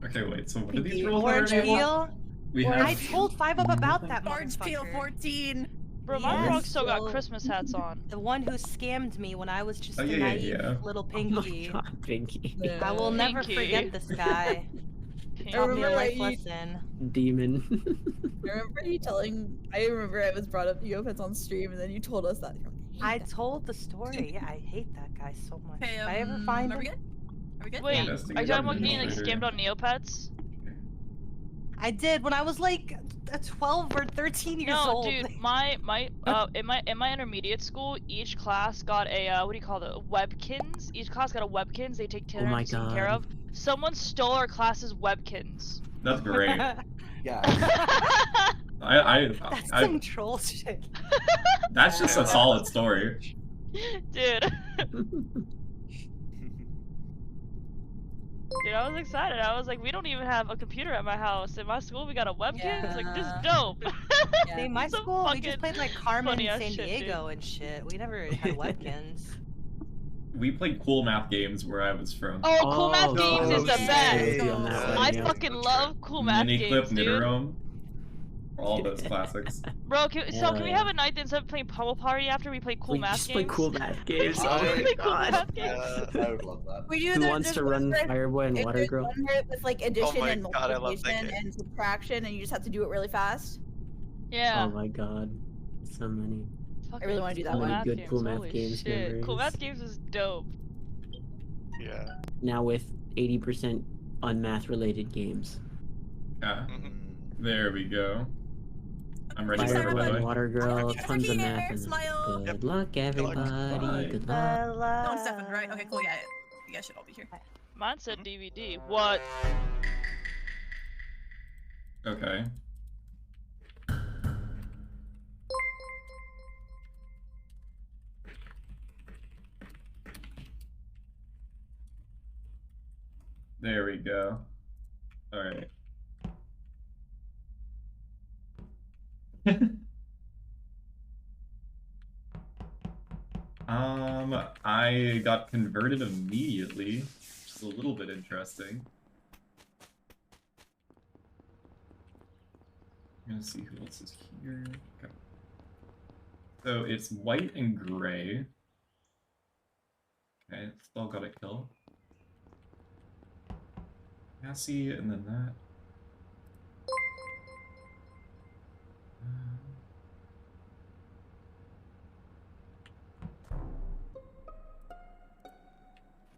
Okay, wait, so what are these rules? Orange peel? We have... I told 5 Up about that Orange peel 14. Bro, my Yes. frog still got Christmas hats on. The one who scammed me when I was just a yeah, naive little Pinkee. Oh my god, Pinkee. I will never Pinkee. forget this guy. Pinkee. Taught me a remember life you- lesson. Demon. I remember I was brought up Neopets on stream, and then you told us that. I told the story. Yeah, I hate that guy so much. Okay, If I ever find are we him, good? Are we good? Wait, Yes, are you talking about yeah. being like scammed on Neopets? I did when I was like 12 or 13 years No, old. dude, in my intermediate school, each class got a what do you call it? Webkins. Each class got a Webkins. They take Oh my turns taking care God. of. Someone stole our class's Webkins. That's great. Yeah. That's some troll shit. That's just a solid story. Dude. Dude, I was excited. I was like, we don't even have a computer at my house. In my school, we got a webcam. It's like, this is dope. See, my Some school, we fucking just played like Carmen funny and ass San shit, Diego and shit. We never had webkins. We played cool math games where I was from. Oh, cool math Oh, games is the yeah. best. On that one, I yeah. fucking love cool math Miniclip, games, dude. Nidorum. All those classics. Bro, can we Yeah. have a night that instead of playing Pummel Party after we play cool We math just games? play cool math games. We Oh my play cool god. math games. I would love that. We do. Who there- wants there's to one run where- Fireboy and if Water there's Girl? one where it's like addition my and God, I love that multiplication game. and subtraction, and you just have to do it really fast. Yeah. Oh my god. So many. Fucking really wanna do that cool one. math Good games, cool math holy games shit. Cool memories. math games is dope. Yeah. Now with 80% unmath related games. Yeah, Mhm. there we go. I'm ready for Fire it, by Fireboy the and way. Water Girl, Yes, tons of I'm math. here, And smile. good luck, everybody. Bye. Good luck. No one's Stefan, right? Okay, cool. Yeah, you guys should all be here. Mine said DVD. What? Okay. There we go. Alright. I got converted immediately, which is a little bit interesting. I'm gonna see who else is here. Okay. So it's white and gray. Okay, still got a kill. Cassie, and then that.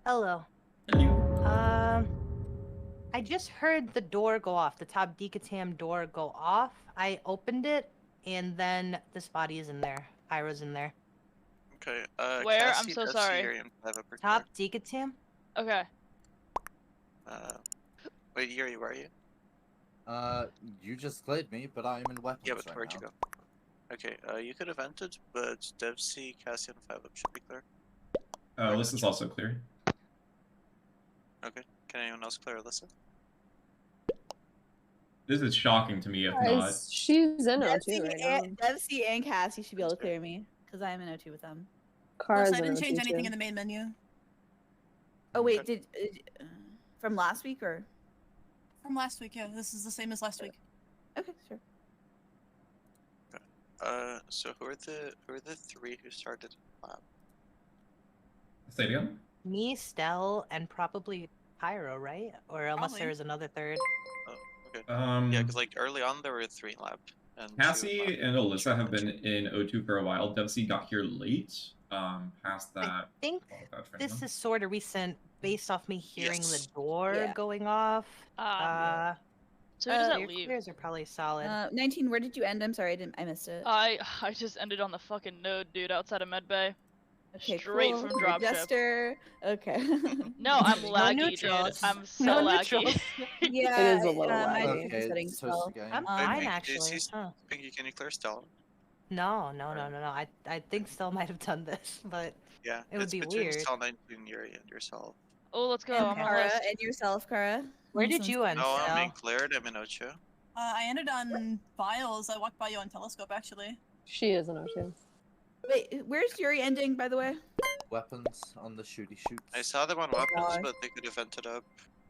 Hello. I just heard the door go off, the top decatam door go off. I opened it, and then this body is in there. Pyro's in there. Okay. Where? I'm Cassie, so Devcee, sorry. Yuri, and Five Upper Top decatam? Okay. Wait, Yuri, where are you? You just cleared me, but I'm in weapons Yeah, but right where'd you now. go? Okay, you could have entered, but Devcee, Cassie, and Five Up should be clear. This is also clear. Okay. Can anyone else clear Ilyssa? This is shocking to me, if not. She's in O2 right now. Devcee and Cassie should be able to clear me, because I am in O2 with them. Cara's Plus, I in didn't change O2 anything too. in the main menu. Oh wait, did from last week or? From last week, yeah. This is the same as last week. Okay, sure. So who are the three who started lab? Say it again? Me, Stell, and probably Pyro, right? Or unless Probably. there's another third. Oh, okay. Um, Yeah, because like early on there were 3 in lab. And 2 in Cassie lab. and Ilyssa have been in O2 for a while. Devcee got here late. Past that. I think that this train is sort of recent based off me hearing Yes. the door Yeah. going off. So who does that Your leave? clears are probably solid. 19. Where did you end? I'm sorry, I missed it. I just ended on the fucking node, dude, outside of medbay. Okay, Straight cool. from dropship. Jester. Okay. No, I'm No laggy, dude. neutrals. I'm so No laggy. neutrals. Yeah, It is a little I laggy. did the settings so well. again. I'm Wait, fine, Pinkee, actually. is- Huh. Pinkee, can you clear Stell? No. I think Stell might have done this, but Yeah. It would it's be between weird. Stell 19, Yuri, and yourself. Oh, let's go. And I'm on Cara, list. and yourself, Cara. where did you end, No, I'm Stell? being cleared. I'm in Ocho. I ended on Files. I walked by you on Telescope, actually. She is in O2. Wait, where's Yuri ending, by the way? Weapons on the shooty shoots. I saw them on weapons, gosh. but they could have entered up.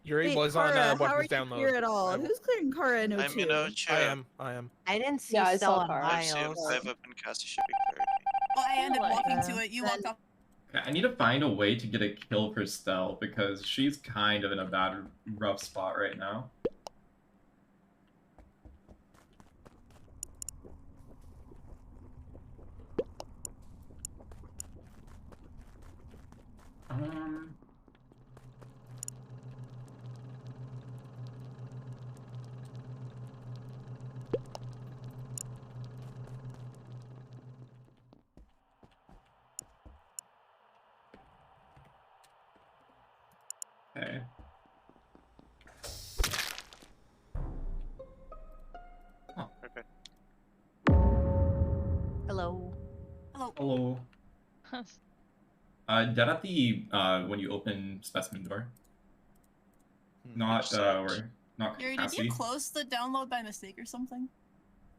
Yuri Wait, was on Cara, how are weapons you download. clear at all? Who's clearing Cara in I'm O2? in O2. I am. I didn't see Yeah, I Stell saw on Cara. Devcee and Vials. 5 up and Cassie should be cleared. Well, I ended Like, walking to it. You then- walked off. Okay, I need to find a way to get a kill for Stell because she's kind of in a bad, rough spot right now. Okay. Okay. Hello. Hello. Dead at the when you open specimen door. Not or not Yuri, did Cassie. you close the download by mistake or something?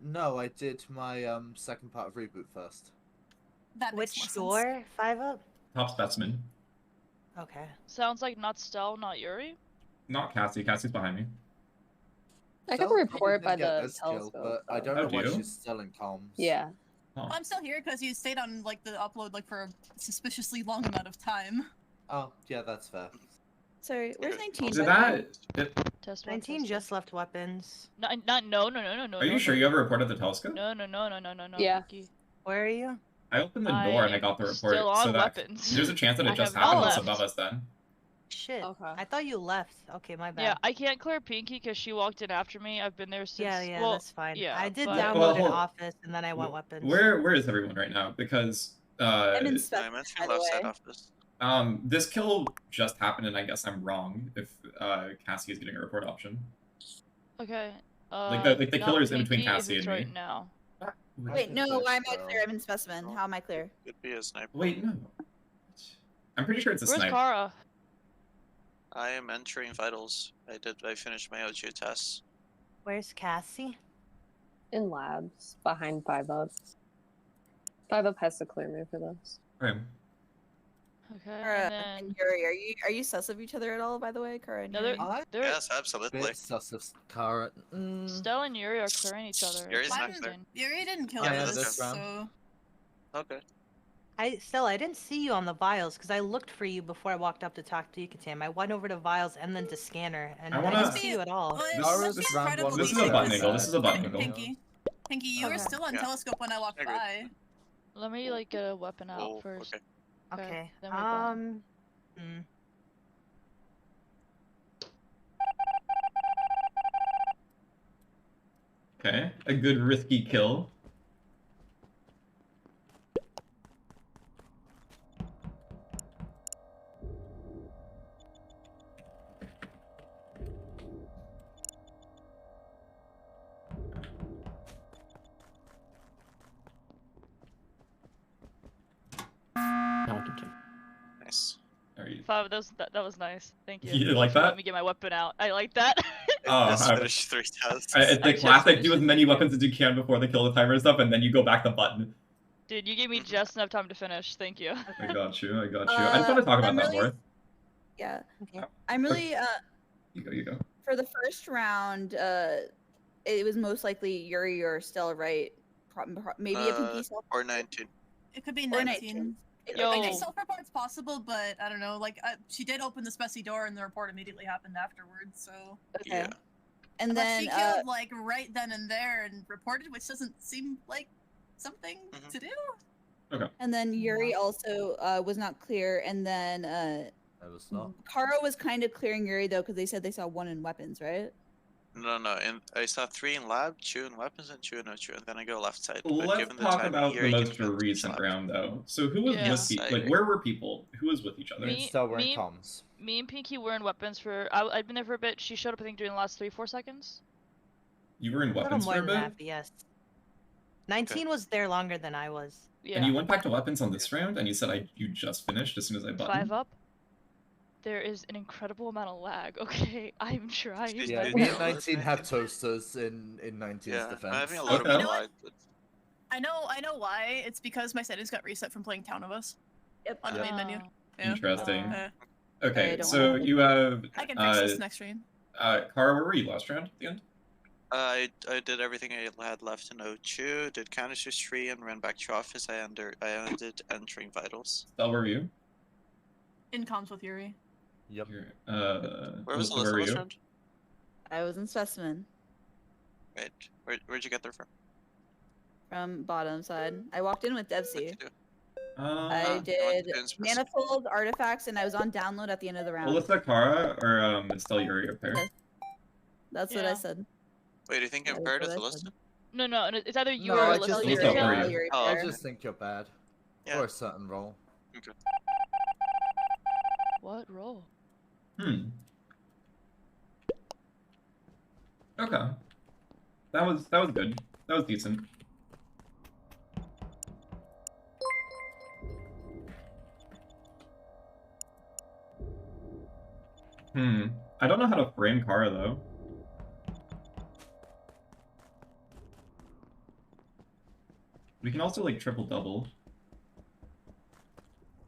No, I did my second part of reboot first. That makes Which more sense. door? 5 up? Top specimen. Okay. Sounds like not Stell, not Yuri. Not Cassie. Cassie's behind me. I Stell can report didn't by get the this kill, telescope. but I don't Oh, know why do you? she's still in comms. Yeah. Oh. I'm still here because you stayed on like the upload like for a suspiciously long amount of time. Oh, yeah, that's fair. Sorry, where's 19? Did by the way? that? Test one, 19 test just left weapons. one. No. Are you sure you ever reported the telescope? No. Yeah. Pinky. Where are you? I opened the door and I I'm got the report. still on so that weapons. there's a chance that I it just have not happened left. above us then. Shit. Okay. I thought you left. Okay, my bad. Yeah, I can't clear Pinky because she walked in after me. I've been there since. Yeah, well, that's fine. yeah, I did but- download Well, an hold- office and then I went weapons. Where is everyone right now? Because I'm in I'm specimen, by entering the left side way. office. this kill just happened and I guess I'm wrong if Cassie is getting a report option. Okay. Like the not killer's in between Pinky, Cassie who's and right me. now. Wait, no, This, why am I so- clear? I'm in specimen. How am I clear? Could be a sniper. Wait, no. I'm pretty sure it's a Where's snipe. Cara? I am entering vitals. I finished my O2 tests. Where's Cassie? In labs, behind 5 up. 5 up has to clear me for this. Okay. Okay. Cara And then and Yuri, are you sus of each other at all? By the way, Cara and No, they're- Yuri? I there, Yes, absolutely. bit sus of Cara. Stell and Yuri are clearing each other. Yuri's It's not interesting. Yuri didn't kill Yeah, us, this round. so Okay. I didn't see you on the vials because I looked for you before I walked up to talk to Yxritheslayer. I went over to vials and then to scanner and I I, wanna- didn't see you at all. Well, it Nara's must be round incredible one This is because a button angle. This is a button angle. Pinky, you were Okay. still on Yeah. telescope when I walked Agreed. by. Let me like get a weapon out Oh, first. okay. Okay. then we're done. Okay. A good risky kill. Talking to. Nice. Are you... Five. That was nice. Thank you. You like For letting that? me get my weapon out. I like that. Oh, Just I- finished 3 tests. It's I the just classic. finished Do as many weapons as you can before they kill the timer and stuff, and then you go back the button. Dude, you gave me just enough time to finish. Thank you. I got you. I got you. I just want to talk about I'm that really- more. Yeah. Okay. I'm really You go. You go. for the first round, it was most likely Yuri or Stell, right? Maybe a Pinkee self. Or 19. It could be Or 19. Yo. Like, self-report's possible, but I don't know. Like, she did open the specie door, and the report immediately happened afterwards. So. Okay. Yeah. And then she uh, killed like right then and there and reported, which doesn't seem like something Mhm. to do. Okay. And then Yuri also was not clear, and then I was not. Cara was kind of clearing Yuri though, because they said they saw 1 in weapons, right? No. And I saw 3 in lab, 2 in weapons, and 2 in O2, and then I go left side. But Let's given the talk time, about the Yuri most can go recent left. round, though. So who was Yeah. with people? I Like, agree. where were people? Who was with each other? Me- Still we're in me- comms. Me and Pinky were in weapons for. I'd been there for a bit. She showed up, I think, during the last 3-4 seconds. You were in A little weapons more for a than bit, that, but yes. 19 was there longer than I was. Yeah. and you went back to weapons on this round, and you said you just finished as soon as I buttoned. 5 up. There is an incredible amount of lag. Okay, I'm trying. Yeah, Did me you- and 19 had toasters in 19's Yeah, defense. I'm having a little Okay. bit You of know what? lag, but I know why. It's because my settings got reset from playing Town of Us Yep. on the main menu. Oh. Yeah. Interesting. Okay, don't so wanna- you have I can fix this next stream. Cara, where were you last round at the end? I did everything I had left in O2, did canisters 3, and ran back to office. I ended entering vitals. Stell, where were you? In comms with Yuri. Yep. Where was Ilyssa, where were Ilyssa last you? round? I was in specimen Wait, where'd you get there from? from bottom side. I walked in with What'd Devcee. you do? I you did went to specimen. manifold artifacts, and I was on download at the end of the round. Ilyssa, Cara, or is Stell Yuri up there? Yes. That's what I Yeah. said. Wait, do you think That I'm was paired what with I Ilyssa? said. No, it's either you No, or I Ilyssa. just- You Ilyssa, can where kill. are you? Yuri Oh, I there. just think you're bad. Yeah. For a certain role. Okay. What role? Hmm. Okay. That was good. That was decent. I don't know how to frame Cara though. We can also like triple double.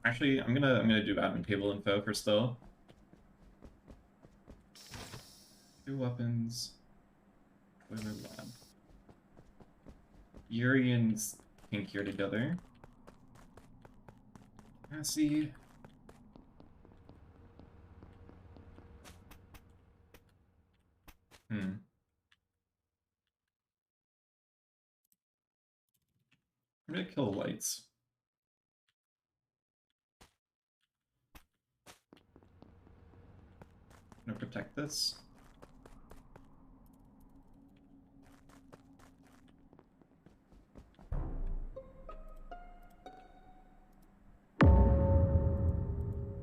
Actually, I'm gonna do admin table info for Stell. 2 weapons. Boiler lab. Yuri and Pinkee are together. Cassie. I'm gonna kill the lights. I'm gonna protect this.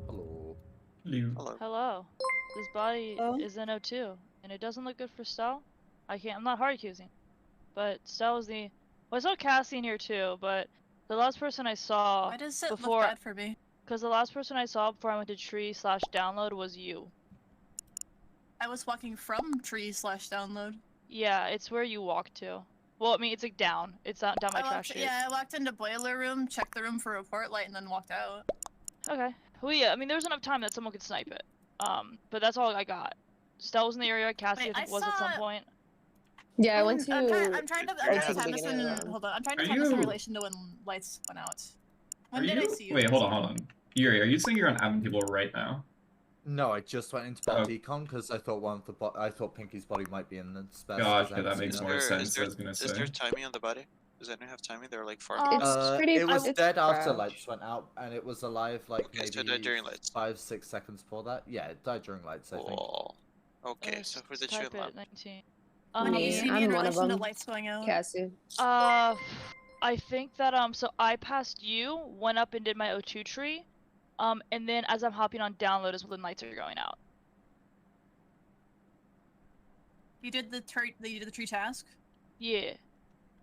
Hello. Hello. Hello. Hello. This body Hello? is in O2, and it doesn't look good for Stell. I'm not hard accusing, but Stell is the. Well, I saw Cassie in here too, but the last person I saw Why does it before, look bad for me? because the last person I saw before I went to tree/download was you. I was walking from tree/download. Yeah, it's where you walk to. Well, I mean, it's like down. It's down my trash chute. Yeah, I walked into boiler room, checked the room for report light, and then walked out. Okay. Well, yeah. I mean, there was enough time that someone could snipe it. But that's all I got. Stell was in the area. Cassie, Wait, I think, I was at some saw- point. Yeah, I went to. I'm trying to right time to the this beginning in. of the round. Hold on, I'm trying to Are time this in you- relation to when lights went out. When Are did I you? see you? Wait, guys? hold on. Yuri, are you saying you're on admin table right now? No, I just went into Oh. bot decon because I thought I thought Pinkee's body might be in the space. Gotcha, that makes Is more there, sense. is there, I was gonna is say. there timing on the body? Does anyone have timing? They're like far. It's pretty- It was it's dead after fresh. lights went out, and it was alive like Okay, so it maybe died during lights. 5-6 seconds before that. Yeah, it died during lights, I think. Oh. Okay, so who did you Type unlock? it, 19. When did you Me, see me I'm in one of relation to them. lights going out? Cassie. I think that so I passed you, went up and did my O2 tree, and then as I'm hopping on download is when lights are going out. You did the tree task? Yeah.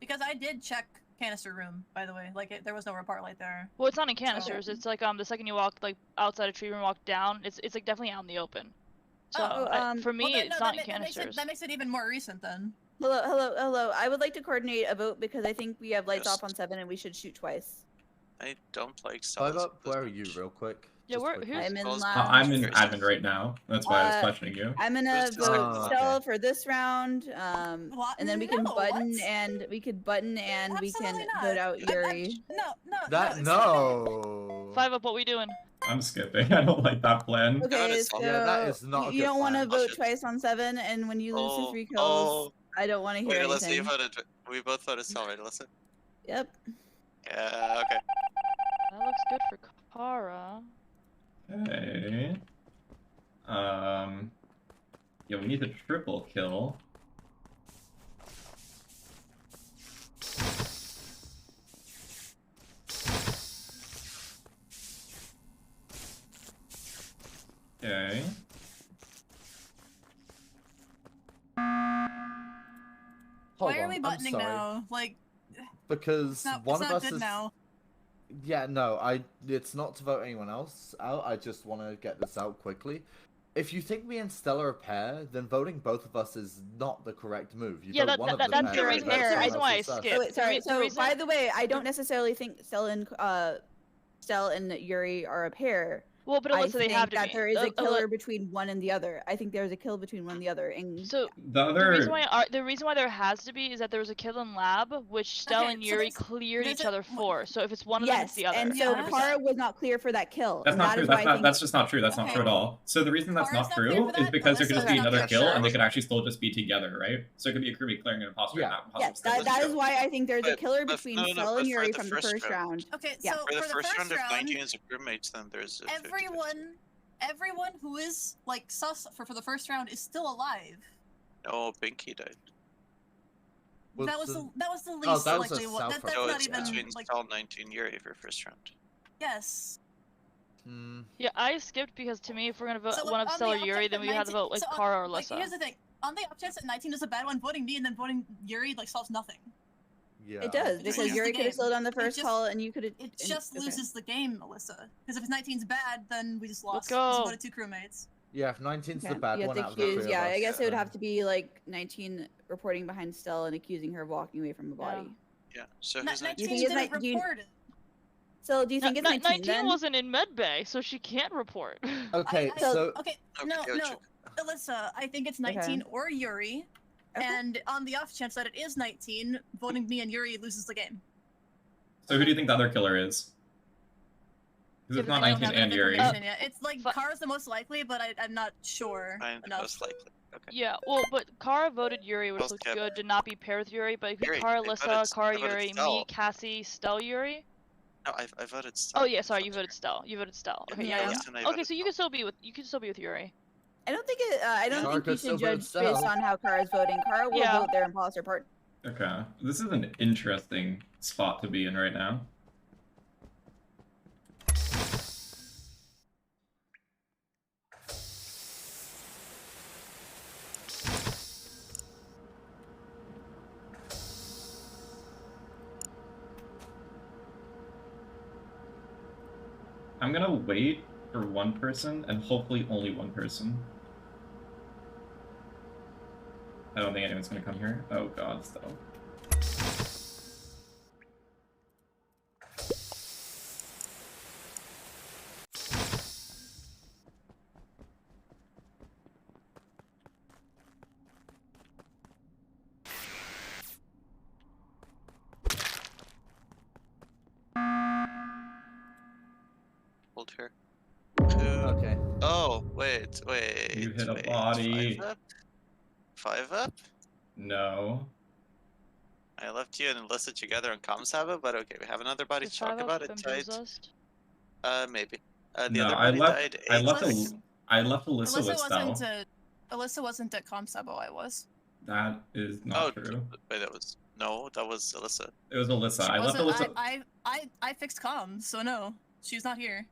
Because I did check canister room, by the way. Like there was no report light there. Well, it's not in canisters. It's like the second you walk like outside a tree room, walk down, it's like definitely out in the open. So for me, well, it's not in canisters. That makes it even more recent then. Hello. I would like to coordinate a vote because I think we have lights Yes. off on 7 and we should shoot twice. I don't like Five cells. up, where are you, real quick? Yeah, Just where- quickly. who's- I'm in Well, lounge. I'm in Very admin right now. That's why I was questioning you. I'm gonna Who's vote Oh, Stell okay. for this round, What? and then we can No, button what? and we can Absolutely not. vote out I'm- Yuri. No. That it's no. 5 up, what we doing? I'm skipping. I don't like that plan. Okay, is- so Yeah, that is not a you good don't want to plan. vote shit. twice on 7, and when you lose to Oh, 3 kills, oh. I don't want to hear Wait, let's see. anything. We both voted Stell, right? Listen. Yep. Yeah. Okay. That looks good for Cara. Okay. Yeah, we need a triple kill. Okay. Hold Why are on, we I'm buttoning sorry. now? Like, Because it's not, one it's of not us good is. now. Yeah, no, it's not to vote anyone else out. I just want to get this out quickly. If you think me and Stell are a pair, then voting both of us is not the correct move. You Yeah, vote one of that's them the pair, reason, vote that's the someone reason why I else is us. skipped. Oh, wait, sorry. The So, reason- by the way, I don't necessarily think Stell and Yuri are a pair. Well, but I Ilyssa, they think have to that be. there is a killer between one and the other. I think there's a kill between one and the other. And So The the reason why there has to be is that there was a kill in lab, which Stell Okay, and so Yuri there's- cleared there's each a- other for. So if it's one of them, it's yes, the other. and so Yeah, Cara was not clear for that kill. That's and not that true. is why That's I not. think That's just not true. That's not Okay. true at all. So the reason that's Cara's not not clear true for is that, because there could just Ilyssa be is not another clear. kill, Sure. and they could actually still just be together, right? So it could be a crewmate clearing an imposter. Yeah. And that imposter yes, still that doesn't is kill. why I think there's a But- killer but between no, no, Stell but and for Yuri the from the first first round. Okay, Yeah. so For the first round, if round, 19 is a crewmate, then there's a 50-50. everyone who is like sus for the first round is still alive. No, Pinkee died. That was the least Oh, that was a likely one. self That's No, not it's even between like Stell 19 Yuri for first round. yes. Hmm. Yeah, I skipped because to me, if we're gonna vote So, one of on Stell the or off Yuri, chance then we that have to vote like 19 so Cara or like, Ilyssa. here's the thing. On the off chance that 19 is a bad one, voting me and then voting Yuri like solves nothing. Yeah. It does It because loses Yuri the could have game. slowed on the It first just- call, and you could have. It just loses the game, Ilyssa. Because if 19's bad, then we just lost. go. We voted 2 crewmates. Yeah, if 19's Okay. the bad You have one to out of the accuse. three Yeah, of us, I guess it would then- have to be like 19 reporting behind Stell and accusing her of walking away from a Yeah. body. Yeah, so Ni- who's 19 think it's didn't like- do you- report it. So do you think it's 19 19 then? wasn't in medbay, so she can't report. Okay, I- so okay, Okay, no, go no, check. Alyssa, I think it's 19 or Yuri, Okay. and on the off chance that it is 19, voting me and Yuri loses the game. So who do you think the other killer is? Because it's Yeah, not I don't 19 have and enough Yuri. information yet. It's like Fu- Cara's the most likely, but I'm not sure I'm the enough. most likely. Okay. Yeah, well, but Cara voted Yuri, which Both looked Kevin. good to not be paired with Yuri, but it could be Yuri, Cara, I voted Ilyssa, S- Cara, I voted Yuri, me, Stell. Cassie, Stell, Yuri. No, I voted Stell. Oh yeah, sorry, you voted Stell. You voted Stell. Okay, yeah, Yeah. yeah. Listen, I Okay, voted so you Stell. can still be with Yuri. I don't think it. I don't Cara think you could still should vote judge Stell. based on how Cara's voting. Cara will Yeah. vote their imposter part. Okay, this is an interesting spot to be in right now. I'm gonna wait for one person and hopefully only one person. I don't think anyone's gonna come here. Oh god, Stell. Hold her. Okay. Oh, wait. You hit a wait. body. 5 up? 5 up? No. I left you and Ilyssa together on Comsaba, but okay, we have another body to Is talk Five about Up it, tight. Bamboozled? Maybe. The No, other I body left. died I 8 left. seconds. I left Ilyssa with Alyssa Stell. wasn't at Comsabo. I was. That is Oh, not true. wait, that was Ilyssa. It was Ilyssa. I left Wasn't- Ilyssa. I fixed comms, so no, she's not here.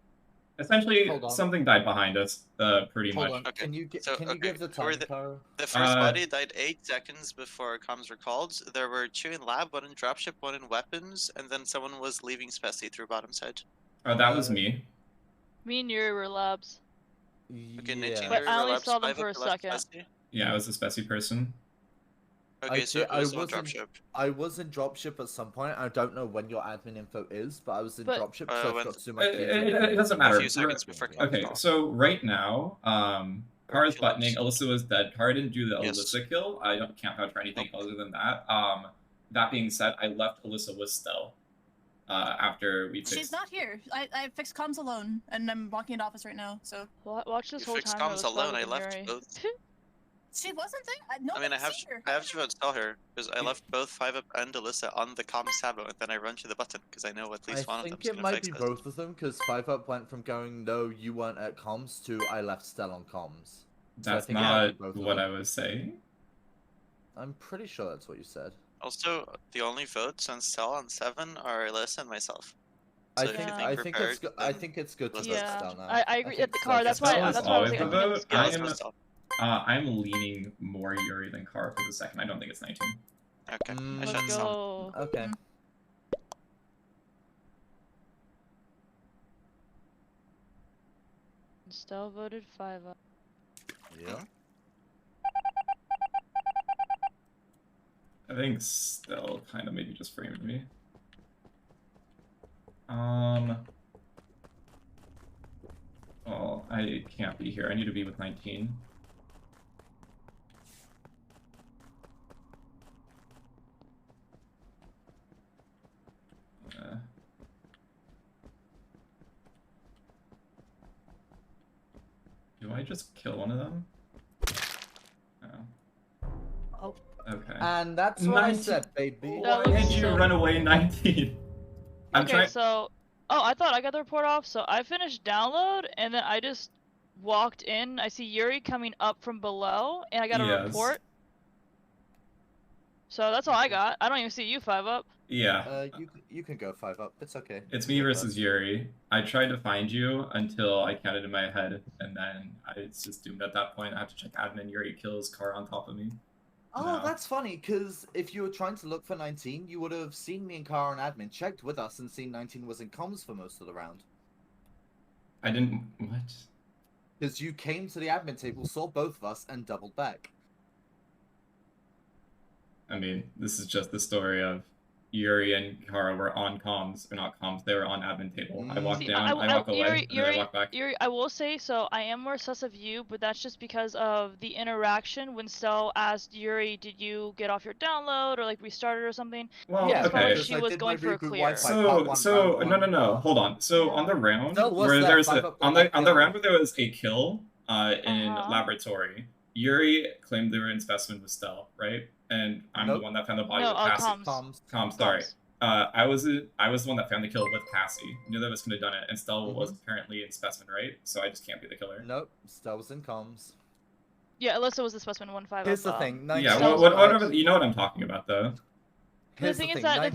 Essentially, Hold on. something died behind us. Pretty Hold much. on. Okay, Can you so, can you give the who are time, the- Cara? The first Uh, body died 8 seconds before comms were called. There were 2 in lab, 1 in dropship, 1 in weapons, and then someone was leaving Spessy through bottom side. Oh, that was me. Me and Yuri were labs. Okay, Yeah. 19 But I only labs, saw them 5 for up a left second. Spessy. Yeah, I was a specie person. Okay, so I who was on wasn't- dropship? I was in dropship at some point. I don't know when your admin info is, but I was in But- dropship, Uh, so I when- forgot to do my It, keys. it doesn't A matter. few seconds before comms Okay, called. so right now, Cara's Phillips. buttoning. Alyssa was dead. Cara didn't do the Yes. Ilyssa kill. I can't vouch for anything other than that. That being said, I left Ilyssa with Stell. After we fixed. She's not here. I fixed comms alone, and I'm walking into office right now. So Watch this You whole fixed time. comms alone, I left both. she wasn't there. No, I mean, I have to vote tell her because I left both 5 up and Ilyssa on the comms sabo, and then I run to the button because I know at least one I of think them's it gonna might fix be it. both of them because 5 Up went from going no, you weren't at comms to I left Stell on comms. So I That's think it might not be both of what them. I was saying. I'm pretty sure that's what you said. Also, the only votes on Stell on 7 are Ilyssa and myself. I So if think you're Yeah. I being think prepared, it's I then think it's good to let's vote Yeah, Stell now. I agree. think The Cara, that's Stell why. is Stell That's why I was always thinking. the vote. Yeah, let's I'm- vote Stell. I'm leaning more Yuri than Cara for the second. I don't think it's 19. Okay, I Mm, shot Let's some. go. Okay. Stell voted 5 up. Yeah. I think Stell kind of maybe just framed me. Oh I can't be here. I need to be with 19. Do I just kill one of them? Oh. Okay. And that's what I 19. said, baby. Why did you run away 19? I'm Okay, trying. so I thought I got the report off, so I finished download and then I just walked in. I see Yuri coming up from below and I got a Yes. report. So that's all I got. I don't even see you 5-up. Yeah. You can go 5-up. It's okay. It's me versus Yuri. I tried to find you until I counted in my head, and then it's just doomed at that point. I have to check admin. Yuri kills Cara on top of me. Oh, No. that's funny, because if you were trying to look for 19, you would have seen me and Cara and admin, checked with us, and seen 19 was in comms for most of the round. I didn't. What? Because you came to the admin table, saw both of us, and doubled back. I mean, this is just the story of Yuri and Cara were on comms, or not comms, they were on admin table. I walked down, I walk away, and then I walk back. Yuri, I will say, so I am more sus of you, but that's just because of the interaction when Stell asked Yuri, did you get off your download, or like restarted or something? Well, Yeah, okay. She was going for a clear. So no, hold on. So on the round No, what's where that? there's 5-up on like the round where there was a kill in Uh-huh. laboratory, Yuri claimed they were in specimen with Stell, right? And I'm the Nope. one that found the body No, with Cassie. comms. Comms, sorry. I was the one that found the kill with Cassie. Neither of us could have done it, and Stell was apparently in specimen, right? So I just can't be the killer. Nope, Stell was in comms. Yeah, Alyssa was the specimen 1-5. Here's the thing, 19 Yeah, Stell- whatever. You know what I'm talking about, though. Here's the thing is that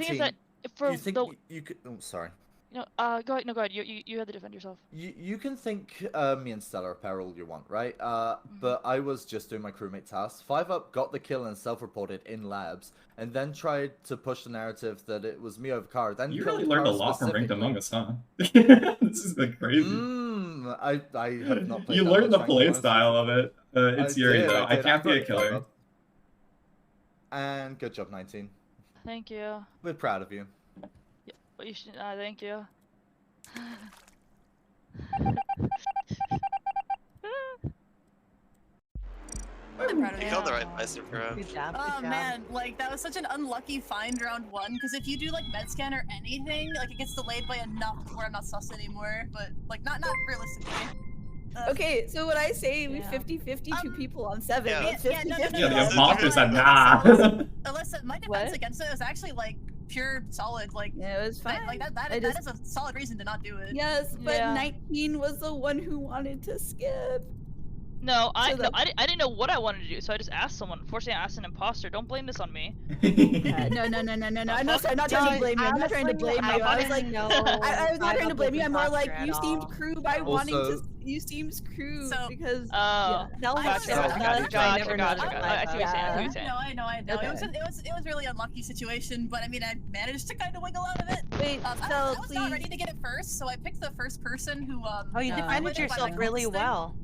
for you think the you could? Oh, sorry. go ahead. No, go ahead. You had to defend yourself. You can think me and Stella are pair all you want, right? But I was just doing my crewmate task. 5-up got the kill and self-reported in labs, and then tried to push the narrative that it was me over Cara. Then You killed really learned a Cara lot from Ranked specifically. Among Us, huh? This is like crazy. I have not played You that learned the much play Ranked Among Us. style of it. It's Yuri, though. I can't be a killer. 5-up. And good job, 19. Thank you. We're proud of you. But you should. Thank you. I'm proud of You you. killed the right place for him. Good job. Good Oh job. man, like that was such an unlucky find round 1, because if you do like medscan or anything, like it gets delayed by enough to where I'm not sus anymore, but like not realistically. Okay, so when I say we Yeah. 50-50 two people on 7, Yeah. it's Yeah, no, 50-50. Yeah, the no, imposter said no, nah. Alyssa, my defense What? against it was actually like pure solid, like Yeah, it was fine. like that I that just- is a solid reason to not do it. Yes, but Yeah. 19 was the one who wanted to skip. No, I So, like- I didn't know what I wanted to do, so I just asked someone. Unfortunately, I asked an imposter. Don't blame this on me. No. I'm not trying to blame you. I'm not trying to blame you. I was like, no. I was not trying to blame you. I'm more like, you seemed crew. crew by wanting to. Also- You seemed crew So- because. Oh. yeah. Gotcha, gotcha, gotcha. I see what you're saying. I see what you're Yeah. saying. No, I know. Okay. It was really unlucky situation, but I mean, I managed to kind of wiggle out of it. Wait, I so was not please. ready to get it first, so I picked the first person who Oh, you I defended went by yourself my really Cultist thing. well.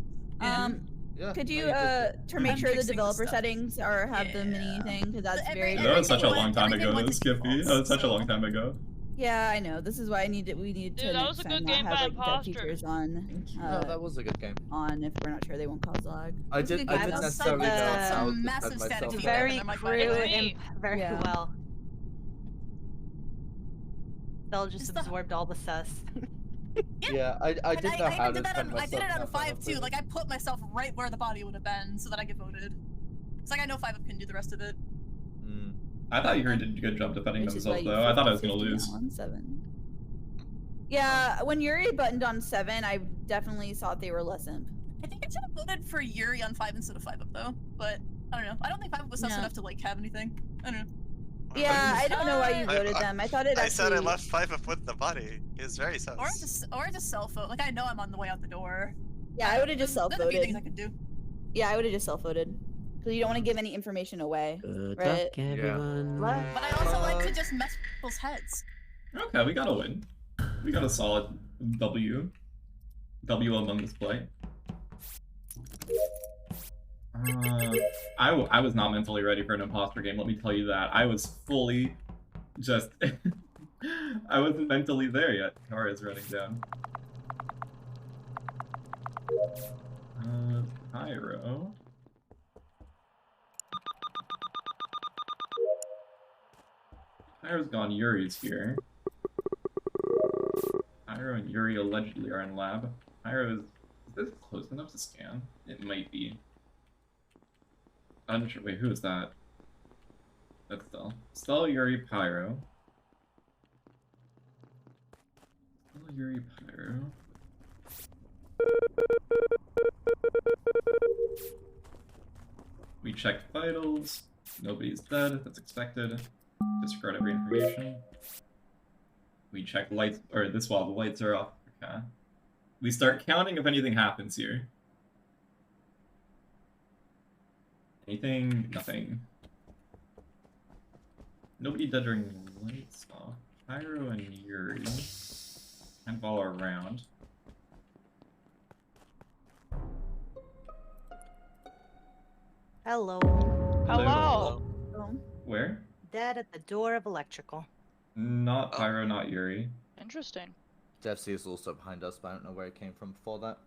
Yeah, Could no, you did good. to make I'm sure the fixing developer stuff. settings or have the mini Yeah. thing because that's But very. That was such a long Everything time went- ago, everything though, went to Skippy. defaults, That was such a so- long time ago. Yeah, I know. This is why we need Dude, to that was a next good time game not have by like dev imposter. features on No, that was a good game. on if we're not sure they won't cause lag. I It was a didn't good game. necessarily know. Some I was massive defend static myself. feedback. Very They're my crew favorite. and very Yeah. well. They'll just It's the- absorbed all the sus. Yeah, I And didn't know how to did that defend on, I did myself. it on enough 5 too. to- Like I put myself right where the body would have been so that I get voted. It's like I know 5 can do the rest of it. Mm. I thought Yuri did a good job defending Which is why themselves, you though. I thought I was gonna 50-50 lose. now on 7. Yeah, when Yuri buttoned on 7, I definitely thought they were less imp. I think I should have voted for Yuri on 5 instead of 5 up though. But I don't know. I don't think 5 was sus No. enough to like have anything. I don't know. Yeah, I don't know why you I- voted them. I thought it I actually. said I left 5-up with the body. He was very sus. Or just self vote. Like I know I'm on the way out the door. Yeah, I would have just There's a few self-voted. things I could do. Yeah, I would have just self-voted. Because you don't want to give any information away. Good Right. luck, everyone. But I also like to just mess with people's heads. Okay, we got a win. We got a solid W. W among this play. I was not mentally ready for an imposter game, let me tell you that. I was fully just... I wasn't mentally there yet. Cara is running down. Pyro. Pyro's gone. Yuri's here. Pyro and Yuri allegedly are in lab. Pyro is this close enough to scan? It might be. Unsure. Wait, who is that? That's Stell. Stell, Yuri, Pyro. Stell, Yuri, Pyro. We checked vitals. Nobody's dead. That's expected. Disregard every information. We check lights, or this while the lights are off. Okay. We start counting if anything happens here. Anything? Nothing. Nobody dead during lights off. Pyro and Yuri. Kind of all around. Hello. Hello. Where? Dead at the door of electrical. Not Pyro, not Yuri. Interesting. Devcee is also behind us, but I don't know where it came from before that.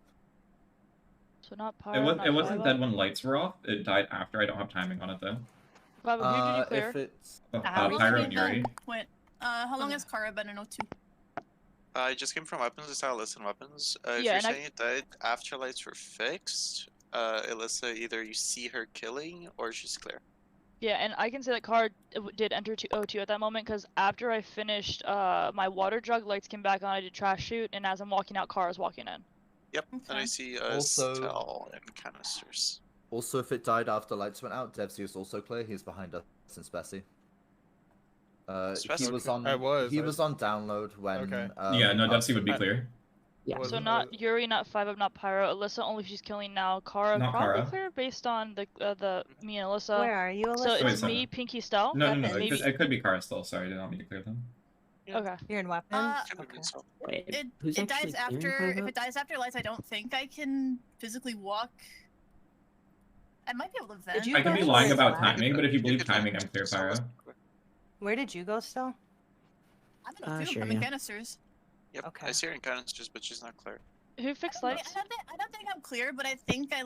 So not Pyro. It wasn't dead when lights were off. It died after. I don't have timing on it though. Bob, who did you clear? If it's Pyro and Yuri. How long has Cara been in O2? I just came from weapons. I saw Ilyssa in weapons. If Yeah, you're and saying it died after lights were fixed, Ilyssa, either you see her killing or she's clear. Yeah, and I can say that Cara did enter to O2 at that moment because after I finished my water jug, lights came back on. I did trash shoot, and as I'm walking out, Cara's walking in. Yep, and I see Also- Stell and canisters. Also, if it died after lights went out, Devcee is also clear. He's behind us in Speci. He was on. He was on download when. Okay. Yeah, no, Devcee would be clear. Yeah. So not Yuri, not 5-Up, not Pyro. Alyssa, only if she's killing now. Cara Not probably Cara. clear based on the me and Alyssa. Where are you, Alyssa? So Wait, it's so- me, Pinkee, Stell. No, no, no. Weapons. It could be Cara still. Sorry, I did not mean to clear them. Okay. You're in weapons? Could have been Stell. Wait, who's It actually dies clearing after. Pyro? If it dies after lights, I don't think I can physically walk. I might be able to vent. Did you I could be guys lying say about that? timing, but if you You believe could timing, vent. I'm clear, Stell Pyro. was clear. Where did you go, Stell? I'm in O2. Sure, I'm in yeah. canisters. Yep, Okay. I see her in canisters, but she's not clear. Who fixed I lights? don't think I'm clear, but I think I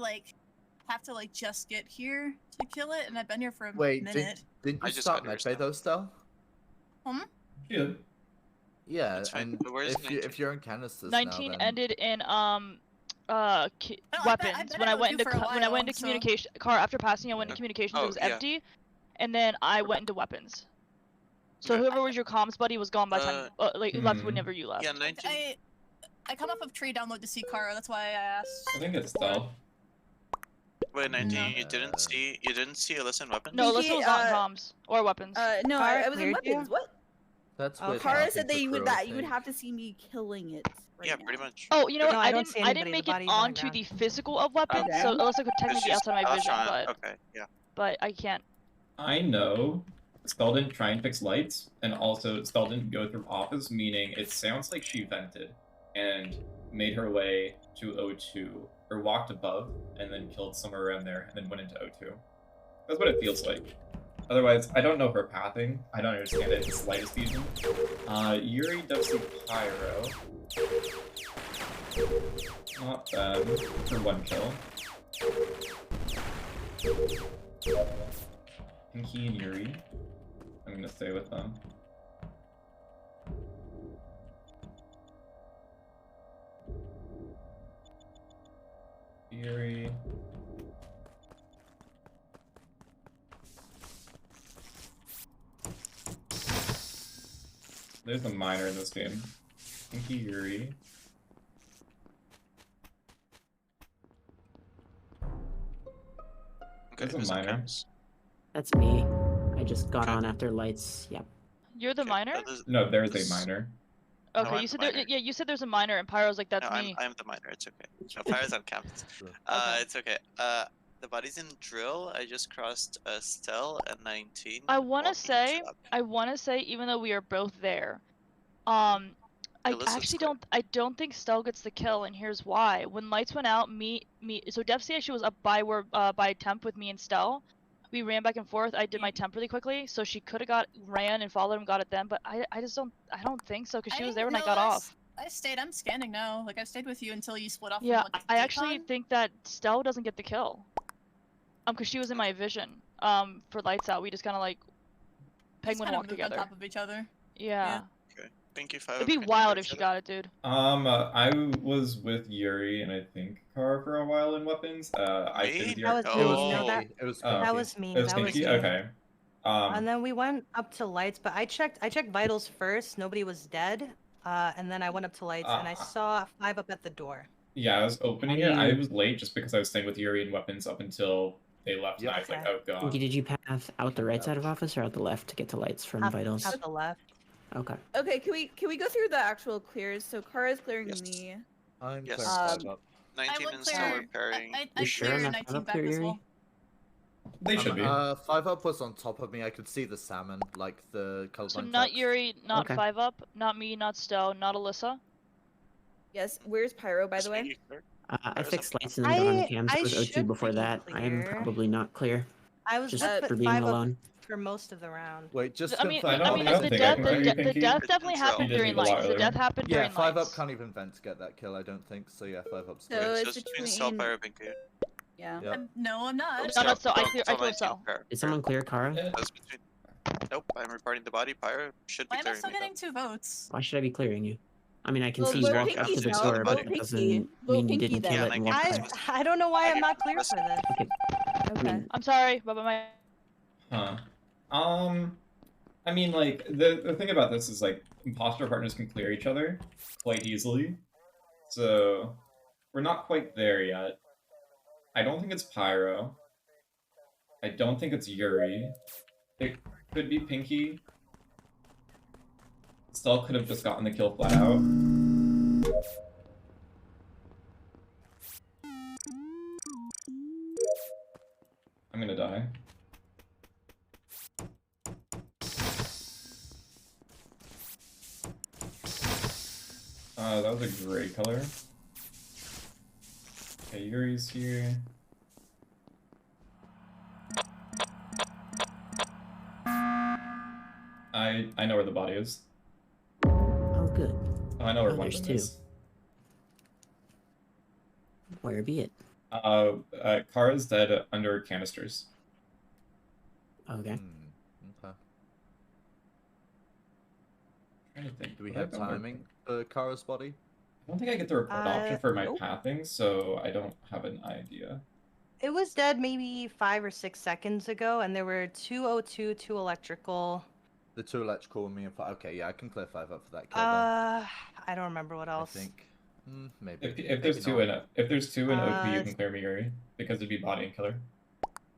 have to just get here to kill it, and I've been here for a Wait, minute. didn't I you just start got medbay though, Stell? Yeah. Yeah, That's fine, and but where's if 19? you're in canisters 19 now, then... ended in I've weapons. been When I in went O2 into for a when I went while, into so- communication, Cara after passing, I went into Yeah. communications. Oh, It was yeah. empty, and then I went into weapons. So Okay. whoever was your comms buddy was gone by the time left hmm. whenever you left. Yeah, 19. I come off of tree download to see Cara. That's why I asked. I think it's Stell. Wait, 19. No. You didn't see Ilyssa in weapons? No, Pinkee, Alyssa was not in comms or weapons. No, Cara I was in cleared you? weapons. What? That's Oh, with Cara Martin said that for you would crew, that I you would think. have to see me killing it. Right Yeah, now. pretty much. Oh, you know what? No, I I don't didn't. see I didn't anybody. make The it body's on the onto the ground. physical of weapons, Okay. so Alyssa could technically be It's just- outside my I was vision, trying- but Okay, yeah. I can't. I know Stell didn't try and fix lights, and also Stell didn't go through office, meaning it sounds like she vented and made her way to O2, or walked above, and then killed somewhere around there, and then went into O2. That's what it feels like. Otherwise, I don't know her pathing. I don't understand it in the slightest even. Yuri, Devcee, Pyro. Not bad for one kill. Pinkee and Yuri. I'm gonna stay with them. Yuri. There's a miner in this game. Pinkee, Yuri. Okay, There's a who's in miner. cams? That's me. I just got Okay. on after lights. Yep. You're the Okay, miner. No, there's a this- miner. No, Okay, I'm you the said miner. yeah, you said there's a miner, and Pyro's like that's No, me. I'm the miner. It's okay. No, Pyro's on campus. Sure. Okay. It's okay. The body's in drill. I just crossed Stell at 19. I wanna walking say- into lab. I want to say, even though we are both there, I Ilyssa's actually clear. don't think Stell gets the kill, and here's why. When lights went out, so Devcee actually was up by temp with me and Stell. We ran back and forth. I did my temp really quickly, so she could have ran and followed him, got it then. But I don't think so because she was there when I got off. I stayed. I'm scanning now. Like I stayed with you until you split off. Yeah, from, like, I actually decon. think that Stell doesn't get the kill. Cause she was in my vision. For lights out, we just kind of like penguin kinda walk moved together. on top of each other. Yeah. Okay. Pinkee, 5 It'd be wild if she got it, dude. I was with Yuri and I think Cara for a while in weapons. I Me? stayed with That Yuri. was It was me. No, that, Pinkee. It was Oh. Pinkee. that was me. It was That was Pinkee? me. Okay. And then we went up to lights, but I checked vitals first. Nobody was dead. And then I went up to lights and I saw 5 up at the door. Yeah, I was opening How it. do I you- was late just because I was staying with Yuri and weapons up until they left, Yep. and I was like, Okay. oh god. Pinky, did you pass out the right side of office or out the left to get to lights from vitals? Out the left. Okay. Okay, can we go through the actual clears? So Cara's clearing Yes. me. I'm Yes. clearing 5 up. 19 would and still clear- repairing. I You sure clear on that 19 five up back there, as Yuri? well. They should be. 5 up was on top of me. I could see the salmon, like the colorblind. So not text. Yuri, not Okay. 5 up, not me, not Stell, not Ilyssa. Yes. Where's Pyro, by Just the way? making sure. I There's fixed something. lights and then got on the I cams. It was O2 should before be that. I am clear. probably not clear. I was Just with for being 5 up alone. for most of the round. Wait, just I mean, confirm. I I mean, don't the think I death, can the, clear you, the Pinky. death It's definitely control. happened You did during it a lot lights. The death earlier. happened Yeah, during 5 lights. up can't even vent to get that kill, I don't think. So yeah, 5 up's So clear. it's Just between Stell, between. Pyro, Pinkee. Yeah. Yep. No, I'm not. No, no, Stell. I Stell, clear Stell, 19, Stell. Pyro. Did someone clear Cara? Yeah. That's between. Nope, I'm reporting the body. Pyro should be Why am I clearing still me. getting 2 votes? Why should I be clearing you? I mean, I can Well, see you vote walked up Pinkee, to the Stell. door, but Vote that Pinkee. doesn't Vote mean you Pinkee didn't then. kill it Yeah, and I walk guess. back. I don't know why I'm not clear for this. Okay. Okay. mean- I'm sorry, but my Huh. I mean, like, the thing about this is, like, imposter partners can clear each other quite easily. So, we're not quite there yet. I don't think it's Pyro. I don't think it's Yuri. It could be Pinkee. Stell could have just gotten the kill flat out. I'm gonna die. That was a great color. Okay, Yuri's here. I know where the body is. Oh, good. Oh, I know where Oh, one of there's them two. is. Where be it? Cara's dead under canisters. Okay. Okay. Trying to think. Do we would I have go more- timing for Cara's body? I don't think I get the report option for my nope. pathing, so I don't have an idea. It was dead maybe 5 or 6 seconds ago, and there were 2 O2, 2 electrical. The 2 electrical and me and 5. Okay, yeah, I can clear 5 up for that kill. Then, I don't remember what I else. think. Maybe. If there's maybe two not. in it, if there's 2 in OP, you Uh, can clear me, Yuri, because it'd be body and killer.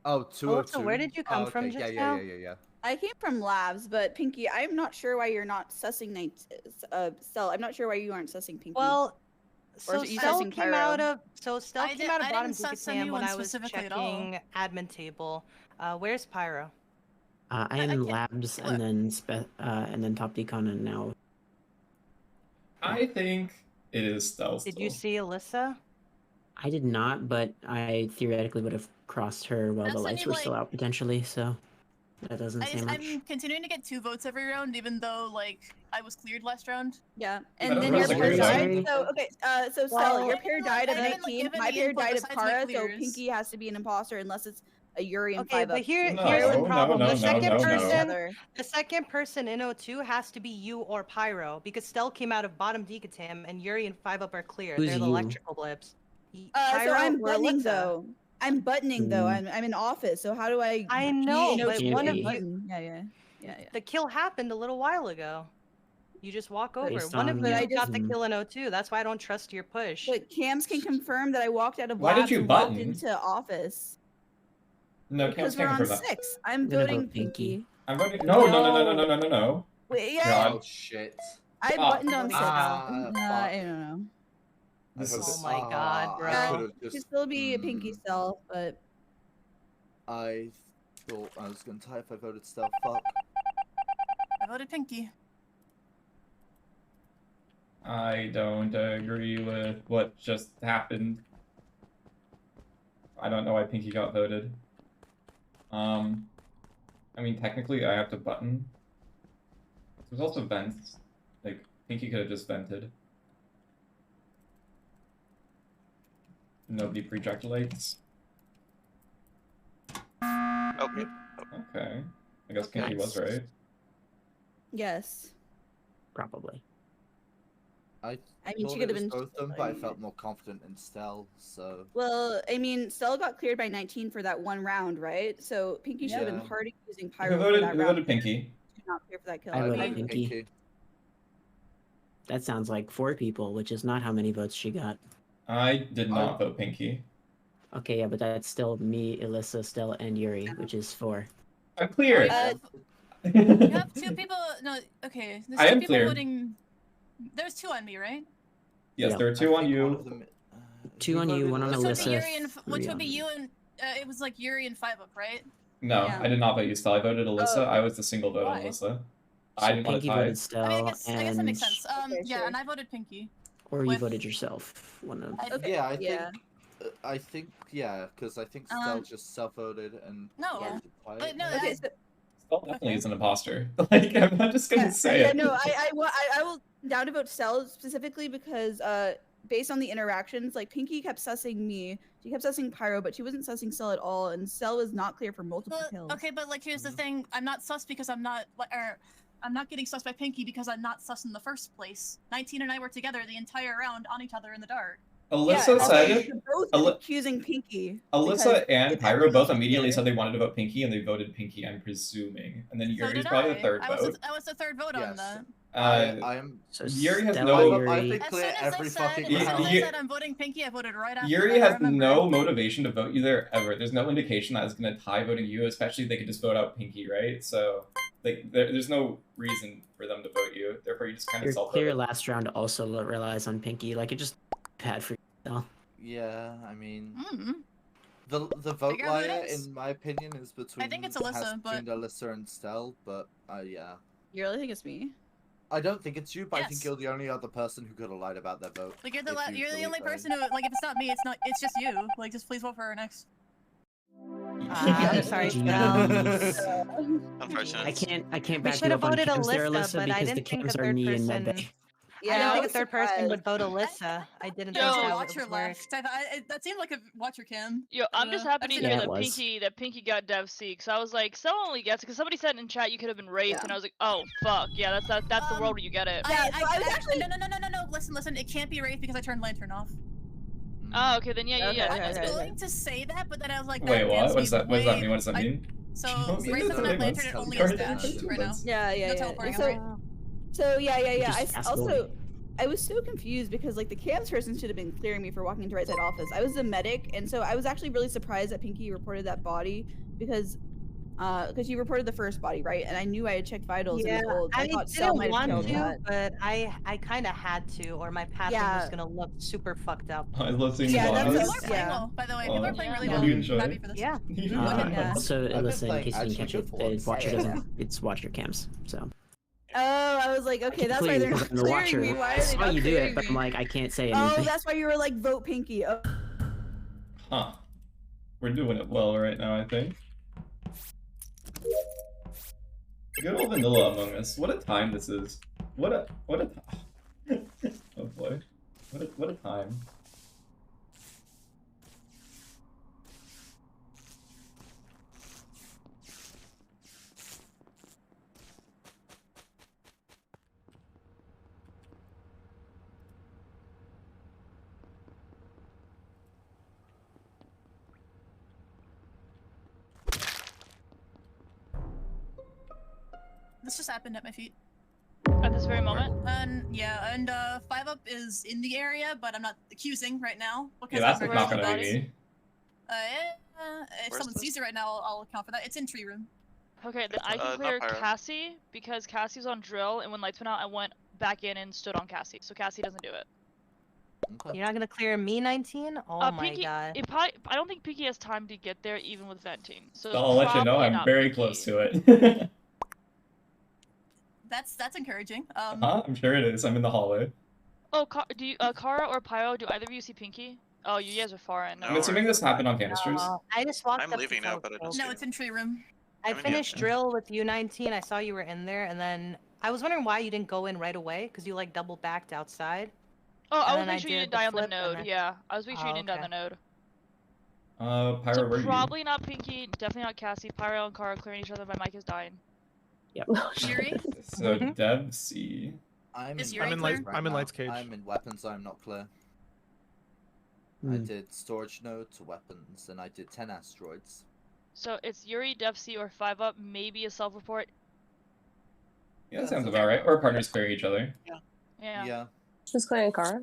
Oh, 202. so where did you come from okay, just yeah, now? yeah. I came from labs, but Pinkee, I'm not sure why you're not sussing night. Stell, I'm not sure why you aren't sussing Pinkee. Well, Or so is it you Stell sussing came Pyro? out of Stell I came did- out of I bottom didn't suss Ducatam when anyone I was specifically at all. checking admin table. Where's Pyro? I am in labs and then top decon and now. I think it is Stell. Did you still. see Ilyssa? I did not, but I theoretically would have crossed her while the Also, lights need, were still like- out potentially, so that doesn't say much. I'm continuing to get 2 votes every round, even though like I was cleared last round. Yeah, I and don't then know your if pair it's died. really- So okay, so Stell, Well, your pair died of I haven't, like, 19. given My any pair input died of besides my Cara, so clears. Pinkee has to be an imposter unless it's a Yuri and Okay, 5 but up. here's No, the no, problem. no, the no, second no, no. person, Together. the second person in O2 has to be you or Pyro because Stell came out of bottom Ducatam and Yuri and 5 up are clear. Who's They're the you? electrical blips. So Pyro I'm or buttoning Ilyssa? though. I'm buttoning though. Hmm. I'm in office. So how do I? I be know, in but O2 one and of you, button? Yeah. the kill happened a little while ago. You just walk over. Based One of on- you I got the just- kill in O2. That's why I don't trust your push. But cams can confirm that I walked out of Why did labs you and walked button? into office No, because can't we're on confirm that. 6. I'm gonna voting vote Pinkee. Pinkee. I'm voting. No. Wait, yeah. God. Oh shit. I Ah. buttoned on 6. fuck. I don't know. This I is- could've- Oh my God, bro. I could've Could just- still be a Pinkee Stell, but I thought I was gonna tie if I voted Stell. Fuck. I voted Pinkee. I don't agree with what just happened. I don't know why Pinkee got voted. I mean, technically, I have to button. There's also vents. Like, Pinkee could have just vented. Nobody projected lights. Okay. Okay. I guess Okay. Pinkee was right. Yes. Probably. I mean, thought she it could have was been. both of them, but I felt more confident in Stell, so... Well, I mean, Stell got cleared by 19 for that one round, right? So Pinkee should have been Yeah. hard using Who Pyro for voted, that who round. voted Pinkee? Not clear for that kill. I voted voted Pinkee. That sounds like 4 people, which is not how many votes she got. I did not vote Pinkee. Okay, yeah, but that's still me, Ilyssa, Stell, and Yuri, which is 4. I'm clear. You have 2 people. No, okay. There's I 2 am people clear. voting. There's 2 on me, right? Yes, Yeah. there are 2 on you. 2 on you, 1 on Which would be Ilyssa. Yuri and which 3 would be on me. you and it was like Yuri and 5 up, right? No, Yeah. I did not vote you, Stell. I voted Ilyssa. Oh. I was the single vote on Why? Ilyssa. So I didn't want to Pinkee tie. voted Stell, I mean, I guess that makes and sense. Okay, Yeah, sure. and I voted Pinkee. or you with- voted yourself. One of. Okay. Yeah, I think... Yeah. I think, yeah, because I think Stell just self-voted and... No. voted quiet. But no, Okay, that, so, Stell definitely Okay. is an imposter. Like, I'm not just gonna say yeah, it. no, I will down to vote Stell specifically because based on the interactions, like Pinkee kept sussing me, she kept sussing Pyro, but she wasn't sussing Stell at all, and Stell was not clear for multiple kills. okay, but like here's the thing: I'm not sus because I'm not, or I'm not getting sus by Pinkee because I'm not sus in the first place. 19 and I were together the entire round on each other in the dark. Alyssa Yeah, said. they're both Aly- accusing Pinkee. Alyssa and if Pyro everyone both was immediately together- said they wanted to vote Pinkee, and they voted Pinkee, I'm presuming. And then So Yuri's did probably I. the third I was vote. I was the third vote on Yes. that. I am... So Yuri has Stell, no- I've Yuri. been As clear soon as every I said, fucking as soon as round. I said I'm voting Pinkee, I voted right after Yuri that, I has remember. no motivation to vote you there ever. There's no indication that it's going to tie voting you, especially if they could just vote out Pinkee, right? So, like, there's no reason for them to vote you. Therefore, you just kind of Your self clear vote. last round also relies on Pinkee. Like, it just bad for Stell. Yeah, I mean... Mm. The vote Figure out who it liar, is. in my opinion, is between... think it's has Ilyssa, but- between Ilyssa and Stell, but, yeah. You really think it's me? I don't think it's you, but I think Yes. you're the only other person who could have lied about their vote. Like you're the if you you're the believe only that. person who like if it's not me, it's just you. Like just please vote for her next. I'm sorry, Jeez. Stell. Unfortunate. I can't We back should you have up on voted cams there, Ilyssa, Ilyssa, but I because the didn't think a cams are third me and person. Medbay. Yeah, I didn't think a was third person surprised. would vote Ilyssa. I didn't Yo, think that Watch your would work. left. That seemed like a watcher cam. Yo, I'm just happy to I've hear Yeah, that it was. Pinkee got Devcee, because I was like, Stell only gets it, because somebody said in chat you could have been Wraith, Yeah. and I was like, oh fuck, yeah, that's the world where you get it. Yeah, so I was actually no. Listen. It can't be Wraith because I turned Lantern off. Oh, okay, then yeah. Okay, I was okay. going to say that, but then I was like, Wait, that what? advanced What does me that? What does that way- mean? What does that mean? So Don't Wraith say doesn't that. have Lantern, it only has dash right now. Yeah. No teleporting, So, I'm so yeah. Just ask Also, Lori. I was so confused because like the cams person should have been clearing me for walking into right side office. I was the medic, and so I was actually really surprised that Pinkee reported that body because you reported the first body, right? And I knew I had checked vitals Yeah, and told. I thought Stell didn't might have want killed to, that. but I kind of had to, or my pathing was gonna look super fucked up. I love seeing Yeah, that's bodies. People are playing well, by the way. People are playing really What well. do you enjoy? Happy for this. Yeah. Yeah. Also, I've been Ilyssa, in playing case you didn't actually catch it, good for once. Watcher doesn't. It's Watcher cams. So. Oh, I was like, okay, that's why they're not I'm the clearing Watcher. me. Why I are they saw not you do clearing it, but me? I'm like, I can't say Oh, anything. that's why you were like, vote Pinkee. Oh. Huh. We're doing it well right now, I think. Good old vanilla Among Us. What a time this is. What a oh boy. What a time. This just happened at my feet. At this very moment. And yeah, and 5 up is in the area, but I'm not accusing right now because Yeah, that's I'm not very gonna bodies. be me. If Where's someone this? sees it right now, I'll account for that. It's in tree room. Okay, then I can not clear Pyro. Cassie, because Cassie was on drill, and when lights went out, I went back in and stood on Cassie, so Cassie doesn't do it. Okay. You're not gonna clear me 19? Oh my Pinkee, god. I don't think Pinkee has time to get there, even with venting. So it's I'll let you know probably I'm not very Pinkee. close to it. That's encouraging. I'm sure it is. I'm in the hallway. Oh, do you, Cara or Pyro, do either of you see Pinkee? Oh, you guys are far in. I'm assuming this happened on canisters. I just walked I'm up leaving to now, but I Telescope. don't No, it's in tree room. I I'm in finished here. drill with you 19. I saw you were in there, and then I was wondering why you didn't go in right away, because you like double backed outside. Oh, I And was then making sure you did didn't die on the flip and node. then- Yeah, I was making sure you Oh, didn't die on okay. the node. Pyro, So where are you? probably not Pinkee, definitely not Cassie. Pyro and Cara clearing each other. My mic is dying. Yep. Yuri? So Mhm. Devcee. I'm Is in, Yuri weapons clear? right I'm in now. lights cage. I'm in weapons, so I'm not clear. I Hmm. did storage node to weapons, and I did 10 asteroids. So it's Yuri, Devcee, or 5-Up, maybe a self-report. Yeah, that sounds about right. Or partners clearing each other. Yeah. Yeah. Who's clearing Cara?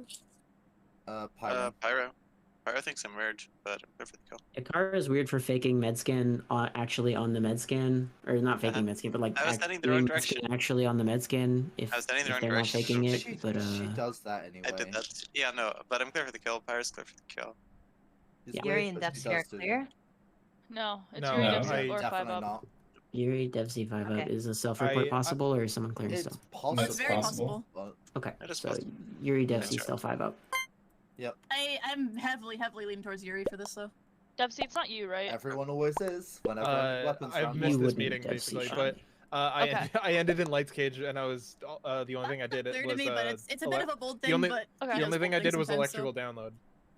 Pyro. Pyro. Pyro thinks I'm weird, but I'm good for the kill. Ikara is weird for faking medscan actually on the medscan, or not faking medscan, but like I was heading the doing wrong direction. medscan actually on the medscan if, I was heading the wrong they're not direction. faking it. She, But she does that anyway. I did that. Yeah, no, but I'm clear for the kill. Pyro's clear for the kill. It's Yeah. weird, Yuri and but she Devcee are does do that. clear. No, it's No, Yuri, no, Devcee, I- or Definitely 5-Up. not. Yuri, Devcee, 5-Up, Okay. is a self-report I- possible, or is someone clearing It's still? possible. It's Very possible. possible. But Okay, It is so possible. Yuri, That's Devcee, right. still 5-Up. I'm heavily leaning towards Yuri for this though. Devcee, it's not you, right? everyone always is. Whenever I'm in weapons I've round missed one. this wouldn't meeting Devcee basically, shot but me. Okay. I ended in lights cage, and I was the only thing I did Clear was to me, but it's a bit of a bold thing, only- but Okay. he the does only thing bold I did things was sometimes, electrical download.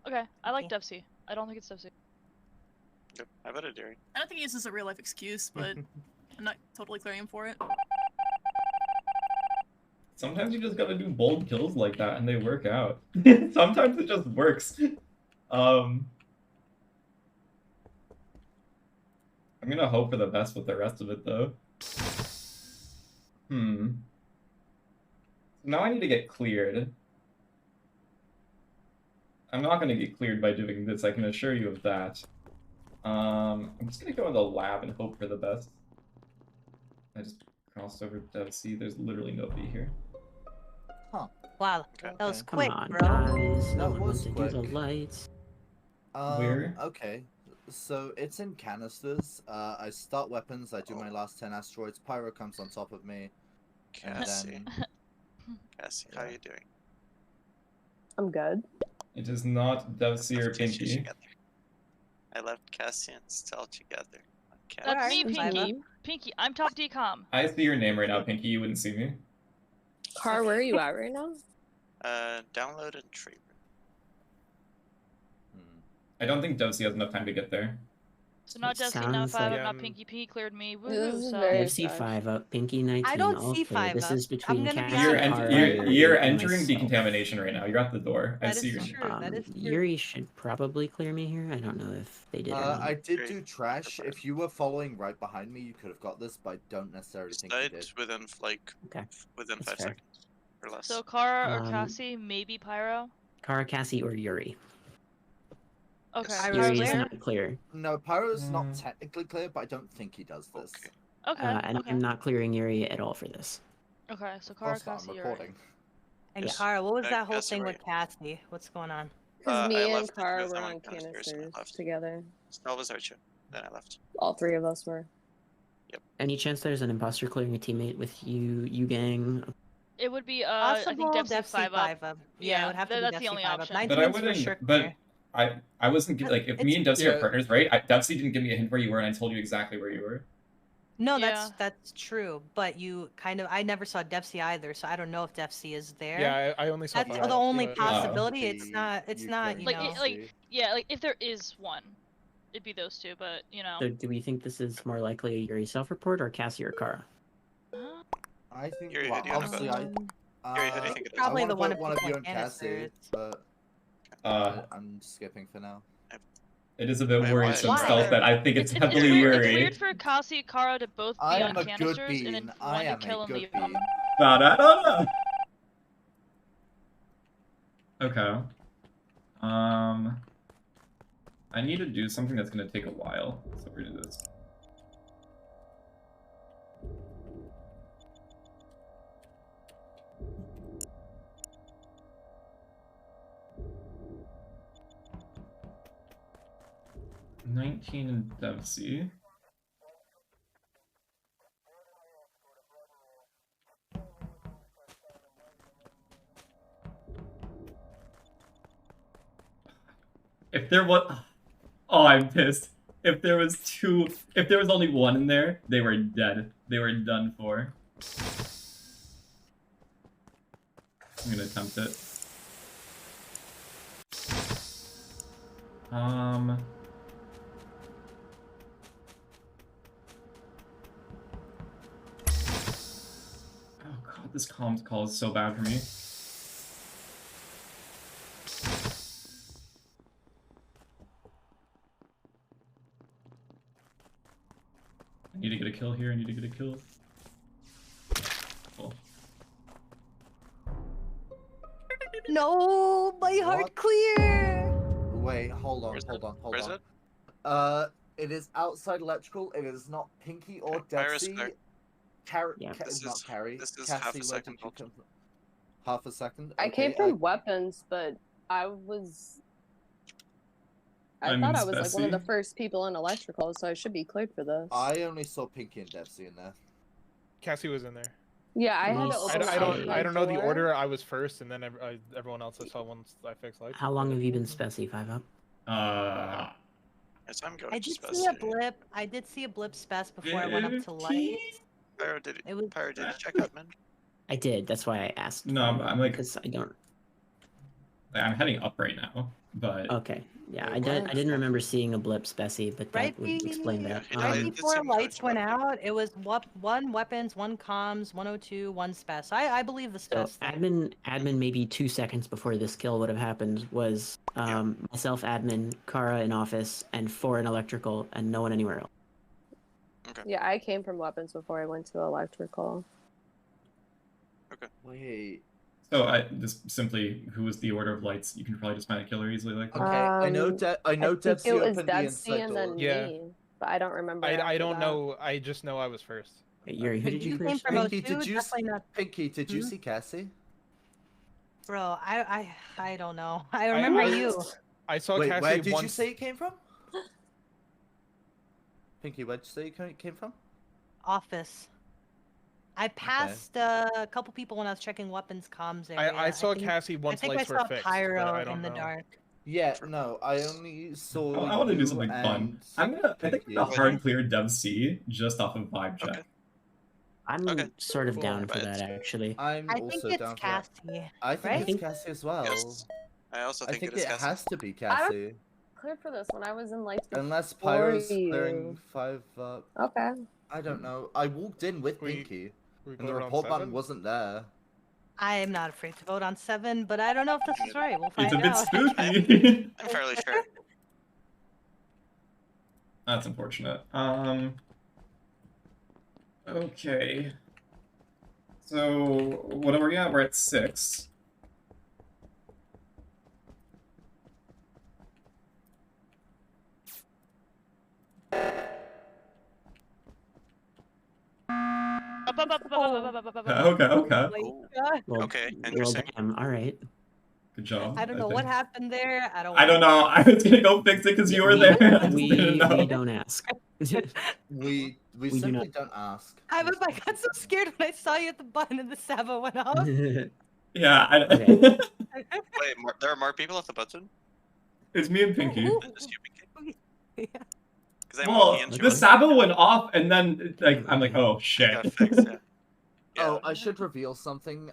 Okay, I like Okay. Devcee. I don't think it's Devcee. Yep, I voted Yuri. I don't think he uses a real life excuse, but I'm not totally clearing him for it. Sometimes you just gotta do bold kills like that and they work out. Sometimes it just works. I'm gonna hope for the best with the rest of it though. Now I need to get cleared. I'm not gonna get cleared by doing this, I can assure you of that. I'm just gonna go in the lab and hope for the best. I just crossed over Devcee, there's literally nobody here. Wow, Okay. that was Okay. Come quick, on, bro. guys. No That one was wants to do the quick. lights. Where? Okay. So it's in canisters. I start weapons, I do my last 10 asteroids, Pyro comes on top of me, and Cassie. then Cassie, how are you doing? I'm good. It is not Devcee or Left you two Pinkee. together. I left Cassie and Stell together. Okay. That's me, Alright, Pinkee. Pinkee, I'm top decom. I see your name right now, Pinkee, you wouldn't see me. Cara, where are you at right now? Download and tree. I don't think Devcee has enough time to get there. So not It Devcee, not sounds 5-Up, like- not Pinkee. Pinkee cleared me. This Woohoo, is so... very- Devcee 5-Up, Pinkee 19. I don't all see clear. This 5-Up. is between I'm gonna be Cassie, You're, honest. Cara, you're Yuri, and entering myself. decontamination right now. You're at the door. I That see is your true. That is true. Yuri should probably clear me here. I don't know if they did or not. I did Great. do trash. If you were following right behind me, you could have got this, but I don't necessarily think you Died did. within Okay, within that's 5 fair. seconds or less. So Cara or Um, Cassie, maybe Pyro? Cara, Cassie, or Yuri. Okay, Yes. Pyro's Yuri is clear? not clear. No, Pyro's not Mm. technically clear, but I don't think he does this. Okay. Okay, And okay. I'm not clearing Yuri at all for this. Okay, so Cara, Also, I'm Cassie, Yuri. recording. And Yes. Cara, what was that whole Cassie, thing right. with Cassie? What's going on? Because me I and left Cara because were I on went downstairs and I canisters left. together. Stell was Archer. Then I left. All three of us were. Any chance there's an imposter clearing a teammate with you gang? It would be, I think Possible Devcee 5-Up. 5-Up. Yeah, Yeah, it would have to be that's the Devcee only 5-Up. option. 19's But I for wouldn't. sure But clear. I wasn't like if me and Devcee Yeah. are partners, right? Devcee didn't give me a hint where you were, and I told you exactly where you were. No, Yeah. that's true. But you kind of, I never saw Devcee either, so I don't know if Devcee is there. Yeah, I only saw That's 5-Up, the only but- possibility. Might It's be not. It's not. You Ukraine, know. Like, Yeah, like if there is one, it'd be those two, but you know. So do we think this is more likely a Yuri self-report or Cassie or Cara? I think, Yuri, well, who do you wanna obviously, vote? I, Yuri, who do you think it is? Probably I the wanna one vote of one of people you in and Cassie, canisters. but I'm skipping for now. It is a bit Wait, worrisome, why? Stealth, that I think it's heavily weird, Yuri. it's weird for Cassie, Cara to both be I on am a good canisters and then bean. one I to am kill a and good leave. bean. Da-da-da-da. Okay. I need to do something that's gonna take a while, so we're gonna do this. $19 in Devcee. If there was, oh, I'm pissed. If there was only one in there, they were dead. They were done for. I'm gonna attempt it. Oh god, this comms call is so bad for me. I need to get a kill here, I need to get a kill. Cool. No, my heart What? clear. Wait, hold on, Where's hold it? on, hold Where's on. it? It is outside electrical. It is not Pinkee or Pyro's Devcee. there. Yeah. This Not is- Carrie. this is Cassie, half a where second, did you hold. come from? Half a second. I came Okay, from weapons, but I thought I was like one of the Bessie. first people in electrical, so I should be cleared for this. I only saw Pinkee and Devcee in there. Cassie was in there. Yeah, I had Well, to open I the don't outside know the door. order. I was first, and then everyone else I saw once I fixed lights. How long have you been Spessy 5-up? Yes, I'm going I to did Spess see a here. blip. I did see a blip spec before I went up to lights. Pyro, did It was Pyro, did you check admin? I did. That's why I asked. No, I'm like, Because I don't. I'm heading up right now, but Okay. Yeah, Wait, I what? didn't remember seeing a blip Spessy, but that right, would explain that. Yeah, right it did before seem like lights you went were. out. It was one weapons, one comms, 102, one spec. So I believe the So spec. admin maybe 2 seconds before this kill would have happened was myself admin, Cara in office, and 4 in electrical, and no one anywhere else. Yeah, I came from weapons before I went to electrical. Wait. so I just simply who was the order of lights? You can probably just find a killer easily like that. Okay, I know. I know think Devcee it was opened the Devcee inside and door. then Yeah. me, but I don't remember. I after don't that. know. I just know I was first. Wait, Yuri, who did you came first? from say? Pinkee, 02, did you definitely not. Pinkee, did you Hmm? see Cassie? Bro, I don't know. I remember you. I saw Wait, Cassie where did once. you say you came from? Pinkee, where did you say you came from? Office. I passed a couple people when I was checking weapons comms area. I saw think, Cassie once I think lights I were saw fixed. Pyro but I don't in the know. dark. Yeah, no, I only saw. I want to do you something fun. and I think I'm gonna Pinkee. hard clear Devcee just off of vibe check. Okay. I'm Okay. sort of Cool. down for Right. that, actually. I'm I think also it's down for that. Cassie. I think right? it's Cassie as well. Yes. I also I think think it is it Cassie. has to be Cassie. Cleared for this when I was in lights. Unless before Pyro's you. clearing 5 up. Okay. I don't know. I walked in with We- Pinkee, We and the voted on report button 7? wasn't there. I am not afraid to vote on 7, but I don't know if this is right. We'll find It's a bit out. spooky. I'm fairly sure. That's unfortunate. Okay. So what are we at? We're at 6. Okay, okay. Like, Ooh. Well, Okay, well, interesting. damn. All right. Good job. I don't know what think. happened there. I don't. I don't know. I was gonna go fix it because you were there. I just didn't know. We don't ask. We We do simply not- don't ask. I got so scared when I saw you at the button and the Saba went off. Yeah, Okay. Wait, there are more people at the button? It's me and Pinkee. Than just you, Pinkee? Yeah. Because Well, I'm the Saba went off, and then like I'm like, oh got shit. fixed, yeah. Oh, I should reveal something.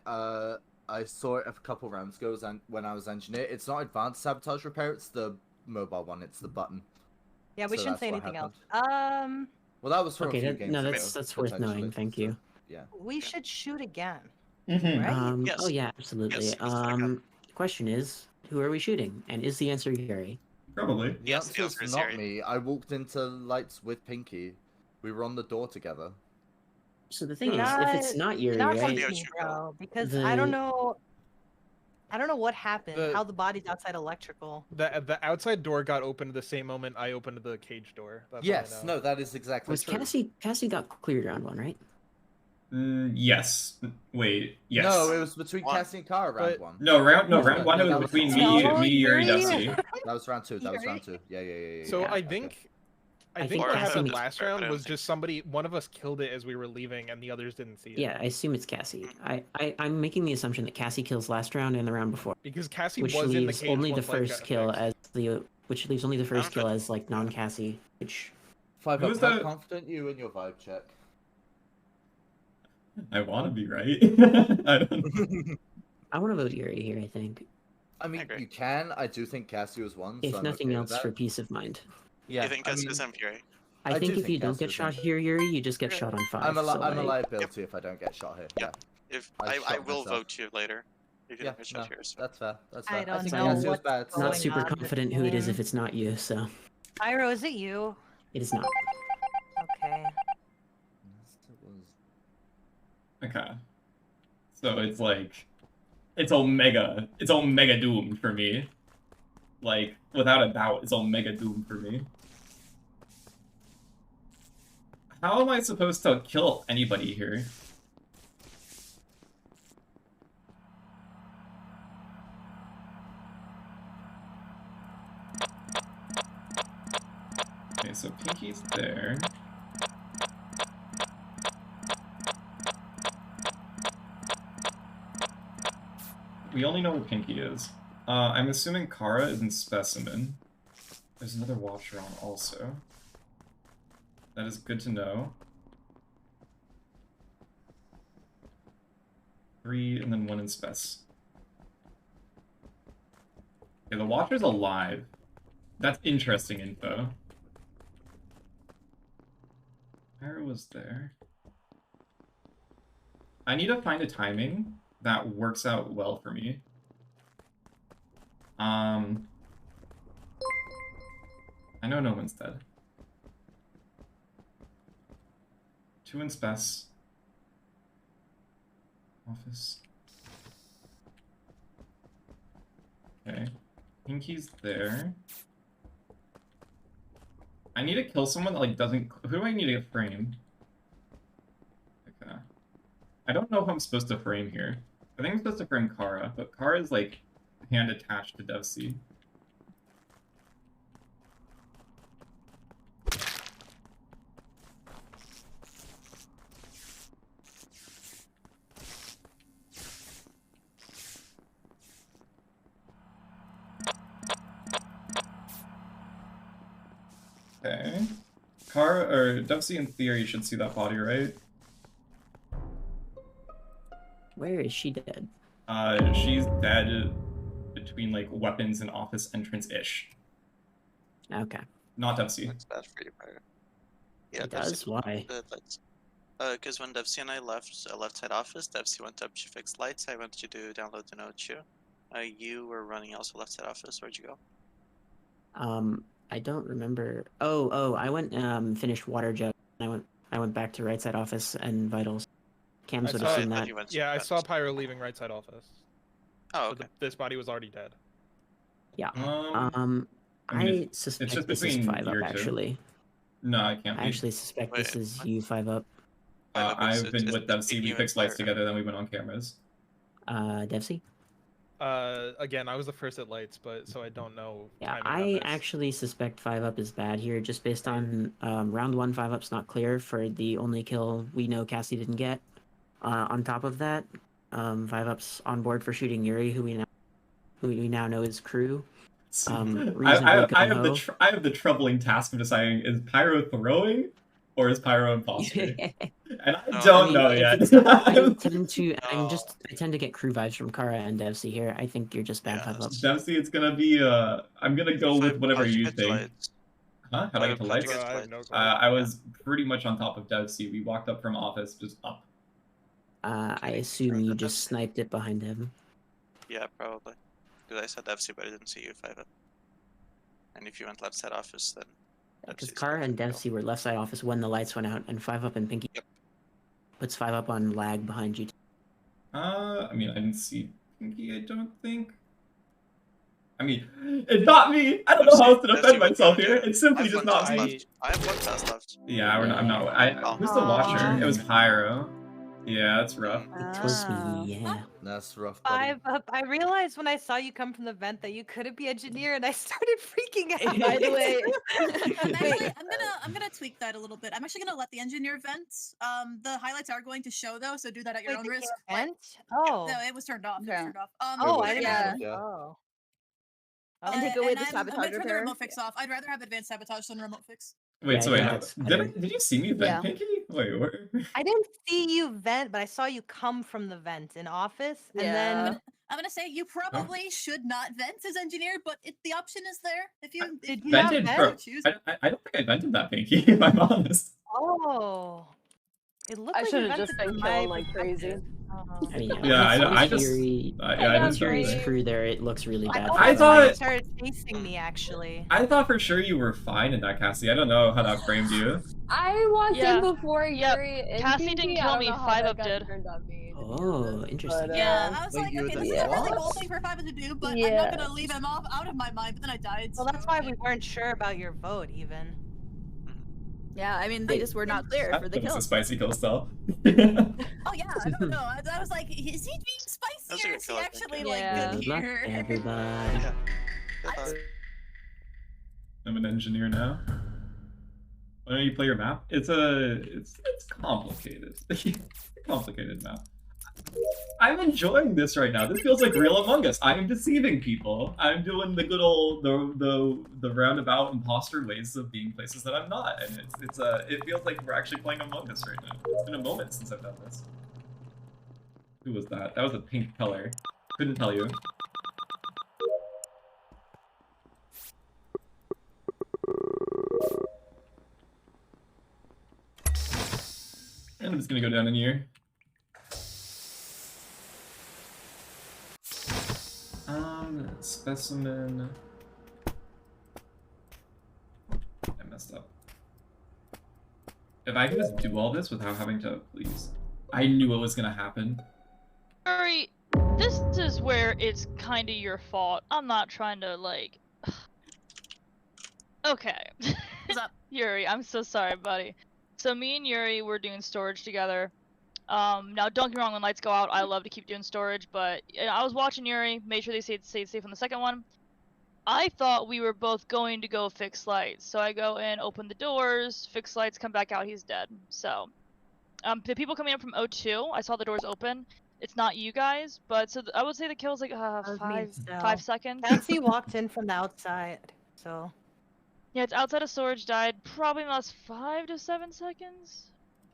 I saw it a couple rounds ago when I was engineer. It's not advanced sabotage repair. It's the mobile one. It's the button. Yeah, we So shouldn't say that's what anything happened. else. Well, that was from Okay, a few that- games no, ago, that's worth knowing, potentially, thank so, you. Yeah. We should shoot again. Mhm. Right? Yes. Oh yeah, absolutely. Yes, let's do it again. Question is, who are we shooting? And is the answer Yuri? Probably. The Yes, the answer's answer is not Yuri. me. I walked into lights with Pinkee. We were on the door together. So the thing is, if Not- it's not Yuri, Not right? from right? me, bro, because The- I don't know. I don't know what happened. The- How the body's outside electrical. The outside door got opened the same moment I opened the cage door. That's all I Yes, know. no, that is exactly Was true. Cassie got cleared round 1, right? Yes. Wait. Yes. No, it was between One. Cassie and Cara round But- one. No, round No, one. It that was was between round me, two. Yuri, No, Devcee. Yuri. That was round 2. That was Yuri? round 2. Yeah. So yeah, I okay. think I I think think what Cassie happened was- last I round don't was think- just one of us killed it as we were leaving, and the others didn't see it. Yeah, I assume it's Cassie. I'm making the assumption that Cassie kills last round and the round before, Because Cassie which was in the leaves cage only the once lights first got kill fixed. as the which leaves only the first kill Okay. as like non-Cassie, which 5 Who's up, how the- confident you in your vibe check? I want to be right. I don't. I want to vote Yuri here. I think I mean, agree. you can. I do think Cassie was one. If so I'm nothing okay with else, for that. peace of mind. Yeah. You think I Cassie mean, is MPA? I I think do if you think don't Cassie get was shot in. here, Yuri, you just get shot on 5. I'm a so, liability if I don't get shot here. Yep. If I I shot will myself. vote you later. If you Yeah, don't get shot here. So. that's fair. That's I fair. don't think know Cassie was what's bad. going Not so- super on this confident who it is game. if it's not you, so Pyro, is it you? it is not. Okay. Okay. So it's like, it's Omega doomed for me. Like, without a doubt, it's Omega doomed for me. How am I supposed to kill anybody here? Okay, so Pinkee's there. We only know where Pinkee is. I'm assuming Cara is in Specimen. There's another Watcher on also. That is good to know. 3 and then 1 in Spec. Okay, the Watcher's alive. That's interesting info. Pyro was there. I need to find a timing that works out well for me. I know no one's dead. 2 in Spec. Office. Okay. Pinkee's there. I need to kill someone that like doesn't. Who do I need to get framed? Okay. I don't know who I'm supposed to frame here. I think I'm supposed to frame Cara, but Cara is like hand attached to Devcee. Okay. Cara or Devcee in theory should see that body, right? Where is she dead? She's dead between like weapons and office entrance-ish. Okay. Not Devcee. That's bad for you, Pyro. Yeah, It does? Why? Because when Devcee and I left left side office, Devcee went up to fix lights. I went to do download the node too. You were running also left side office. Where'd you go? I don't remember. Oh, I went finished water jug. I went back to right side office and vitals. Cams would have seen that. Yeah, I saw Pyro leaving right side office. Oh, okay. This body was already dead. Yeah. I mean, I suspect just this is between 5 up your two. actually. No, I can't I be. actually suspect this is you 5 up. I've been with Devcee. We fixed lights together, then we went on cameras. Devcee? Again, I was the first at lights, but so I don't know. Yeah, timing on I this. actually suspect 5 up is bad here, just based on round 1 5 up's not clear for the only kill we know Cassie didn't get. On top of that, 5 up's on board for shooting Yuri, who we now know is Crew. I have the troubling task of deciding, is Pyro throwing or is Pyro imposter? And I don't know yet. I tend to get Crew vibes from Cara and Devcee here. I think you're just bad 5 up. Devcee, it's gonna be I'm gonna go with whatever you think. Huh? How'd I get to lights? I was pretty much on top of Devcee. We walked up from office, just up. I assume you just sniped it behind him. Yeah, probably. Because I said Devcee, but I didn't see you 5 up. And if you went left side office, then. Because Cara and Devcee were left side office when the lights went out, and 5 up and Pinkee puts 5 up on lag behind you. I mean, I didn't see Pinkee, I don't think. I mean, it's not me! I don't know how else to defend myself here. It's simply just not me. I have 1 task left. Yeah, I'm not. Who's the watcher? It was Pyro. Yeah, that's rough. It was me, yeah. That's rough. 5 up. I realized when I saw you come from the vent that you couldn't be engineer, and I started freaking out. By the way, I'm gonna tweak that a little bit. I'm actually gonna let the engineer vent. The highlights are going to show though, so do that at your own risk. Vent? Oh. No, it was turned off. Yeah. It was turned off. Oh, I didn't yeah. know. Oh. And take away the I'm sabotage gonna turn the repair. remote fix off. I'd rather have advanced sabotage than remote fix. Wait, Yeah, so wait, yeah, that's better. did you see me vent, Yeah. Pinkee? Wait, where? I didn't see you vent, but I saw you come from the vent in office, and then I'm gonna say you probably should not vent as engineer, but the option is there. If you Did if you you not Vented, have vent? bro. to choose. I don't think I vented that, Pinkee, if I'm honest. Oh. It looked I like should you have just vented been from my killing like crazy. perspective. Oh. I mean, Yeah, I with just- Yuri, I got just Yuri's framed. crew there, it looks really bad. I for thought them. you started chasing me, actually. I thought for sure you were fine in that, Cassie. I don't know how that framed you. I walked Yeah. in before Yep. Yuri and Cassie Pinkee. didn't I kill don't me, know how 5 that up got did. turned on me, to be Oh, honest, interesting. but, Yeah, I was Wait, like, you were okay, the this is a really what? bold thing for Five to do, but I'm Yeah. not gonna leave him out of my mind. But then I died. Well, that's so, why we weren't sure about your vote, even. Yeah, I mean, they just were not clear for the That was a kill. spicy kill style. Oh yeah, I don't know. I was like, is he being spicy or a is he good actually kill, like Yeah. good Good luck, here? everybody. Yeah. Good luck. I'm an engineer now. Why don't you play your map? It's complicated. It's a complicated map. I'm enjoying this right now. This feels like real Among Us. I am deceiving people. I'm doing the good old the roundabout imposter ways of being places that I'm not, and it feels like we're actually playing Among Us right now. It's been a moment since I've done this. Who was that? That was a pink color. Couldn't tell you. And I'm just gonna go down in here. Specimen. I messed up. If I can just do all this without having to, please. I knew it was gonna happen. Yuri, this is where it's kinda your fault. I'm not trying to, like... Okay. What's up? Yuri, I'm so sorry, buddy. So me and Yuri were doing storage together. Now don't get me wrong, when lights go out, I love to keep doing storage, but I was watching Yuri, made sure they stayed safe on the second one. I thought we were both going to go fix lights, so I go in, open the doors, fix lights, come back out, he's dead. So, the people coming up from O2, I saw the doors open. It's not you guys, but so I would say the kill's like was me and Stell. 5 seconds. Cassie walked in from the outside, so. Yeah, it's outside of storage, died probably in the last 5 to 7 seconds.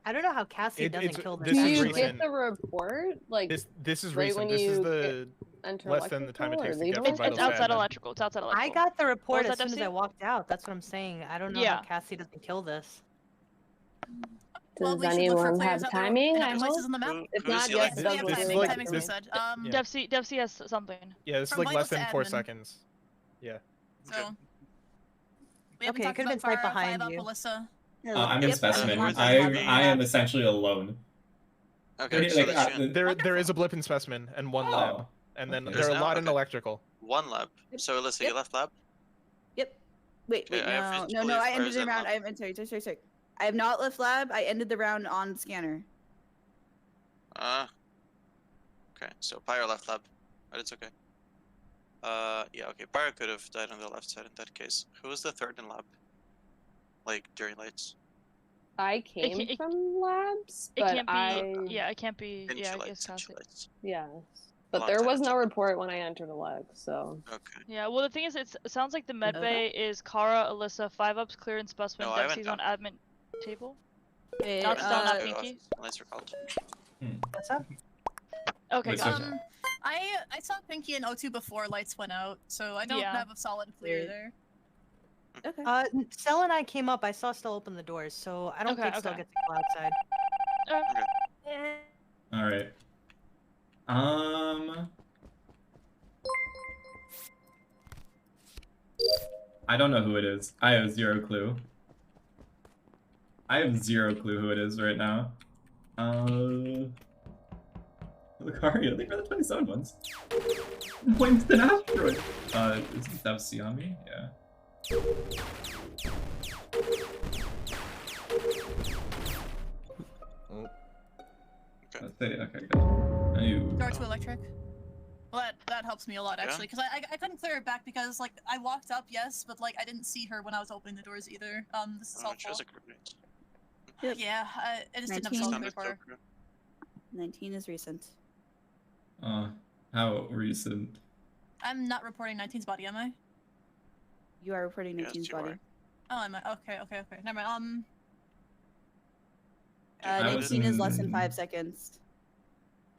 I don't know how Cassie doesn't it's- kill this this. Do is you recent. get the report? Like, This is right recent. when This is you the enter less than the time it electrical takes or to leave get them? from It's vitals to outside admin. electrical. It's outside electrical. I got the report was as that, soon as I Devcee? walked out. That's what I'm saying. I don't know Yeah. how Cassie doesn't kill this. Well, Does we should look for anyone players have out there timing? in I other hope. places on the map. If Who's not, the yes, other- Doug We have will This is do timing. like- it. Timing's this- said. yeah. Devcee has something. Yeah, this is From like less vitals than to 4 admin. seconds. Yeah. So. We haven't Okay, it talked could've been about right Cara, behind Five Up, you. Ilyssa. I'm in Yep, specimen. where's the I lobby? am essentially alone. Okay, Okay, so like, that should... There is a blip in specimen and one lab, Oh. and then Okay. there are a There's lot now? in Okay. electrical. One lab. So Ilyssa, Yep. you left lab? Yep. Wait, Okay, I have no, visibility I as far ended as the I'm round. up. I'm sorry. I have not left lab. I ended the round on scanner. Okay, so Pyro left lab, but it's okay. Yeah, okay, Pyro could have died on the left side in that case. Who was the third in lab? Like, during lights? I came it- from labs, It but can't be. I Yeah, it can't be. Into Yeah, I lights, guess into Cassie. lights. yes, A but long there time was no ago. report when I entered a leg, so Okay. Yeah, well the thing is, it sounds like the med Okay. bay is Cara, Ilyssa, 5 ups, clear and specimen. No, I went Devcee's on admin table. It, Not Stell, not uh, Pinkee. Lights are called. What's up? Okay, Wait, so- gotcha. I saw Pinkee and O2 before lights went out, so I don't Yeah. have a solid clear Weird. there. okay. Stell and I came up. I saw Stell open the doors, so I don't Okay, think Stell okay. gets to go outside. All right. I don't know who it is. I have zero clue. I have zero clue who it is right now. Lucario, they were the 27 ones. Winston Asteroid. Isn't Devcee on me? Yeah. Oh, Okay, good. Ooh. Door to electric. Well, that helps me a lot Yeah. actually, because I couldn't clear it back because like I walked up, yes, but like I didn't see her when I was opening the doors either. This is Oh, helpful. chose a Crewmate. Yeah, I just didn't have a 19. solid clear Standard for her. Crew. 19 is recent. How recent? I'm not reporting 19's body, am I? You are reporting Yes, 19's you body. are. Oh, am I? Okay. Never mind. I was 19 is less than in- 5 seconds.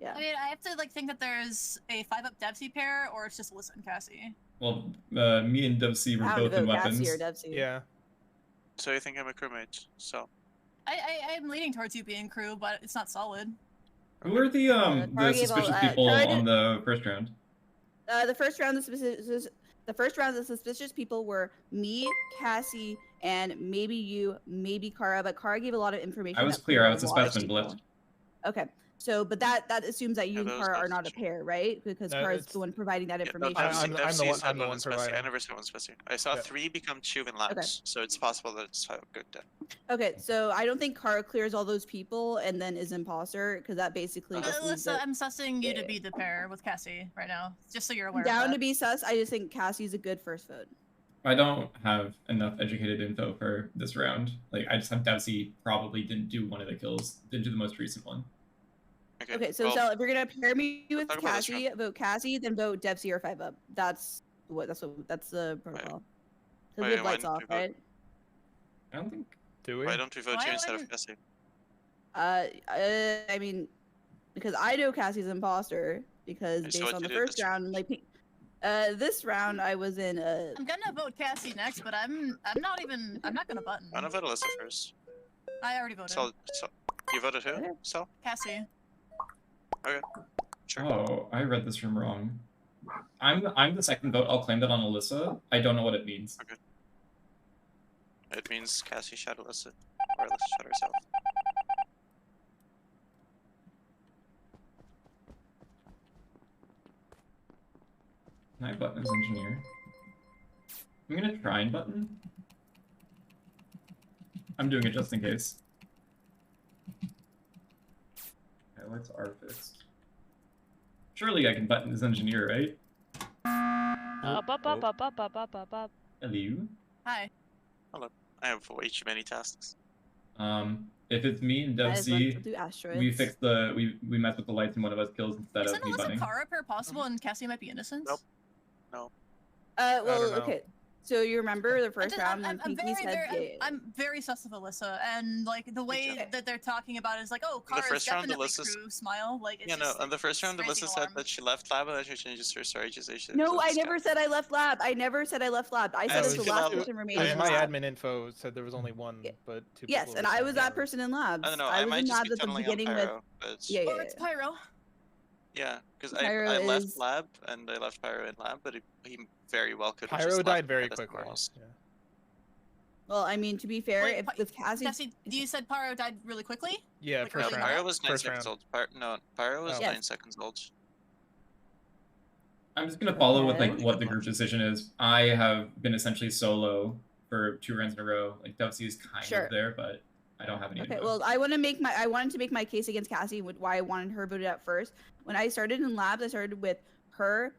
Yeah. I mean, I have to like think that there's a 5-up Devcee pair, or it's just Alyssa and Cassie. Well, me and Devcee were I would both in vote weapons. Cassie or Devcee. Yeah. So you think I'm a crewmate? So I'm leaning towards you being crew, but it's not solid. Who were the Cara gave suspicious all- people Cara on did- the first round? The first round, the suspicious people were me, Cassie, and maybe you, maybe Cara. But Cara gave a lot of information. I was that clear. put I was a lot of specimen people- blipped. Okay, so but that assumes that you and those Cara are guys not a should- pair, right? Because No, Cara's it's- the one providing that yeah, no, information. I'm the Devcee one- said I'm the one one Specie. I providing. never said one Specie. I saw Yeah. 3 become 2 in labs, so it's possible that it's 5 good then. Okay, so I don't think Cara clears all those people and then is imposter because that basically just means Alyssa, that I'm sussing you to Yeah. be the pair with Cassie right now, just so you're aware. down of to that. be sus. I just think Cassie's a good first vote. I don't have enough educated info for this round. Like, I just have Devcee probably didn't do one of the kills, didn't do the most recent one. Okay, so well, Stell, if you're gonna pair me with talk about this Cassie, vote Cassie, then vote Devcee or 5-up. That's the protocol. Because we wait, have why lights didn't off, we vote? right? I don't think. Do we? why don't we vote Why you instead of wouldn't- Cassie? I mean, because I know Cassie's an imposter because Okay, so based what on you the did first this round, like, this round I was in I'm gonna vote Cassie next, but I'm not gonna button. Why not vote Alyssa first? I already voted. So you voted who? Okay. So Cassie. okay, sure. Oh, I read this room wrong. I'm the second vote. I'll claim that on Ilyssa. I don't know what it means. It means Cassie shot Alyssa, or Alyssa shot herself. Can I button as engineer? I'm gonna try and button. I'm doing it just in case. Okay, lights are fixed. Surely I can button as engineer, right? Up, up, up, up, up, up, up, up, up. Hello. Hi. I have way too many tasks. If it's me and I just want to Devcee, do asteroids. we fix the we mess with the lights and one of us kills instead Isn't of me Alyssa butting. Cara pair possible and Cassie might be innocent? Nope. Well, don't know. okay. So you remember the first round when I'm Pinkee said I'm very sus of Alyssa, and like the way Okay. that they're talking about it is like, oh, The Cara's first round, definitely Alyssa's- crew. Smile, like it's Yeah, no. just, On the first round, it's Alyssa raising said alarm. that she left lab and then she changes her story. She said No, I it's never scam. said I left lab. I never said I left lab. I said As it's the you last know, person remaining As in my lab. admin info said there was only one, Yeah. but 2 Yes, people and were I saying was the that other. person in labs. I don't know. I I was might in just labs be at the tunneling beginning on with. Pyro, but Yeah, Or it's Pyro. yeah, because Pyro I left is- lab and I left Pyro in lab, but he very well could have Pyro just died left very and led us quickly. somewhere else. Yeah. Well, I mean, to be fair, Wait, if Pi- with Cassie, Cassie, you said Pyro died really quickly? Yeah, Like, first No, early round. Pyro was 9 First seconds round. old. Pyro was Oh. 9 Yes. seconds old. I'm just gonna follow with like Okay. what the group decision is. I have been essentially solo for 2 rounds in a row. Like Devcee is kind Sure. of there, but I don't have any. okay, info. well, I wanted to make my case against Cassie with why I wanted her voted out first. When I started in labs, I started with her,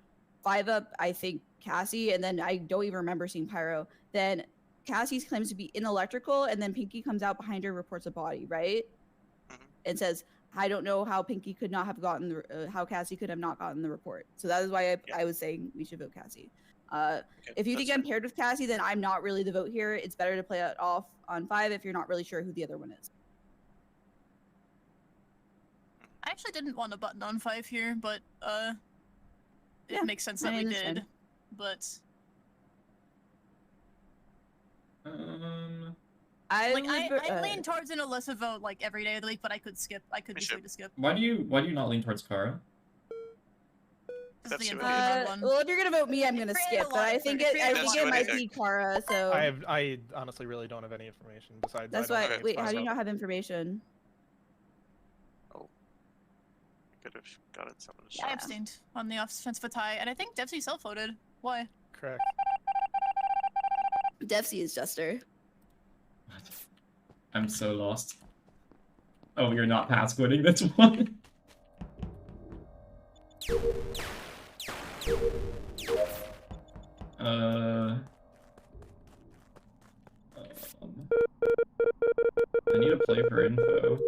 5-up, I think Cassie, and then I don't even remember seeing Pyro. Then Cassie's claims to be in electrical, and then Pinkee comes out behind her, reports a body, right? Mhm. And says, I don't know how Pinkee could not have gotten how Cassie could have not gotten the report. So that is why Yeah. I was saying we should vote Cassie. Okay, If you that's think I'm paired with Cassie, then I'm not really the vote here. It's better to play it off on 5 if you're not really sure who the other one is. I actually didn't want to button on 5 here, but it Yeah, makes sense I that we mean, that's did. fine. But I like would, I lean towards an Alyssa vote like every day of the week, but I could skip. I could Me be too. free to skip. why do you not lean towards Cara? This is That's the what infuriating one. well, if you're gonna vote me, I'm gonna Create a skip. But lot I of think clear- it create I a think lot it of might clear- be Cara. So I honestly really don't have any information besides. that's I don't why. think it's Wait, how do you possible. not have information? Could have got it. Someone I abstained on the off chance of a tie, and I think Devcee self-voted. Why? Correct. Devcee is Jester. What? I'm so lost. Oh, you're not pass quitting this one. I need to play for info,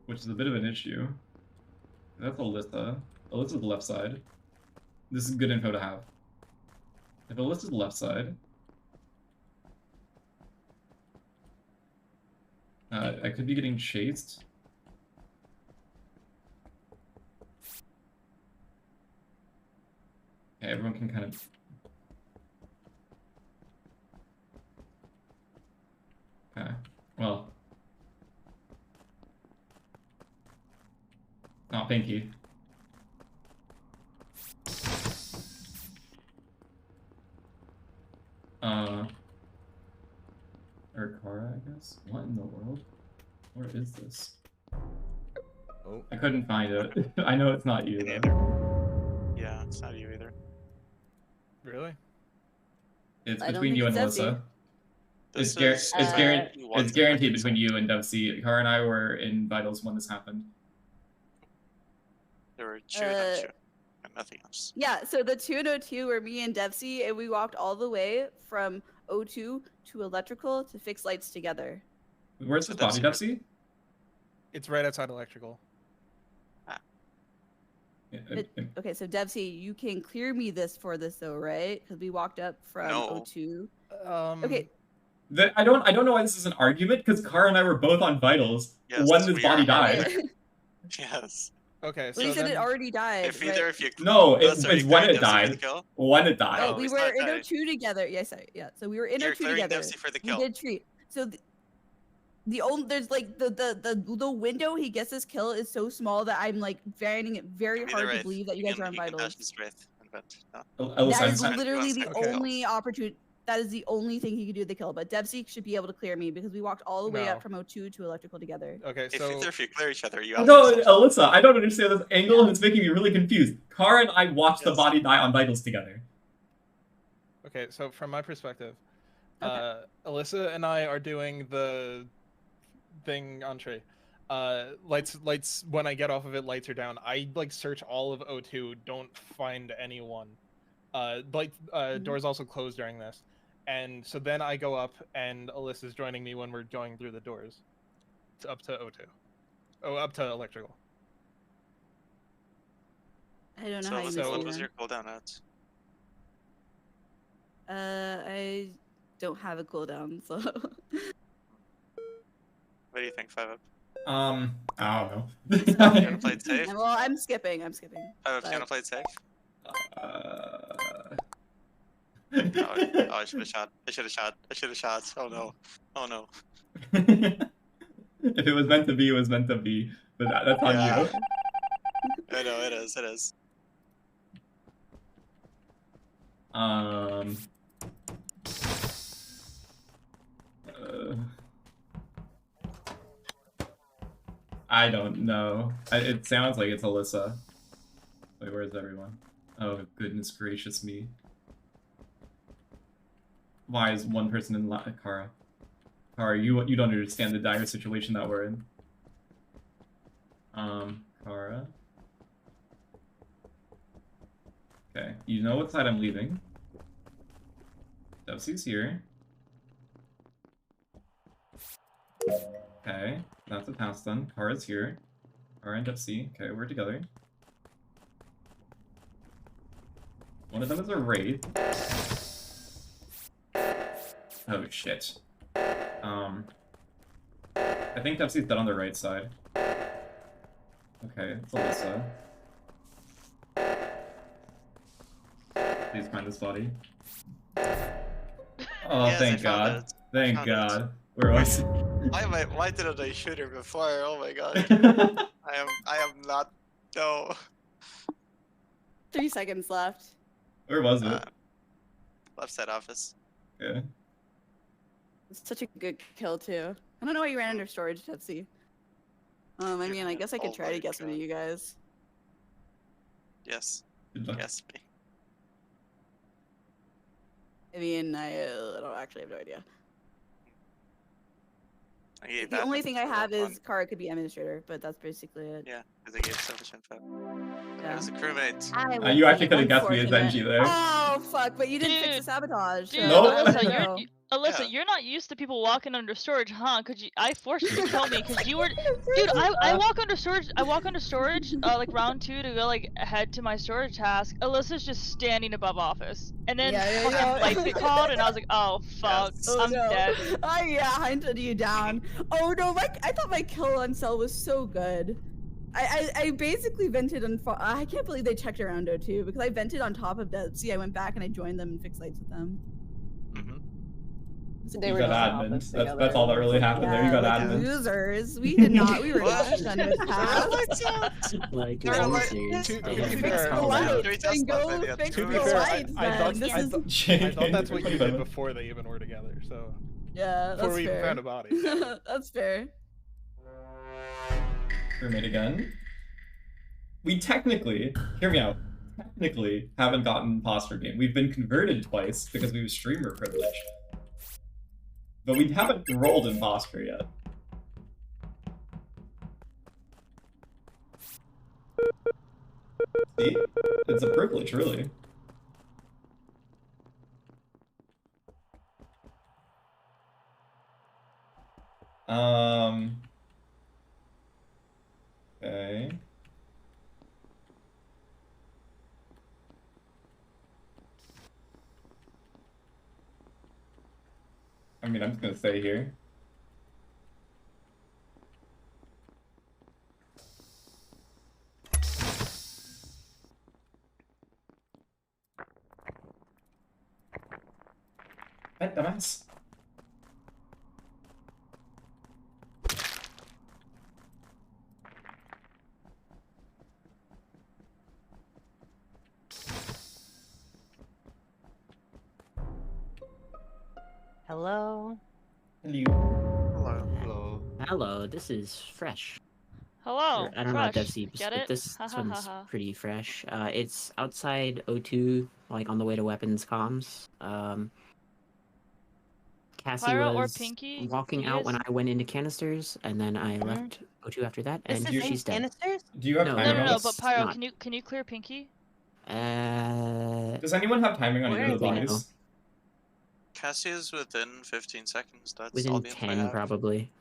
which is a bit of an issue. That's Ilyssa. Alyssa's the left side. This is good info to have. If Alyssa's the left side, I could be getting chased. Okay, everyone can kind of. Okay. Well. Not Pinkee. Or Cara, I guess. What in the world? Where is this? Oh. I couldn't find it. I know it's not you. Me Though. neither. Yeah, it's not you either. Really? It's I don't between think you and it's Devcee. Alyssa. This It's is it's guaranteed between you and Devcee. Cara and I were in Vitals when this happened. There were two and two, and nothing else. Yeah, so the 2 and 02 were me and Devcee, and we walked all the way from 02 to electrical to fix lights together. Where's So the body, Devcee- Devcee? It's right outside electrical. Yeah, Okay, so Devcee, you can clear me for this though, right? Because we walked up from No. 02. Um, Okay, I don't know why this is an argument because Cara and I were both on Vitals Yes, when this we body are. died. Yes. Okay, so well, you said then, it already died. If right? either if you No, Unless it's you when cleared it Devcee for died. the kill. When it died. Oh, No, we it's were not in died. 02 together. Yes, yeah. So we were in You're 02 clearing together. Devcee for the We kill. did treat. So the only there's like the window he gets this kill is so small that I'm like finding it very Maybe hard they're to right. believe that you guys are on He can dash vitals. his Wraith and vent. No. Alyssa, That is I'm- literally the Okay. only opportunity. That is the only thing he could do the kill. But Devcee should be able to clear me because we walked all the way No. up from 02 to electrical together. okay, If so either of you clear each other, you No, out yourself. Alyssa, I don't understand this angle and it's making me really confused. Cara and I watched the Yes. body die on Vitals together. okay, so from my perspective, Okay. Ilyssa and I are doing the thing on Trey. Lights. When I get off of it, lights are down. I like search all of O2, don't find anyone. Doors also closed during this, and so then I go up, and Alyssa's joining me when we're going through the doors. It's up to O2. Oh, up to electrical. I don't know So, how you Alyssa, what missed was me your cooldown at? then. I don't have a cooldown, so. What do you think, 5 up? I don't know. You wanna play it safe? Well, I'm skipping. 5 up, you but- wanna play it safe? Oh, Oh, I should have shot. I should have shot. Oh no. Oh no. If it was meant to be, it was meant to be. But that's on Yeah. you. I know, it is, it is. I don't know. It sounds like it's Alyssa. Wait, where's everyone? Oh, goodness gracious me. Why is one person in Cara? Cara, you don't understand the dire situation that we're in. Cara. Okay, you know what side I'm leaving. Devcee's here. Okay, that's a pass then. Cara's here. Cara and Devcee. Okay, we're together. One of them is a Wraith. Oh shit. I think Devcee's dead on the right side. Okay, it's Ilyssa. Please find this body. Oh, Yes, I thank found God. it. Thank Found it. God. We're always... Why didn't I shoot her before? Oh my god. I am not. No. 3 seconds left. Where was it? Left side office. Yeah. It's such a good kill too. I don't know why you ran under storage, Devcee. I mean, I guess I could Oh try my to guess one of God. you guys. Yes. Good luck. Yes, me. I mean, I don't actually have no idea. I gave The that only info thing I for that have one. is Cara could be administrator, but that's basically it. Yeah, because I gave so much info. Yeah. It was a crewmate. You actually could have guessed me as NG there. Oh fuck! But you didn't fix the Dude. sabotage. Dude, so Nope. I wouldn't Alyssa, know. Alyssa, Yeah. you're not used to people walking under storage, huh? I forced you to kill me because you were, dude. I walk under storage. I walk under storage, like round 2 to go like head to my storage task. Alyssa's just standing above office, and then Yeah, fucking yeah. lights get called, and I was like, oh fuck, Yes. Oh I'm no! dead. Oh yeah, hunted you down. Oh no! I thought my kill on Stell was so good. I basically vented on. I can't believe they checked around O2 because I vented on top of Devcee. I went back and I joined them and fixed lights with them. They You were got just in admin. office That's all that really happened there. You got like admin. losers. We did not. We were not What? done with tasks. Like, They're like- losers. to They be have fair, fixed The all lights, that. Three then tasks left, go maybe. fix To be the fair, lights. I thought then. This is I thought that's what you did before they even were together. So yeah, before that's we even fair. found a body. That's fair. Crewmate again. We technically, hear me out, technically haven't gotten imposter game. We've been converted twice because we have streamer privilege. But we haven't rolled imposter yet. See? It's a privilege, really. Okay. I mean, I'm just gonna stay here. Hey, dumbass. Hello. Hello. Hello. Hello. Hello, this is fresh. Hello. Or, I don't know about fresh. Devcee, Get but it? this Ha ha one's ha ha. pretty fresh. It's outside O2, like on the way to weapons comms. Cassie Pyro or was Pinkee, walking you out when guys- I went into canisters, and then I Mhm. left O2 after that, This and is in she's dead. canisters? Do you have No, timing No, on no, this? but Pyro, not. can you clear Pinkee? Does anyone have timing on Where either of the is he? bodies? Cassie is within 15 seconds. That's all Within the info I 10, have. probably.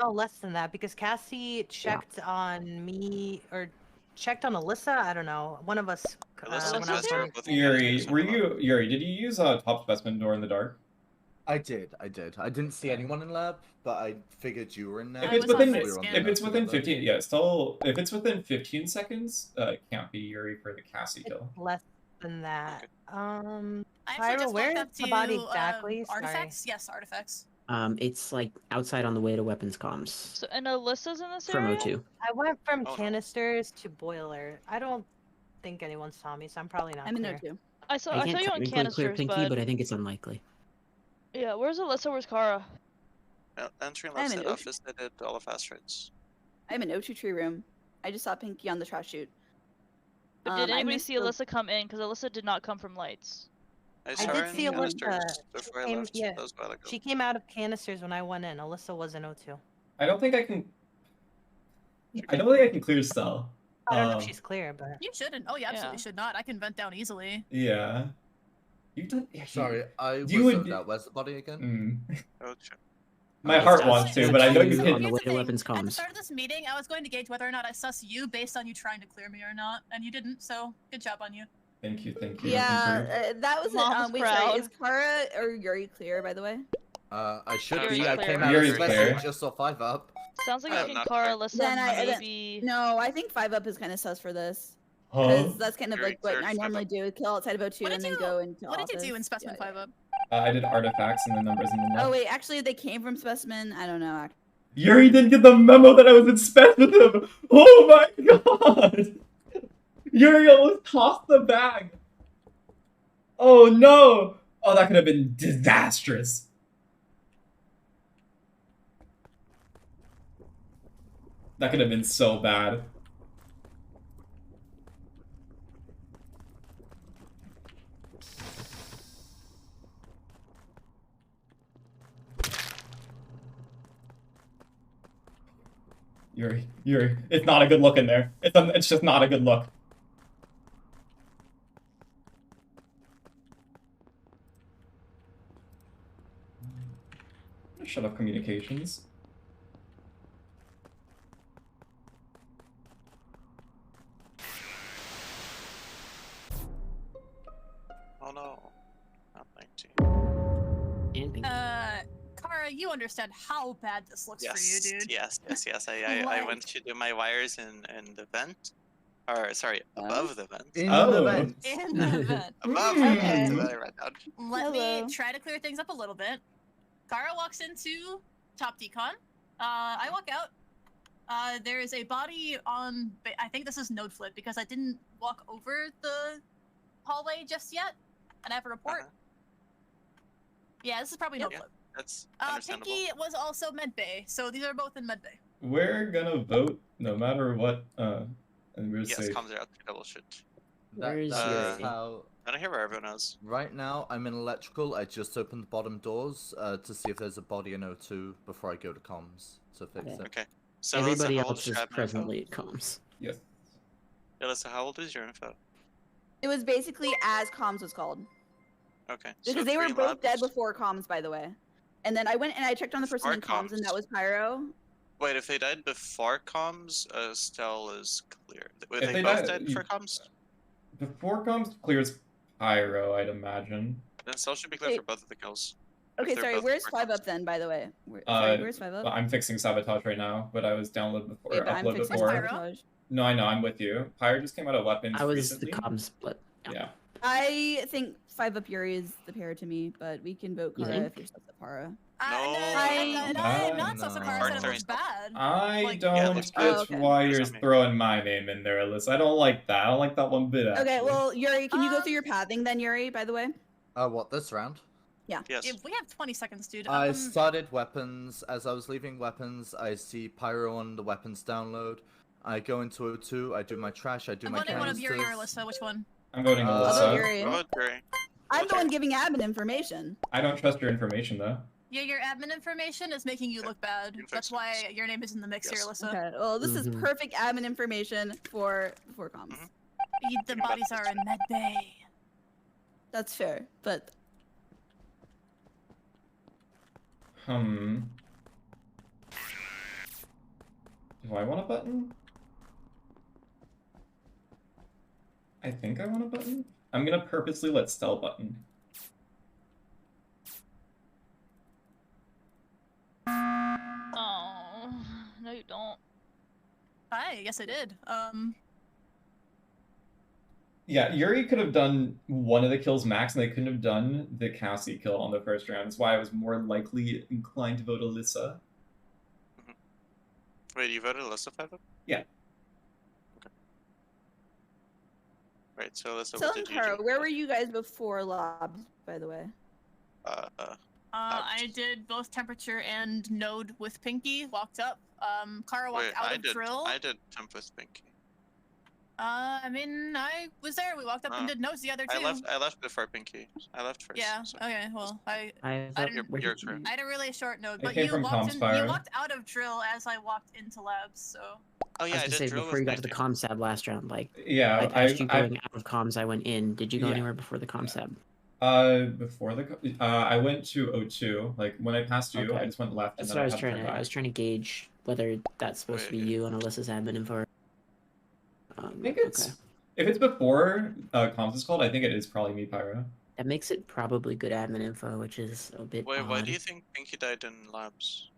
No, less than that because Cassie checked on me or checked on Ilyssa. I don't know. One of us. Ilyssa when and I was Cassie are going- both in Yuri, canisters were on the lab. you Yuri? Did you use a top specimen door in the dark? I did. I didn't see anyone in lab, but I figured you were in there. If I it's was on within med We were on scan. if the it's nose within together. 15, yeah, still if it's within 15 seconds, it can't be Yuri for the Cassie kill. Less than that. I actually Pyro, just where walked is up the to body exactly? Sorry. artifacts. Yes, artifacts. It's like outside on the way to weapons comms So, and Alyssa's in this from area? O2. I went from Oh, no. canisters to boiler. I don't think anyone saw me, so I'm probably not I'm in clear. O2. I saw I you can't on technically clear canisters, Pinkee, but I think it's unlikely. yeah. Where's Ilyssa? Where's Cara? Entering I'm left in side Ocean. office, they did all the fast rates. I'm in O2 tree room. I just saw Pinkee on the trash chute. But did I anybody missed see the- Ilyssa come in? Because Alyssa did not come from lights. I saw her did in see Ilyssa. canisters She before I came- left. yeah, That was a while ago. She came out of canisters when I went in. Alyssa was in O2. I don't think I can. I don't think I can clear Stell. I don't know if she's clear, but You shouldn't. Oh, you absolutely Yeah. should not. I can vent down easily. Yeah. You've done. Yeah, Sorry, I was You would- zoned out. Where's the body again? Mm. Oh, shit. My It's heart outside wants to, but I know you O2 can. on the Here's way the to thing, weapons At the comms. start of this meeting, I was going to gauge whether or not I suss you based on you trying to clear me or not, and you didn't. So good job on you. Thank you. Thank you. Yeah, Improved. that was it. Mom's Wait, proud. sorry, is Cara or Yuri clear, by the way? I should Yuri's be. I clear. came out Yuri's of clear. special, just saw 5 up. Sounds like I it's am between not Cara, clear. Alyssa, Then maybe. No, I think 5 up is kind of sus for this. Huh? Because that's kind of Yuri like what cleared I 5 normally up. do: kill outside of O2 What and did then you- go into What did you do in office. Specimen Yeah, 5 up? I did artifacts and the numbers in the Oh left. wait, actually they came from specimen. I don't know. Yuri didn't get the memo that I was in spec with him. Oh my god! Yuri almost tossed the bag. Oh no! Oh, that could have been disastrous. That could have been so bad. Yuri, it's not a good look in there. It's just not a good look. Shut up, communications. Oh no. Not 19. And Pinkee. Cara, Cara, you understand how bad this looks for you, dude. Yes. I Like- went to do my wires in the vent. Or sorry, above the vent. In Oh. the vent. In the vent. Above Hmm. the vent that I read down. Let me Hello. try to clear things up a little bit. Cara walks into top decon. I walk out. There is a body on. I think this is node flip because I didn't walk over the hallway just yet, and I have a report. Yeah, this is probably node Yeah. flip. That's understandable. Pinkee was also med bay, so these are both in med bay. We're gonna vote no matter what, and we're Yes, safe. comms are out to double shit. Where is That's Yuri? how. I don't hear where everyone is. Right now, I'm in electrical. I just opened the bottom doors to see if there's a body in O2 before I go to comms to fix Okay. it. Okay. So Everybody Ilyssa, how old else your is admin info? presently at comms. Yes. Ilyssa, how old is your info? It was basically as comms was called. Okay. Because so they were 3 both dead labs. before comms, by the way. And then I went and I checked on the person in Before comms, and comms. that was Pyro. Wait, if they died before comms, Stell is clear. Were If they they both died- dead you- for comms? Before comms clears Pyro, I'd imagine. Then Stell should be clear Wait. for both of the kills. Okay, they're sorry, both where's before 5 comms. up then, by the way? Sorry, where's 5 up? Well, I'm fixing sabotage right now, but I was download before, Wait, but I'm upload fixing before. Pyro. sabotage. No, I know, I'm with you. Pyro just came out of weapons I was recently. the comm split. Yeah. I think 5 up Yuri is the pair to me, but we can vote You Cara think? if you're stuck with Para. I'm not so No. surprised that it Arthur looks is- bad. I Like- don't Yeah, it looks get good. Oh, okay. why you're There's something. throwing my name in there, Alyssa. I don't like that. I don't like that one bit, actually. Okay, well, Yuri, can you go Um, through your pathing then, Yuri, by the way? What, this round? Yes. If we have 20 seconds, dude. I started weapons. As I was leaving weapons, I see Pyro on the weapons download. I go into O2, I do my trash, I do I'm my voting one of Yuri or canisters. Alyssa. Which one? I'm voting I'll I'll Alyssa. vote Yuri. What about Yuri? I'm the one giving admin information. I don't trust your information, though. Yeah, your admin information is making you look bad. You can That's fix why this. your name is in the mix Yes. here, Alyssa. Okay, well, this is Mhm. perfect admin information for comms. Mhm. The bodies are in med bay. That's fair, but Do I want a button? I think I want a button. I'm gonna purposely let Stell button. Oh, no, you don't. Hi, yes I did. Yeah, Yuri could have done one of the kills max, and they couldn't have done the Cassie kill on the first round. That's why I was more likely inclined to vote Ilyssa. Wait, you voted Alyssa 5 up? Yeah. Okay. Right, so Alyssa, Tell what did you Cara, do? where were you guys before labs, by the way? I did both temperature and node with Pinkee. Walked up. Cara walked Wait, out I of did. drill. I did temp with Pinkee. I mean, I was there. We walked up and Oh. did nodes together too. I left before Pinkee. I left first. Yeah. So. Okay. Well, I I didn't- where You're did you- correct. I had a really short node, It but came you from walked comms in. fire. You walked out of drill as I walked into labs. So. Oh I yeah, was I gonna did say drill before you with got to the Pinkee. comm sab last round, like Yeah, I passed you I going out of comms, I went in. Did you go Yeah. anywhere before the comm sab? before I went to O2. Like when I passed you, Okay. I just went left. That's and what then I was had to trying turn to. I back. was trying to gauge whether that's supposed to be Wait. you and Alyssa's admin info. I think it's Okay. if it's before comms is called, I think it is probably me, Pyro. That makes it probably good admin info, which is a bit Wait, odd. why do you think Pinkee died in labs?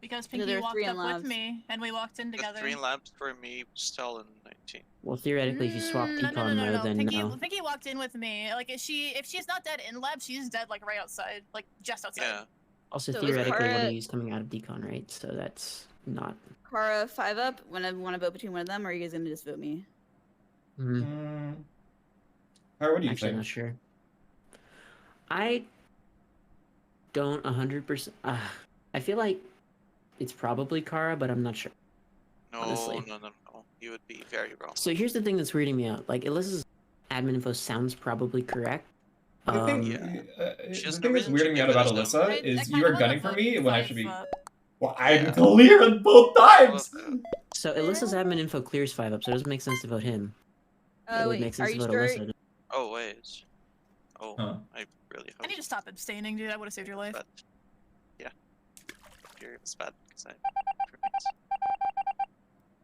Because Because Pinkee there were walked 3 in up labs. with me, and we walked in The together. 3 labs for me, Stell, and 19. Well, theoretically, if you swap No, decon mode, then Pinkee, no. Pinkee walked in with me. Like, if she's not dead in lab, she's dead like right outside, like just outside. Yeah. Also, So is theoretically, one Cara- of you's coming out of decon, right? So that's not. Cara, 5 up. When I want to vote between one of them, or are you guys gonna just vote me? Mm, Pyro, what do you actually, think? not sure. I don't 100%. I feel like it's probably Cara, but I'm not sure. No, Honestly. no. You would be very wrong. So here's the thing that's weirding me out. Like, Ilyssa's admin info sounds probably correct. The thing, Yeah. the She has thing no that's reason to weirding me out give about it as no- Ilyssa I is kinda you are wanna gunning for vote me when I 5 should be. up. Well, I'm Yeah. clear on both times. So Ilyssa's admin info clears 5 up, so it doesn't make sense to vote him. It would Wait, make are sense to you vote sure? Alyssa. Oh wait. Oh, Huh. I really hope. I need to stop abstaining, dude. I would have saved your life. But yeah, you're it's bad because I.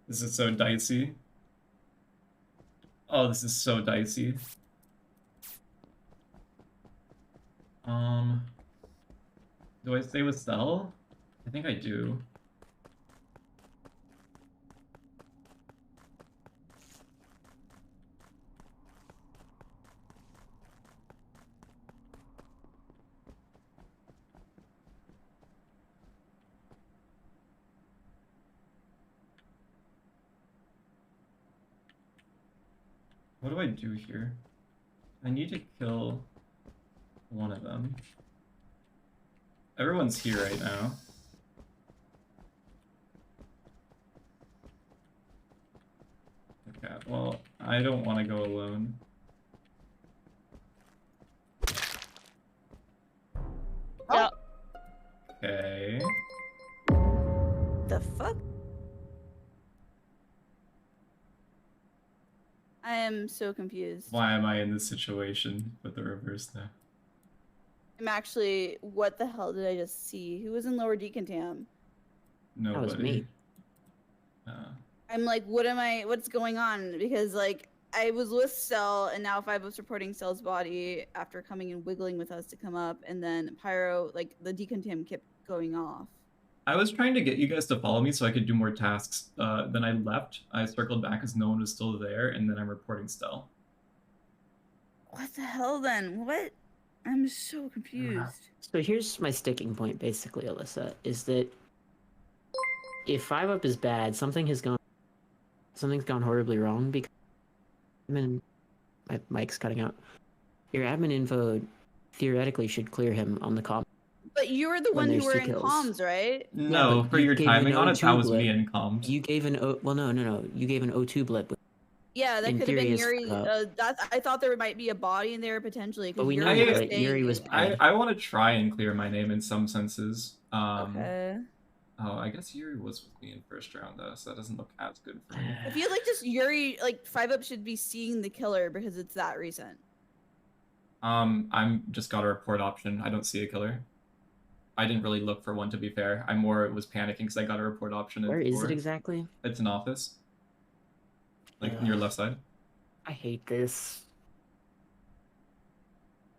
This is so dicey. Oh, this is so dicey. Do I stay with Stell? I think I do. What do I do here? I need to kill one of them. Everyone's here right now. Okay, well, I don't want to go alone. Yeah. Okay. The fuck? I am so confused. Why am I in this situation with the reverse now? I'm actually, what the hell did I just see? Who was in lower decontam? Nobody. was me. I'm like, what's going on? Because like, I was with Stell, and now 5-Up's reporting Stell's body after coming and wiggling with us to come up, and then Pyro, like, the decontam kept going off. I was trying to get you guys to follow me so I could do more tasks. Then I left. I circled back because no one was still there, and then I'm reporting Stell. What the hell then? What? I'm so confused. So here's my sticking point, basically, Ilyssa, is that if 5-Up is bad, something's gone horribly wrong because my mic's cutting out. Your admin info theoretically should clear him on the comm. But you were the one who were in comms, right? No, but for you your gave timing an on it, O2 that was blip. me in comms. You gave an no. You gave an O2 blip. Yeah, that In could have been theory, it's Yuri. fucked up. I thought there might be a body in there potentially. 'Cause But we know Yuri was that staying Yuri was in- bad. I want to try and clear my name in some senses. Okay. Oh, I guess Yuri was with me in first round though, so that doesn't look as good for me. I feel like just Yuri, like 5-Up should be seeing the killer because it's that recent. I'm just got a report option. I don't see a killer. I didn't really look for one, to be fair. I more was panicking because I got a report option. Where is it exactly? It's an office. Like near left side. I hate this.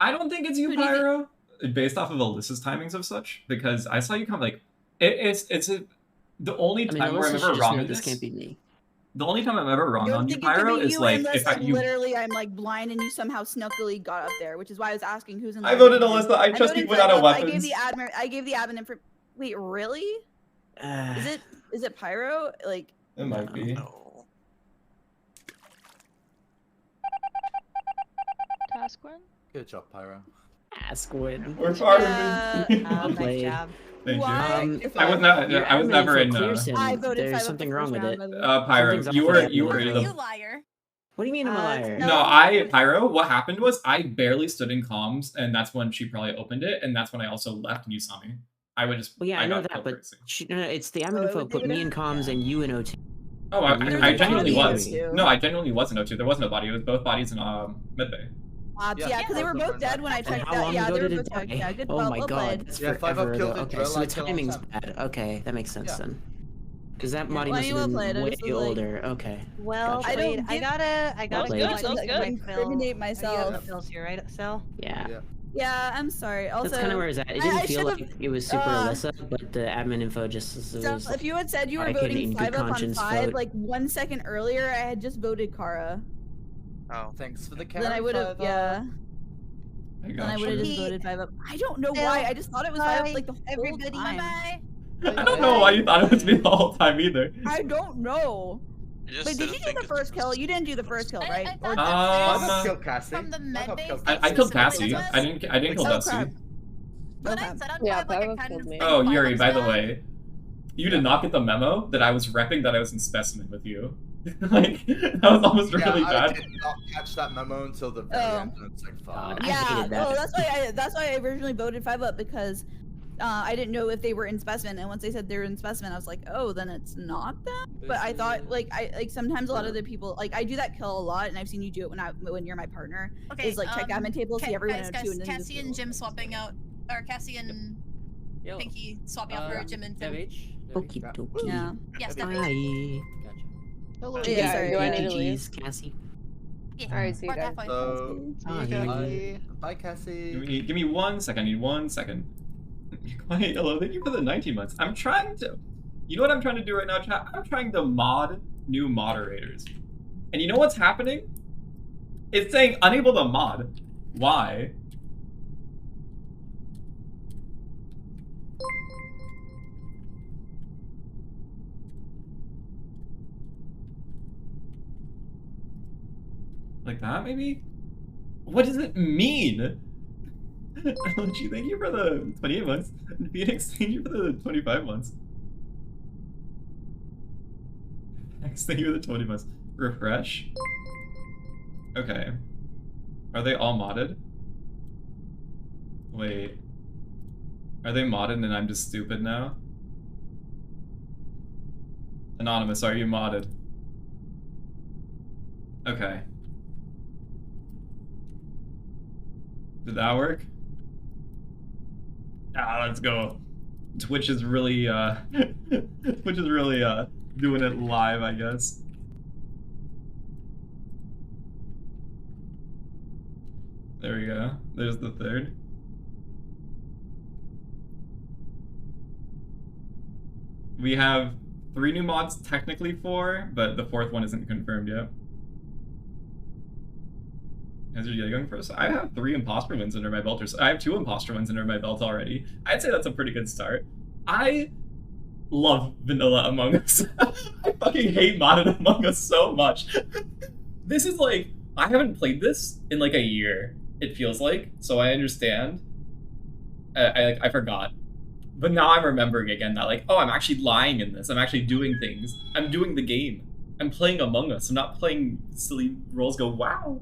I don't think it's you, Who do you think- Pyro. Based off of Alyssa's timings of such, because I saw you come like the only I mean, time where I'm Alyssa should ever just wrong know on this this. can't be me. The only time I'm ever wrong I on don't you, think it could Pyro, be is you like unless if you. literally I'm like blind and you somehow snuckily got up there, which is why I was asking who's in. I lower voted decontam. Ilyssa. I trust you voted without a 5-Up. weapons. I gave the admin info. Wait, really? Is it Pyro? Like. It might be. No. Task win? Good job, Pyro. Ask win. We're farming. Nice played. job. Thank you. Why? I was not. Your I was admin never info in. clears him. I voted There's 5-Up something the wrong first with round, it. by the way. Pyro, Something's you off were with that you were info. the. You liar. What do you mean I'm a liar? no. Pyro, what happened was I barely stood in comms, and that's when she probably opened it, and that's when I also left and you saw me. I would just. Well, yeah, I know got that, killed but first. no, it's the admin info put me in comms and you in O2. Oh, You're I the genuinely body. was. Too. No, I genuinely was in O2. There wasn't a body. It was both bodies in mid-bay. Yeah, because they were both dead when I And checked how that. long Yeah, ago they were did both it dead. die? Yeah, good. Oh well my played. god, that's Yeah, 5-Up forever killed ago. the Okay, drill, so I the killed timing's Sam. bad. Okay, that makes sense Yeah. then. Because that Yeah, body well, must you have well been played. way This was like- older. Okay. Well Gotcha. I played. don't I get- gotta That was go good, like, that was look good. at my Incriminate fill. You myself. have the fills here, right, Stell? Yeah. Yeah. Yeah, I'm sorry. Also, That's kind of where it's at. It I didn't feel should've- like it was super Ilyssa, but the admin info just was. if you had said you were I couldn't voting in good 5-Up on conscience 5, vote. like 1 second earlier, I had just voted Cara. Oh. Thanks for the carry. Then I would have, 5-Up. yeah. I Then I got would have you. just voted 5-Up. I don't know Still, why. I just thought it was 5-Up bye, like the whole everybody. time. Bye. I don't know why you thought it was me the whole time either. I don't know. You just Wait, did didn't you do think the it first kill? was- You didn't do the first kill, I right? thought Or- that Um, 5-Up killed Cassie. from the 5-Up med killed base, I killed specifically Cassie. was- I didn't kill Oh, Devcee. crap. When I Okay. said on Yeah, 5, like, I Pyro kind killed of me. think Oh, 5 Yuri, was by the that. way, you did not get the memo that I was repping that I was in specimen with you. Like, that was almost Yeah, really I bad. did not catch that memo until the very Oh. end. And it's like, fuck. God. I Yeah, hated that. well, that's why I originally voted 5-Up because I didn't know if they were in specimen, and once they said they were in specimen, I was like, oh, then it's not that. But I thought like sometimes a lot of the people like I do that kill a lot, and I've seen you do it when you're my partner. Okay, Is like check admin table, see everyone in guys, two, and then you Cassie just and go. JiM swapping out, or Cassie and Yo, Pinkee swapping out for JiM and Tim. Okie dokie. Yeah. Yes, Bye. definitely. Gotcha. Hello. GG's, Yeah, sorry, do I need to leave? GG's, Cassie. Yeah. Alright, see you Or guys. halfway. So, Bye. bye, Give Cassie. me 1 second. I need 1 second. Quiet yellow, thank you for the 19 months. I'm trying to. You know what I'm trying to do right now, chat? I'm trying to mod new moderators. And you know what's happening? It's saying unable to mod. Why? Like that, maybe? What does it mean? LG, thank you for the 28 months. And Phoenix, thank you for the 25 months. Thanks, thank you for the 20 months. Refresh. Okay. Are they all modded? Wait. Are they modded and I'm just stupid now? Anonymous, are you modded? Okay. Did that work? Ah, let's go. Twitch is really, Twitch is really, doing it live, I guess. There we go. There's the third. We have 3 new mods, technically 4, but the 4th one isn't confirmed yet. As you're going first, I have 3 imposter wins under my belt. I have 2 imposter wins under my belt already. I'd say that's a pretty good start. I love vanilla Among Us. I fucking hate modded Among Us so much. This is like, I haven't played this in like a year, it feels like, so I understand. I forgot. But now I'm remembering again that like, oh, I'm actually lying in this. I'm actually doing things. I'm doing the game. I'm playing Among Us. I'm not playing silly roles go, wow.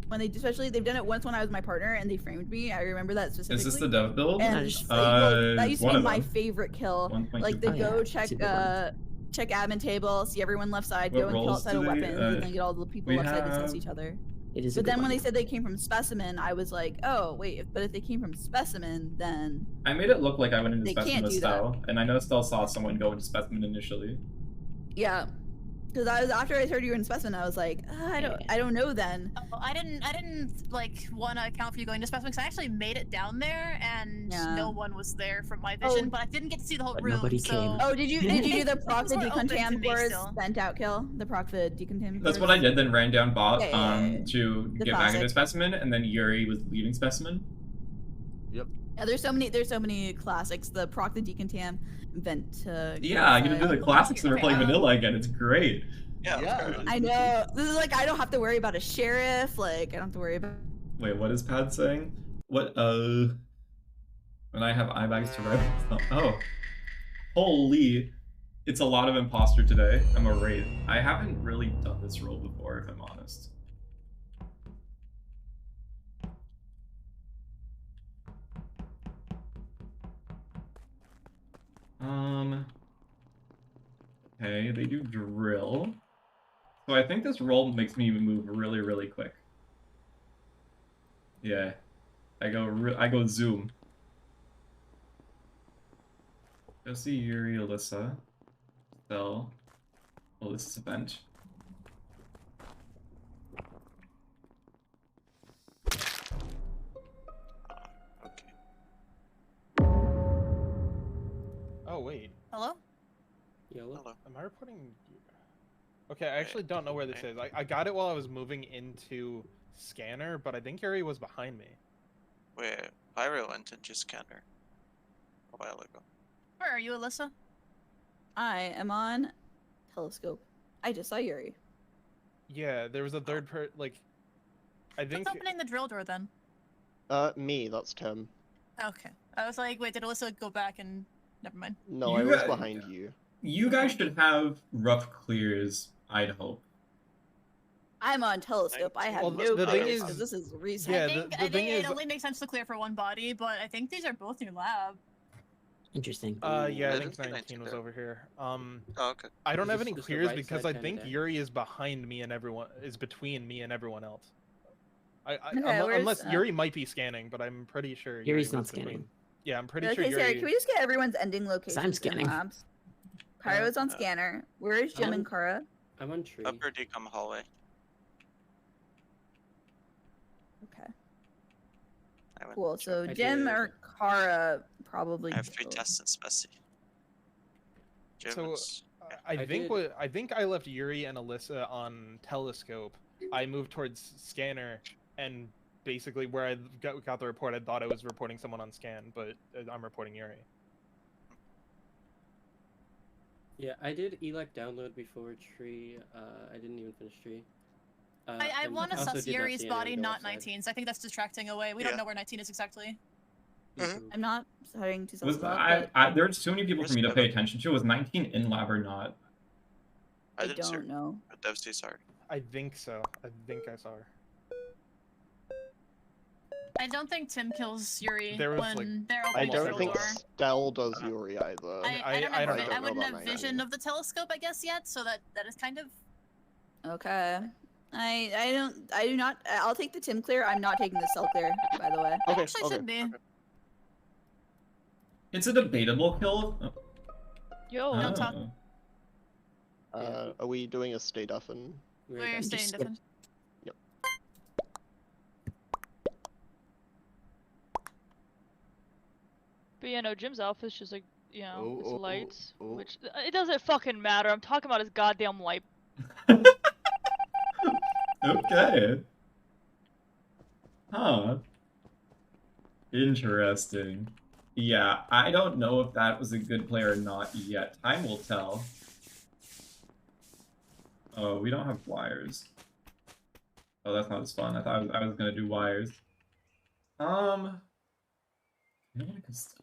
When they, especially, they've done it once when I was my partner and they framed me. I remember that specifically. Is this the dev build? And that used to be my favorite kill. Like they go check check admin table, see everyone left side, go and kill outside of weapons, and then get all the people left side against each other. But then when they said they came from Specimen, I was like, oh wait, but if they came from Specimen, then I made it look like I went into Specimen with Stell, and I know Stell saw someone go into Specimen initially. Yeah. Because I was, after I heard you were in Specimen, I was like, I don't know then. Oh, I didn't like want to account for you going to Specimen because I actually made it down there and no one was there from my vision, but I didn't get to see the whole room. Nobody came. Oh, did you do the proc the decontam for sent out kill? The proc the decontam. That's what I did. Then ran down bot to get back into Specimen, and then Yuri was leaving Specimen. Yep. Yeah, there's so many classics. The proc the decontam vent. Yeah, I get to do the classics that are playing vanilla again. It's great. Yeah. I know. This is like I don't have to worry about a sheriff. Like I don't have to worry about. Wait, what is Pad saying? What? When I have eye bags to write. Oh, holy! It's a lot of imposter today. I'm a Wraith. I haven't really done this role before, if I'm honest. Okay, they do drill. So I think this roll makes me move really, really quick. Yeah. I go zoom. Devcee, Yuri, Ilyssa. Stell. Oh, this is a bench. Oh, wait. Hello? Hello. Am I reporting? Okay, I actually don't know where this is. I got it while I was moving into scanner, but I think Yuri was behind me. Wait, Pyro went into scanner a while ago. Where are you, Ilyssa? I am on telescope. I just saw Yuri. Yeah, there was a third like. I think. What's opening the drill door then? Me. That's Tim. Okay. I was like, wait, did Ilyssa go back and? Never mind. No, I was behind you. You guys should have rough clears, I'd hope. I'm on telescope. I have no clears because this is recent. Yeah, I think it only makes sense to clear for one body, but I think these are both new lab. Interesting. Yeah, I think 19 was over here. Oh, okay. I don't have any clears because I think Yuri is behind me and everyone is between me and everyone else. Unless Yuri might be scanning, but I'm pretty sure Yuri's not scanning. Yeah, I'm pretty okay, sure Yuri. Sarah, can we just get everyone's ending location? I'm scanning. Labs? Pyro's on scanner. Where is JiM and Cara? I'm on tree. Upper decom hallway. went Cool. So I Jim did. or Cara probably. I have 3 both. tests in Spessy. Jim So, is- I think did- I think I left Yuri and Ilyssa on telescope. I moved towards scanner, and basically where I got the report, I thought I was reporting someone on scan, but I'm reporting Yuri. Yeah, I did elec download before tree. I didn't even finish tree. I and want to also suss did not Yuri's see anyone body, go not outside. 19's. I think that's distracting away. We Yeah. don't know where 19 is exactly. Mhm. I'm not starting to. Was but there's too many people for me to pay attention to. Was 19 in lab or not? I didn't see her, don't know. but Devcee saw her. I think so. I think I saw her. I don't think Tim kills Yuri There was, when like, they're I opening the don't think door. Stell does Yuri either. I don't I have, don't vi- know I wouldn't about have that vision either. of the telescope, I guess, yet. So that is kind of. Okay. I do not. I'll take the Tim clear. I'm not taking the Stell clear. By the way. Okay, Actually, okay. should be. It's a debatable kill. Yo. Don't talk. Are we doing a stay deafen? We're done. staying different. But yeah, no, Jim's outfit's just like, you know, Oh, his oh, oh, lights, oh. which it doesn't fucking matter. I'm talking about his goddamn light. Okay. Huh. Interesting. Yeah, I don't know if that was a good play or not yet. Time will tell. Oh, we don't have wires. Oh, that's not as fun. I thought I was gonna do wires. I'm gonna go Stell.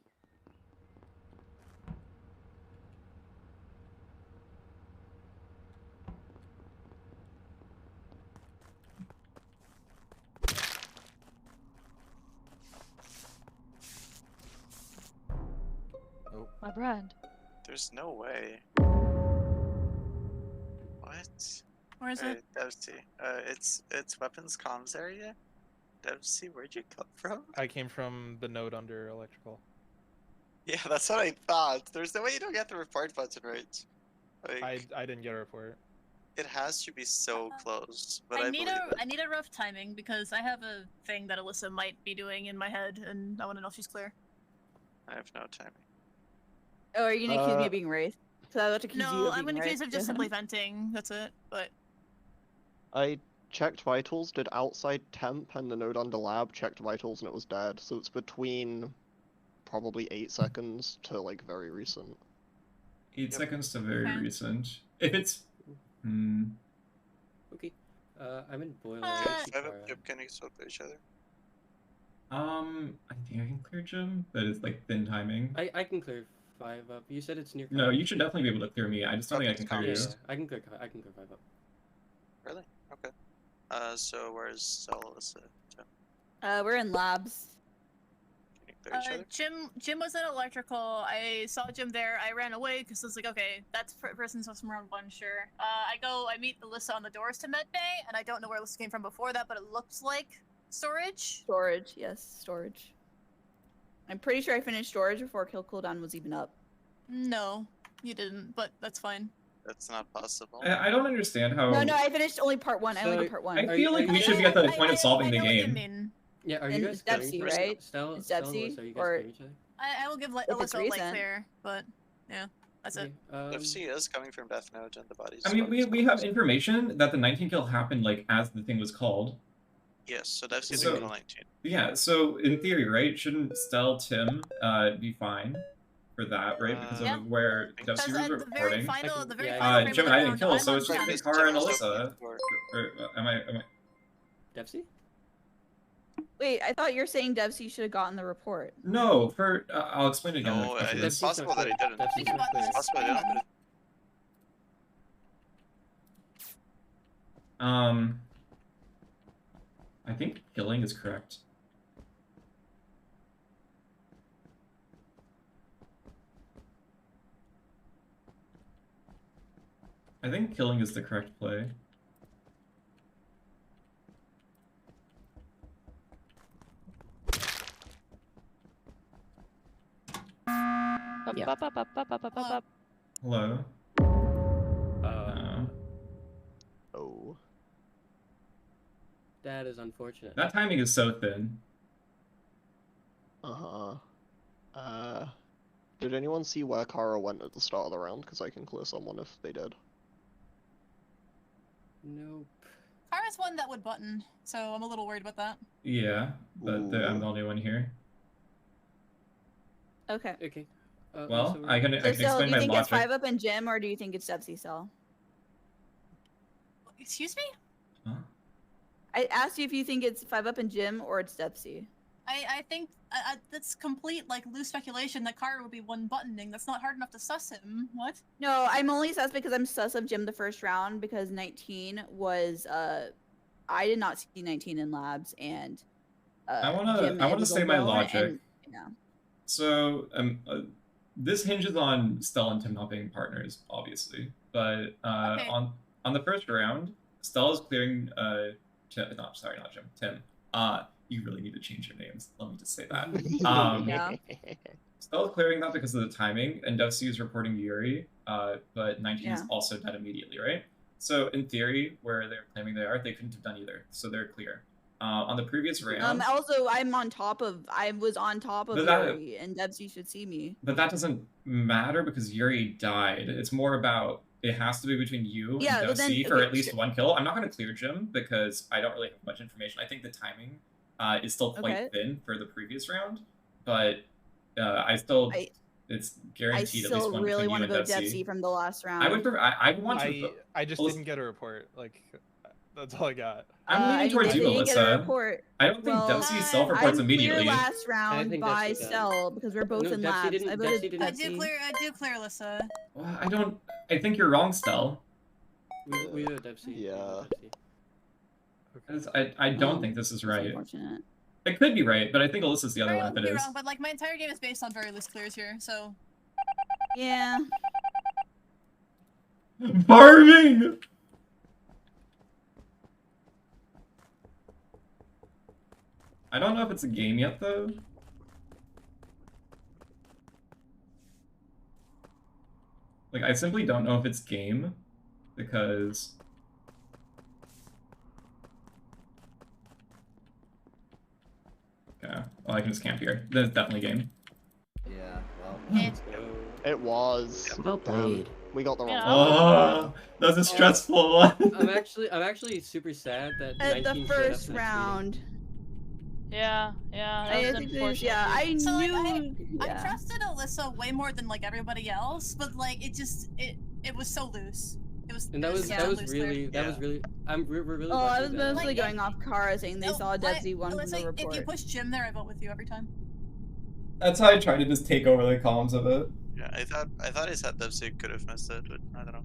My brand. There's no way. What? Where is Hey, it? Devcee. It's weapons comms area. Devcee, where'd you come from? I came from the node under electrical. Yeah, that's what I thought. There's no way you don't get the report button right. Like, I didn't get a report. it has to be so close, but I I need believe it. I need a rough timing because I have a thing that Ilyssa might be doing in my head, and I want to know if she's clear. I have no timing. Oh, are you gonna accuse me of being Wraith? Because I was about to accuse you No, of I'm being gonna accuse Wraith. of just simply venting. That's it. But I checked vitals, did outside temp, and the node under lab checked vitals, and it was dead. So it's between probably 8 seconds to like very recent. 8 seconds to very Okay. recent. If it's Okay. I'm in boiler. Five up, Jim, can you swap each other? I think I can clear Jim. That is like thin timing. I can clear 5 up. You said it's near. No, you should definitely be able to clear me. I just don't think I can clear Yeah, you. yeah, I can clear 5 up. Really? Okay. So where's Stell, Ilyssa, Jim? We're in labs. Can you clear each other? Jim was in electrical. I saw Jim there. I ran away because I was like, okay, that's person's from round 1, sure. I meet Ilyssa on the doors to med bay, and I don't know where Ilyssa came from before that, but it looks like storage. Storage, yes, storage. I'm pretty sure I finished storage before kill cooldown was even up. No, you didn't, but that's fine. That's not possible. I don't understand how. No, I finished only part 1. I only So, did part 1. I feel like we should be at the point of solving the I know what you game. mean. Yeah, are you And guys Devcee, clearing each other? right? Stell, It's Stell, Devcee, Ilyssa, are you guys or- clearing each other? I will give If it's Ilyssa a light recent. clear, but yeah, that's it. Okay, Devcee is coming from Death Node and the body's. I mean, we have information that the 19 kill happened like as the thing was called. Yes, so Devcee's So- so, 19. Yeah, so in theory, right? Shouldn't Stell Tim be fine for that, right? Because Yeah. of where Because Devcee was at the very reporting. final, the very Yeah, final frame Jim of and I the didn't round, kill, I'm so on it's just chat. be Just Cara and Jim was Ilyssa. opening the door. Or am I? Devcee? Wait, I thought you were saying Devcee should have gotten the report. No, for I'll explain it again. No, like, it's Devcee's possible not that he clear. didn't. Devcee's Think not about clear. this. Possible he didn't. I think killing is correct. I think killing is the correct play. Yeah. Hello? That is unfortunate. That timing is so thin. Did anyone see where Cara went at the start of the round? Because I can clear someone if they did. Nope. Cara's one that would button, so I'm a little worried about that. Yeah, but I'm the only one here. Okay. Okay. Well, so I can So, explain Stell, do you my think it's logic. 5-up and JiM, or do you think it's Devcee, Stell? Excuse me? Huh? I asked you if you think it's 5-up and JiM or it's Devcee. I think that's complete, like, loose speculation that Cara would be one buttoning. That's not hard enough to suss him. What? No, I'm only sus because I'm sus of JiM the first round because 19 was I did not see 19 in labs and I wanna say my logic. Yeah. So this hinges on Stell and Tim not being partners, obviously. But Okay. on the first round, Stell is clearing Tim. You really need to change your names. Let me just say that. Yeah. Stell is clearing that because of the timing, and Devcee is reporting Yuri, but 19 is Yeah. also dead immediately, right? So in theory, where they're claiming they are, they couldn't have done either, so they're clear. On the previous round, Also, I was on top of But that- Yuri, and Devcee should see me. but that doesn't matter because Yuri died. It's more about it has to be between you Yeah, and but then- Devcee for okay, at least one kill. I'm not going to clear JiM because I don't really have much information. I think the timing is still quite Okay. thin for the previous round, but it's I guaranteed at least still one really between you want to and vote Devcee. Devcee from the last round. I would. I want to. I just Alyssa- didn't get a report. Like, that's all I got. I'm leaning I towards you, didn't get a Ilyssa. report. I don't think Well, Devcee self-reports I'm immediately. clear last round think by Devcee does. Stell because we're both No, in Devcee labs. didn't- I Devcee voted didn't. I do clear Alyssa. Well, I don't. I think you're wrong, Stell. We do Devcee. Yeah. I don't think this is It's right. unfortunate. It could be right, but I think Alyssa's the other Sorry, one if I'll it be is. wrong, but like my entire game is based on very loose clears here, so. Yeah. Farming! I don't know if it's a game yet, though. Like, I simply don't know if it's game, because... Okay, well, I can just camp here. Then it's definitely game. Yeah, well. Let's go. It was. Well played. We got the wrong Yeah. Oh, that was a stressful one. I'm actually super sad that At 19 the showed up first next round. Yeah, I that was think unfortunate. I So, like, knew. I Yeah. trusted Alyssa way more than like everybody else, but like it was so loose. It was. And that was really we're really. Oh, I was lucky that- mostly Like, going off Cara saying they saw Devcee one from Alyssa, the if report. you push JiM there, I vote with you every time. That's how I try to just take over the columns of it. Yeah, I thought he said Devcee could have missed it, but I don't know.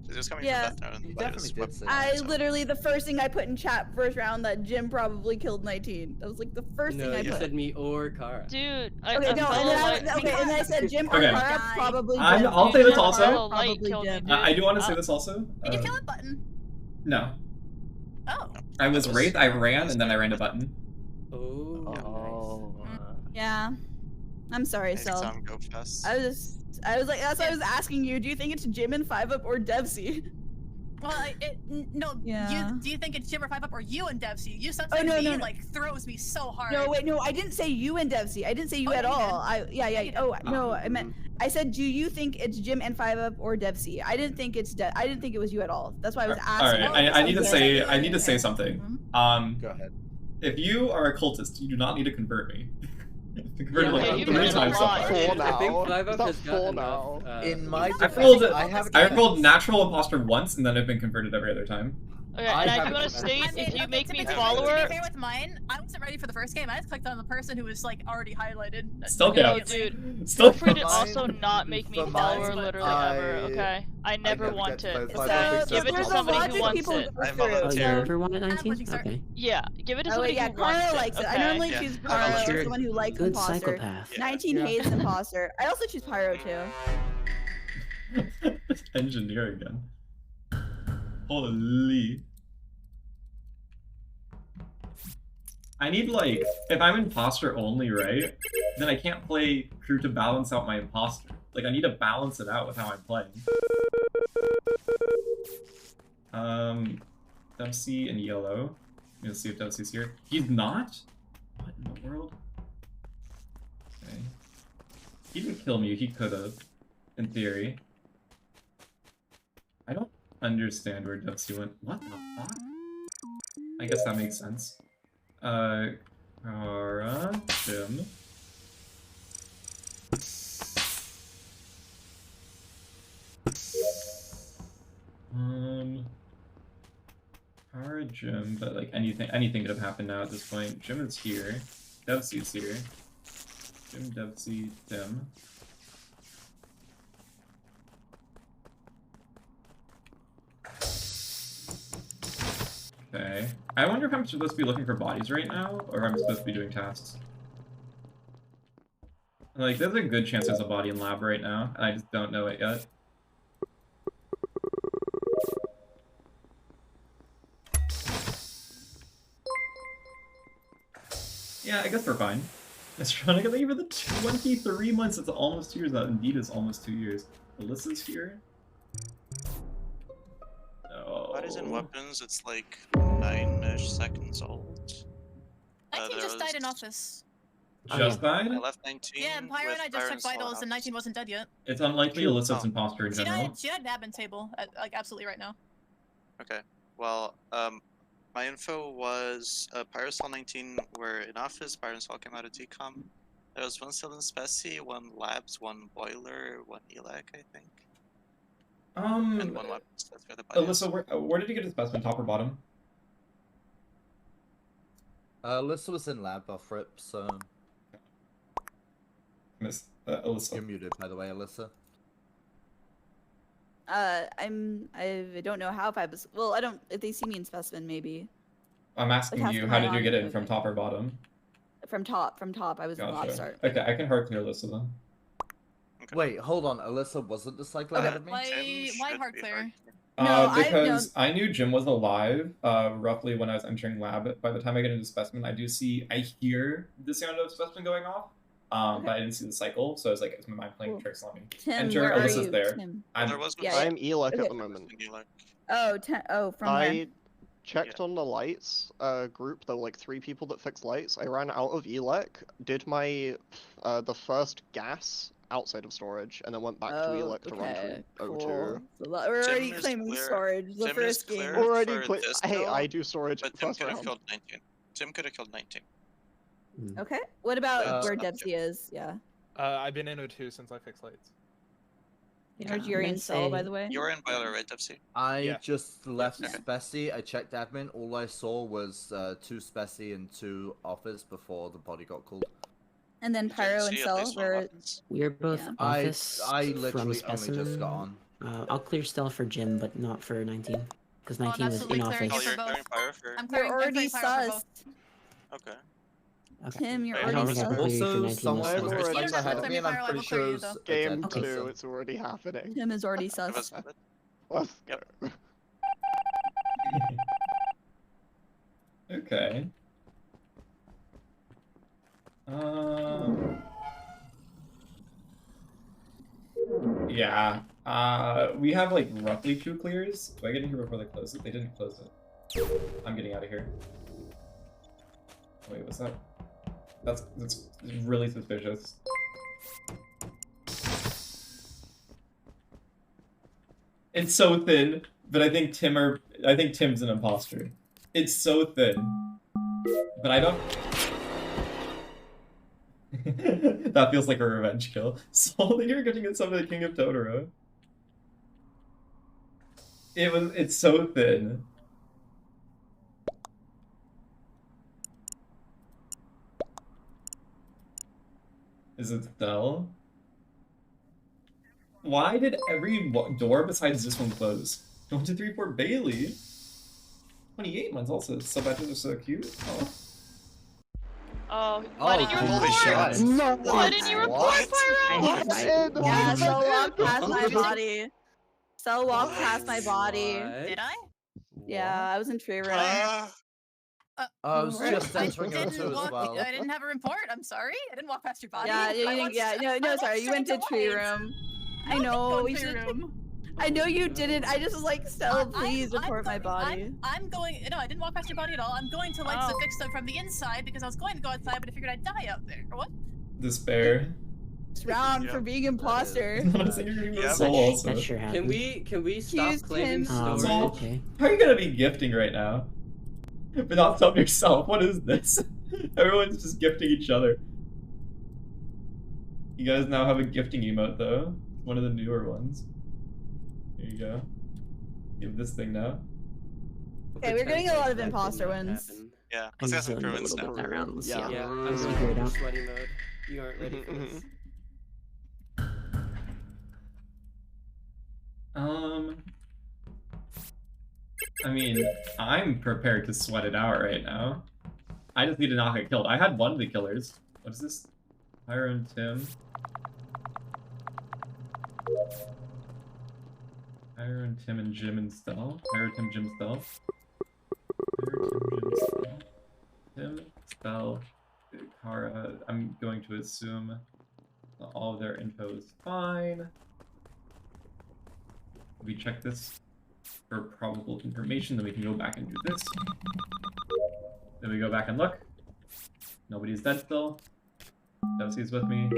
He was coming Yeah. from that note He and thought it was definitely did say I that. literally, the first thing I put in chat first round that JiM probably killed 19. That was like the first No, thing I you put. said me or Cara. Dude, Okay, no, and then I said JiM or Okay. Cara, probably I'm- JiM. I'll say this Cara, also. Light Probably killed me, JiM. dude. I do want to say this also. Did you kill a button? No. Oh. I was That was- Wraith, I ran, and then I ran a button. Oh, Yeah. I'm sorry, I Stell. saw him go fast. I was like, that's why I was asking you. Do you think it's JiM and 5-up or Devcee? Well, no. Yeah. Do you think it's JiM or 5-up or you and Devcee? You said Oh, no, me no, no. like throws me so hard. No, wait, no, I didn't say you and Devcee. I didn't say you Oh, at you all. did. Yeah. You did. Oh, no, I meant. I said, do you think it's JiM and 5-up or Devcee? I didn't think it's I didn't think it was you at all. That's why I was asking. Alright, I need to Yeah. say something. Mhm. Go ahead. If you are a cultist, you do not need to convert me. Converted Yeah, like you 3 converted times so a lot. far. Four I think now. 5-up It's not has got four enough. now. In my I've rolled- defense, I have I've rolled natural imposter once, and then I've been converted every other time. Okay, I and I have do want it. to state, I mean, if you okay, make to me be fair- follower, To be fair with mine, I wasn't ready for the first game. I just clicked on the person who was like already highlighted. Still no, counts. dude. Still Feel free to counts. also not make me For follower mine, literally ever, okay? I never never want get to it. vote. So Give it to there's a somebody who logic wants people it. go I through. Oh, you volunteer. never wanted 19? pushing start. Okay. Yeah, give it to Oh somebody wait, yeah, who wants Cara it, likes it. okay? I normally Yeah. choose I Cara. volunteer. That's the one who likes Good imposter. psychopath. 19 hates imposter. I also choose Pyro too. Engineer again. Holy. I need, like, if I'm imposter only, right? Then I can't play crew to balance out my imposter. Like, I need to balance it out with how I'm playing. Devcee in yellow. I'm gonna see if Devcee's here. He's not? What in the world? He didn't kill me. He could have, in theory. I don't understand where Devcee went. What the fuck? I guess that makes sense. Cara, JiM. Cara, JiM, but like anything could have happened now at this point. JiM is here. Devcee's here. JiM, Devcee, Tim. Okay. I wonder if I'm supposed to be looking for bodies right now, or if I'm supposed to be doing tasks. Like, there's a good chance there's a body in lab right now, and I just don't know it yet. Yeah, I guess we're fine. Astronica, thank you for the 23 months. It's almost 2 years. That indeed is almost 2 years. Ilyssa's here. No. Bodies and weapons, it's like 9-ish seconds old. 19 just died in office. Just died? I left 19. Yeah, and Pyro and I just checked vitals, and 19 wasn't dead yet. It's unlikely Ilyssa's imposter in general. She had an admin table, like absolutely right now. Okay. Well, my info was Pyro Cell 19 were in office, Pyro and Cell came out of decom. There was 1 cell in Speci, 1 labs, 1 boiler, 1 elec, I think. And 1 weapons. That's where the body is. Ilyssa, where did you get his specimen? Top or bottom? Ilyssa was in lab off rip, so. Miss Ilyssa. You're muted, by the way, Ilyssa. I don't know how 5 is. Well, I don't. If they see me in specimen, maybe. I'm asking Like, you, how's how my did you get on? in? From top or bottom? From top. I was in the lab Gotcha. start. Okay, I can hard clear Ilyssa then. Okay. Wait, hold on. Ilyssa wasn't the cycle ahead of me? Why hard clear? No, because I knew JiM was alive roughly when I was entering lab. By the time I get into specimen, I hear the sound of specimen going off. But I didn't see the cycle, so I was like, is my mind playing tricks on me? Tim, Enter, where are Ilyssa's you? there. Tim. There was no I'm Elec Okay. at the moment. From I where? checked on the lights group. There were like 3 people that fixed lights. I ran out of Elec, did my the first gas outside of storage, and then went back to Elec to run okay, through cool. O2. So we're already Tim is claiming clear. storage. The Tim first is game. clear. Already for quit. this Hey, kill, I do storage But Tim first could have round. killed 19. Tim could have killed 19. Okay. What about where Stop Devcee is? Yeah. I've been in O2 since I fixed lights. Where's Yuri and Stell, by the way? You were in boiler, right, Devcee? I just left Okay. Speci. I checked admin. All I saw was 2 Speci and 2 office before the body got called. And then Pyro and Stell, where? We're both Yeah. office I from literally only specimen. just got on. I'll clear Stell for JiM, but not for 19. Because 19 was in absolutely clearing office. it Oh, you're for clearing both. fire for... I'm You're clearing already fire for sus. both. Okay. Okay. Tim, you're Wait, I already don't think I sus. cleared you for Also, 19 someone this was time. already just sus. ahead of me, and I'm Pyro, I pretty will clear sure you, it's though. Game Devcee, 2, so- it's already happening. Tim is already It sus. was valid. Let's Yep. go. Okay. Yeah. We have like roughly 2 clears. Do I get in here before they close it? They didn't close it. I'm getting out of here. Wait, what's that? That's really suspicious. It's so thin, but I think Tim's an imposter. It's so thin. But I don't. That feels like a revenge kill. So you're getting at some of the King of Totoro. It's so thin. Is it Stell? Why did every door besides this one close? 1, 2, 3, 4 Bailey. 28 months also. Sub badges are so cute. Oh. Oh, why didn't you holy report? shit. No, Why didn't you report, What? Pyro? Yeah, Stell walked past my body. Stell walked past my body. Did I? Yeah, I was in tree room. I was just I entering didn't O2 as walk- well. I didn't have a report. I'm sorry. I didn't walk past your body. Yeah, I walked- no, I walked sorry, you went to straight tree lights. room. No, I know, didn't we go to should. room. I know you didn't. I just was like, Stella, please I'm report my body. I'm going. No, I didn't walk past your body at all. I'm going to lights to Oh. fix them from the inside because I was going to go outside, but I figured I'd die out there. Or what? Despair. round Yep. for being imposter. Yeah, Soul also. That sure Can happened. we stop Accused claiming him. storage? Soul. Okay. How are you gonna be gifting right now? But not sub yourself. What is this? Everyone's just gifting each other. You guys now have a gifting emote though. One of the newer ones. Here you go. Give this thing now. Okay, we're getting a lot of That did imposter not wins. happen. Yeah, let's get some I'm Crewmates a now. little bit around. Let's see Yeah. how Yeah, I'm let's going figure it into out. sweaty mode. You aren't ready for this. I mean, I'm prepared to sweat it out right now. I just need to not get killed. I had one of the killers. What is this? Pyro and Tim. Pyro and Tim and Jim and Stell. Pyro, Tim, Jim, Stell. Pyro, Tim, Jim, Stell. Tim, Stell, Cara. I'm going to assume that all of their info is fine. We check this for probable information, then we can go back and do this. Then we go back and look. Nobody's dead still. Devcee's with me.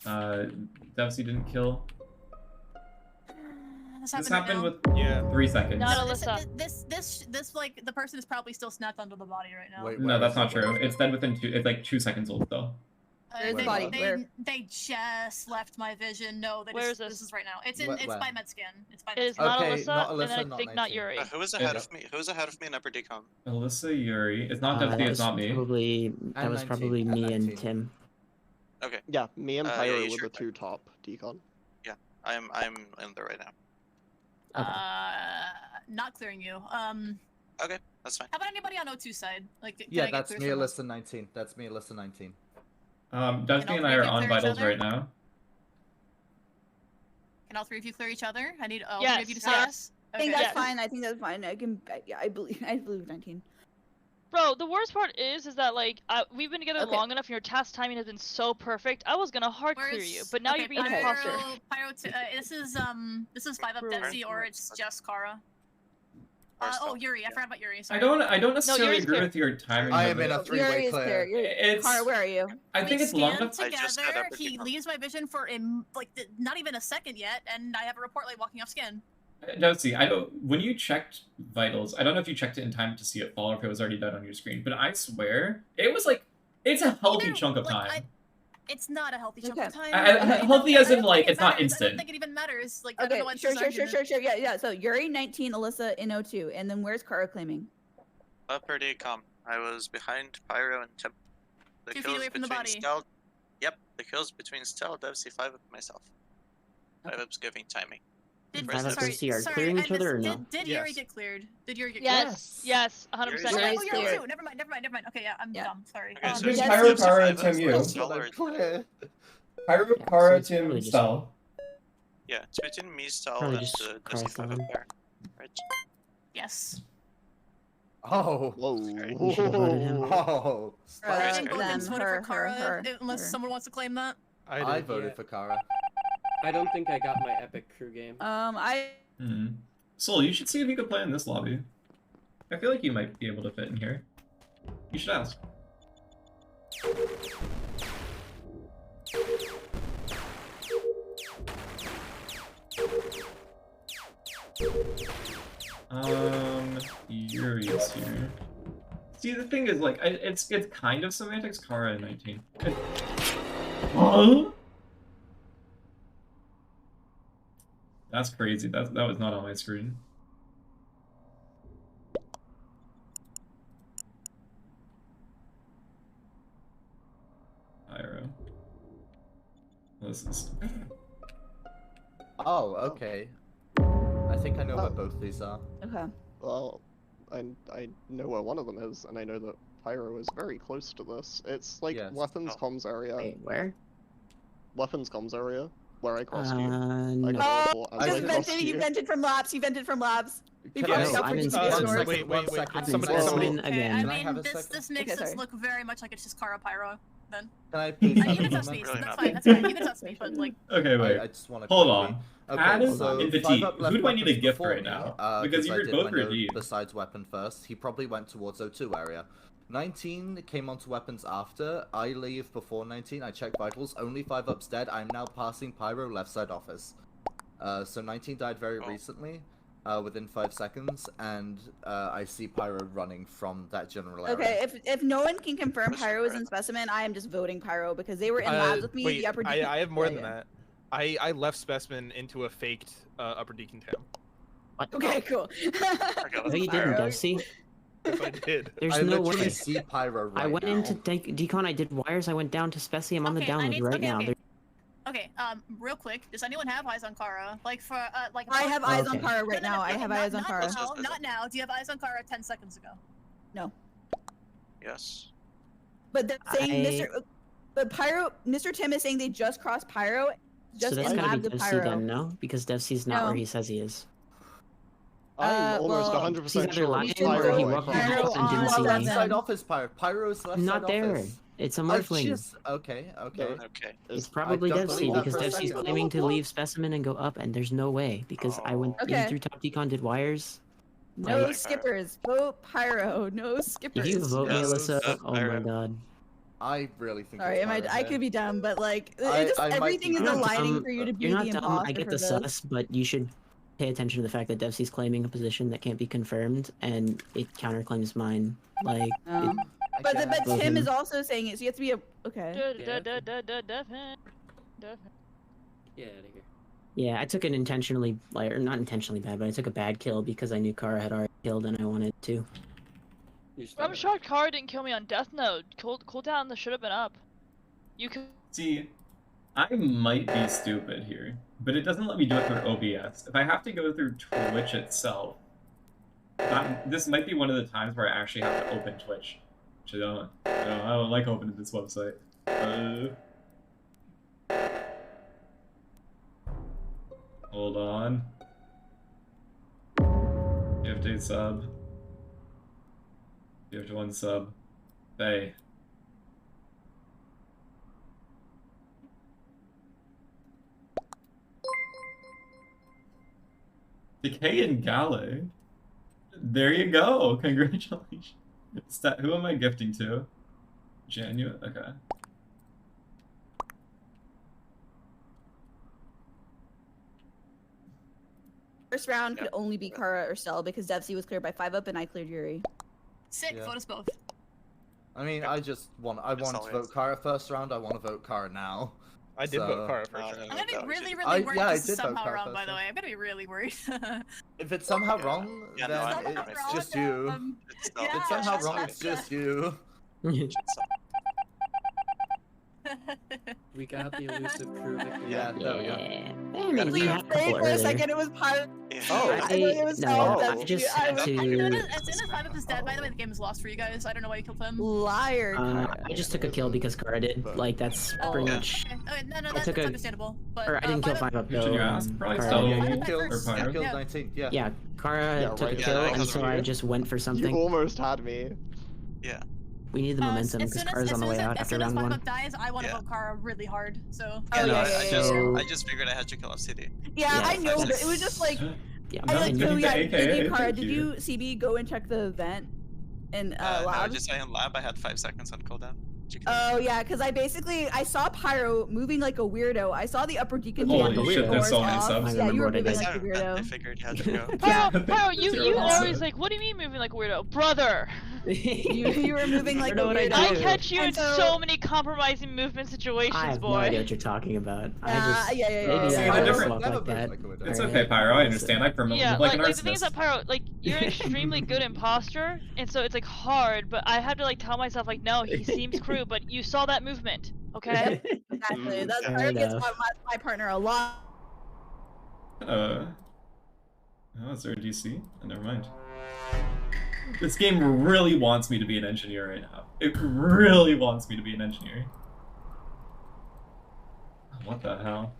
Devcee didn't kill. This happened with 3 seconds. Not This, Ilyssa. this, like, the person is probably still snapped onto the body right now. Wait, No, where that's is not it? Where true. is it? It's dead within it's like 2 seconds old though. Where's the They, body? they, Where? they just left my vision. No, they Where just, is this? this is right now. It's in. Where- it's where? by med scan. It's by It med is scan. not Okay, Ilyssa, not and Ilyssa, I not think not 19. Yuri. Who was ahead of me? Who was ahead of me in upper decom? Ilyssa, Yuri. It's not Devcee, that it's was not me. probably that was 19, probably and me and 19. Tim. Okay, Yeah, me and yeah, Pyro you were sure the two top decon. I'm in there right now. Okay. Not clearing you. Okay, that's fine. How about anybody on O2 side? Like, can I Yeah, get that's clear me, from Alyssa 19. That's me, Alyssa 19. Devcee all and I three are of you on clear each vitals other? right now. Can all three of you clear each other? I need all Yes. three of you to say Yes. yes. I think Okay. that's fine. I think that's fine. I can. Yeah, I believe 19. Bro, the worst part is that like we've been together Okay. long enough, and your task timing has been so perfect. I was gonna hard clear you, but now you're being an okay. imposter. Pyro, this is 5 up Crewmate. Devcee, or it's just Cara. Oh, Yuri. I forgot about Yuri. Sorry. I don't necessarily Yuri's agree clear. with your timing. I of am in it. a three-way Yuri is clear. clear. Yuri. It's- Cara, where are you? I think it's long enough. I just got together. upper He decom. leaves my vision for not even a second yet, and I have a report light walking off skin. Devcee, I don't. When you checked vitals, I don't know if you checked it in time to see it fall or if it was already dead on your screen. But I swear, it was like it's a healthy chunk of time. It's not a healthy chunk Okay. of time. Healthy as in, like, it's not I don't instant. think it even matters. Like, I don't Okay, know what sure. this argument- Yeah. So Yuri 19, Alyssa in O2, and then where's Cara claiming? Upper decom. I was behind Pyro and Tim. The 2 feet kills away from the between body. Stell. Yep, the kills between Stell, Devcee, 5 up myself. 5 up's giving timing. Did, Five up sorry, Devcee are sorry, clearing I each other or missed- no? Did Yuri Yes. get cleared? Did Yuri get Yes, yes, 100%. Yuri's cleared? Yuri Oh, is Yuri cleared. too. Never mind. Okay, yeah, I'm Yeah. dumb. Sorry. Okay, so Just it's Pyro, just Cara, 5 and ups Tim, you. plus So Stell I'm or- clear. Pyro, Yeah, Cara, so it's Tim, probably just- Stell. Yeah, it's between me, Stell, Probably and just the Cara Devcee 5 up Stell. there. Right. Yes. Oh. Whoa. You should have voted him. Oh. I Right. both ends voted her, for Cara, her, unless her. someone wants to claim that. I did, voted yeah. for Cara. I don't think I got my epic crew game. I Soul, you should see if you could play in this lobby. I feel like you might be able to fit in here. You should ask. Yuri is here. See, the thing is, like, it's kind of semantics. Cara at 19. Huh? That's crazy. That was not on my screen. Pyro. This is. Oh, okay. I think I know where both these are. okay. Well, I know where one of them is, and I know that Pyro is very close to this. It's like Yes. weapons Oh. comms area. Wait, where? Weapons comms area, where I crossed you. I No. got a report as I Just crossed vented. He you. vented from labs. He vented from labs. Can Before I- we got I'm for in GP space. source. Wait, One second. I've been Somebody- voting Okay, again. I Can I have mean, a this second? makes Okay, this sorry. look very much like it's just Cara Pyro. Then Can I please you have can a touch me. moment? Really That's not. fine. That's fine. You can touch me, but like. Okay, wait. I just want to Hold on. Okay, Add so in the 5 T. up Who left do I need to weapons gift before right me, now? Because you I were did both my were node deep. besides weapon first. He probably went towards O2 area. 19 came onto weapons after. I leave before 19. I check vitals. Only 5-up's dead. I'm now passing Pyro left side office. So 19 died very recently, within 5 seconds, and I see Pyro running from that general area. Okay, if no one can confirm Pyro is in Specimen, I am just voting Pyro because they were in labs with me. Wait, the upper I have more than yeah. that. I left Specimen into a faked upper deacon tab. Okay, cool. No, you didn't, Devcee. Yes, I did. There's I no literally way. see Pyro right I went now. into decon, I did wires, I went down to Speci, I'm on the download right now. Okay. Okay, real quick, does anyone have eyes on Cara? Like for like. I have eyes on Cara right now. I have eyes on Cara. Not now. Do you have eyes on Cara 10 seconds ago? No. Yes. But they're saying but Pyro, MrTim is saying they just crossed Pyro, just So that's in gotta labs be with Devcee Pyro. then, no? Because Devcee's not No. where he says he is. I'm almost well, 100% he's either sure lying it's or Pyro. he walked Pyro off and didn't on see left me. side Left side office, Pyro. Pyro's left Not side there. office. It's a Oh, Morphling. jeez. Okay, okay. Okay. It's probably don't Devcee believe that because for a Devcee's second. claiming to leave Specimen and go up, and there's no way because I went Okay. in through top decon, did wires. No Like, skippers. Vote Pyro. No if skippers. you vote me, Yes, Ilyssa, oh my Pyro. god. I really think. Sorry, it's Pyro I here. could be dumb, but like I it just, might everything be is dumb. aligning for you to be You're not the dumb. imposter I get for the this. sus, but you should pay attention to the fact that Devcee's claiming a position that can't be confirmed, and it counterclaims mine. Like, But guess. but Vote Tim him. is also saying it, so you have to be a okay. Get out of here. yeah, I took an intentionally, like, or not intentionally bad, but I took a bad kill because I knew Cara had already killed and I wanted to. I'm shocked Cara didn't kill me on Death Note. Cooldown should have been up. You could. See, I might be stupid here, but it doesn't let me do it through OBS. If I have to go through Twitch itself, this might be one of the times where I actually have to open Twitch. Which I don't like opening this website. Hold on. You have to sub. You have to unsub. Hey. Decay and Galley. There you go. Congratulations. Who am I gifting to? Janu? Okay. First round could only be Cara or Stell because Devcee was cleared by 5-up and I cleared Yuri. Sick. Yeah. Vote us both. I mean, I want to vote Cara first round. I want to vote Cara now. I did vote Cara first. I'm gonna be really, I- really worried yeah, I if this is did vote somehow Cara wrong, first, by the yeah. way. I'm gonna be really worried. If it's somehow wrong, Yeah, then no, I'm- it's wrong, just you. It's yeah, If it's somehow wrong, it's just you. We got the elusive crew victory. Yeah, there we go. I mean, we had a couple For a earlier. second, it was Pyro. Oh, I thought it was no, Stell. I just had As soon to. as 5-up is dead, by the way, the game is lost for you guys. I don't know why you killed him. Liar. Cara. I just took a kill because Cara did. Like, that's pretty much. Okay, no, I that's took a- understandable. But Or I didn't kill 5-up 5-up Who should you though. ask? Probably Cara Stell. did. Yeah, you 5-up killed, first. you Yeah. killed 19. Yeah. Yeah, Cara Yeah, took right a now, kill, and because so of I you. just went for You something. almost had me. Yeah. We need the momentum as because soon as, Cara's on the way out as after soon as round 1. 5-up dies, I want to Yeah. vote Cara really hard. So. Oh, yeah, So- I just figured I had to kill off CD. Yeah, Yeah, I know, but that's- it was just like Yeah, I like and so you- yeah. AKA, Thank you, Cara. thank Did you. you CB go and check the event in No, I labs? just in lab. I had 5 seconds on cooldown. Did you kill me? Oh yeah, because I saw Pyro moving like a weirdo. I saw the upper deacon Holy down shit, there's so many off. subs. Yeah, you were I remember what I moving did. like a I weirdo. figured you had to go. Pyro, you Zero always percent. like, what do you mean moving like a weirdo? Brother! You were moving like a know what I weirdo. I do. catch you in And so many compromising movement situations, I have boy. no idea what you're talking about. I just yeah. maybe See, I the just difference- walk Never like been that. like a widow. It's Alright. okay, Pyro. I understand. I permanently Yeah, live like an like the thing is arsonist. that Pyro, like you're an extremely good imposter, and so it's like hard. But I have to like tell myself like, no, he seems crew, but you saw that movement, okay? Exactly. That's Fair Pyro gets enough. my partner a lot. Oh, is there a DC? Oh, never mind. This game really wants me to be an engineer right now. It really wants me to be an engineer. What the hell?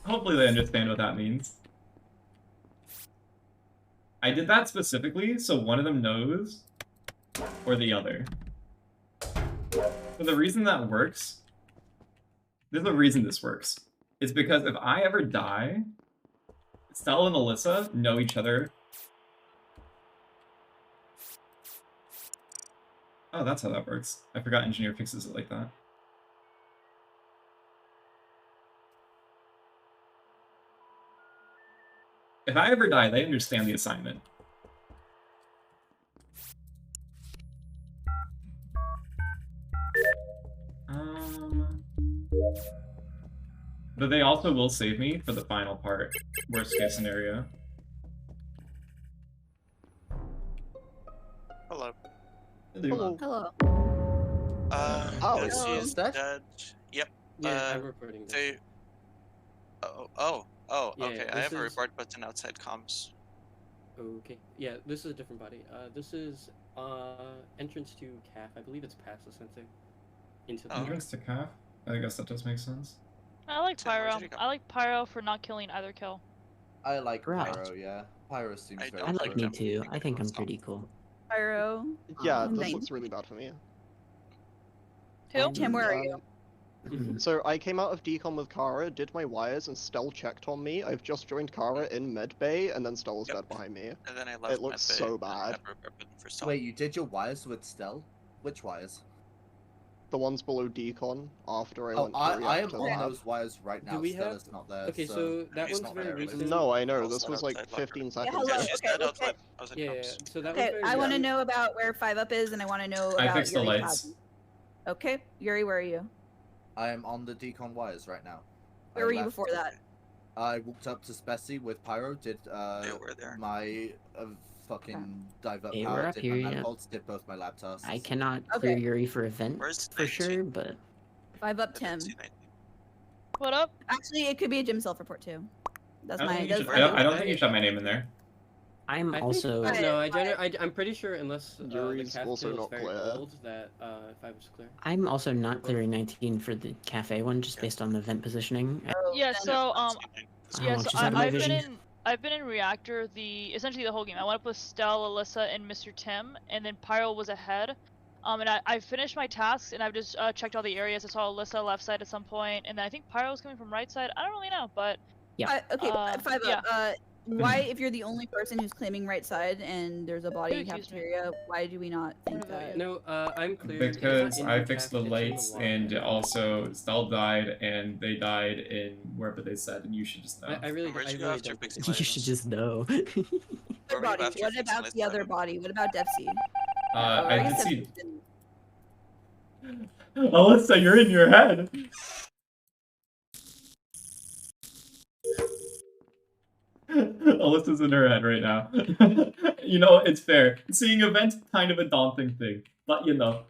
Hopefully they understand what that means. I did that specifically so one of them knows, or the other. So the reason that works, there's a reason this works. It's because if I ever die, Stell and Ilyssa know each other. Oh, that's how that works. I forgot Engineer fixes it like that. If I ever die, they understand the assignment. But they also will save me for the final part. Worst case scenario. Hello. Hello. Hello. Devcee is dead. Yep. Yeah, I'm reporting this. They... Oh, Yeah, okay. I this have a is- report button outside comms. Okay. Yeah, this is a different body. This is entrance to CAF. I believe it's past the sensor. Into the Entrance to calf? I guess that does make sense. I like Tim, where Pyro. did he go? I like Pyro for not killing either kill. I like Right. Pyro, yeah. Pyro seems I very I like me good. too. I think I'm pretty cool. Pyro. Yeah, this Nice. looks really bad for me. Who? Tim, where are you? So I came out of decon with Cara, did my wires, and Stell checked on me. I've just joined Cara in medbay, and then Stell was dead behind me. And then I left. It looks medbay so and bad. have a report button for Stell. Wait, you did your wires with Stell? Which wires? The ones below decon after I Oh, went to I am reactor on lab. those wires right now. Do we Stell have- is not there. Okay, so that He's one's not very there. recent. No, I know, Also this was like outside locker. 15 seconds hello, ago. She's okay, dead okay. outside Yeah, comms. so that one's Okay, very I want to recent. know about where 5-Up is, and I want to know I about fixed the Yuri lights. Kazi. Okay, Yuri, where are you? I am on the decon wires right now. Where I were you left- before that? I walked up to Speci with Pyro, did They were there. my fucking divert Hey, we're power, up did here, my yeah. manifolds, did both my lab tasks. I cannot clear Okay. Yuri for event Where's for sure, but 5-Up I Tim. didn't see anything. What up? Actually, it could be a Jim self-report too. That's I don't my. think you That's should, I don't think you should have my name in there. I'm I also think, no, I- I'm pretty sure unless the Yuri's CAF also kill is not very clear. old, that if I was clear. I'm also not clearing 19 for the cafe one just based on the vent positioning. Oh, Yeah, then- so Oh, yeah, it's so just out of my I've been vision. in reactor essentially the whole game. I went up with Stell, Ilyssa, and MrTim, and then Pyro was ahead. And I finished my tasks, and I've just checked all the areas. I saw Ilyssa left side at some point, and then I think Pyro was coming from right side. I don't really know, but Yeah. Okay, Uh, 5-Up. yeah. Why, if you're the only person who's claiming right side and there's a body Who in accused me? cafeteria, why do we not think about that? you? No, I'm clear. Because in I the fixed CAF, the it's in lights, water. and also Stell died, and they died in wherever they said, and you should just know. I really, Where'd I you go really after don't. fixing You lights? should just know. Where Other were you body. after What fixing about lights, the other Simon? body? What about Devcee? I did guess see. didn't. Ilyssa, you're in your head. Alyssa's in her head right now. You know, it's fair. Seeing events kind of a daunting thing, but you know.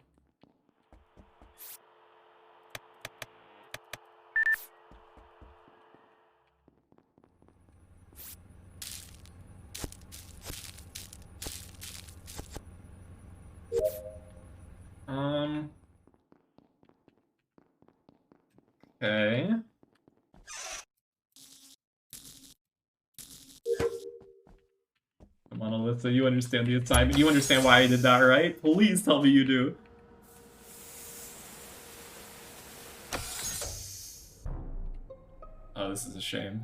Okay. Come on, Ilyssa, you understand the assignment. You understand why I did that, right? Please tell me you do. Oh, this is a shame.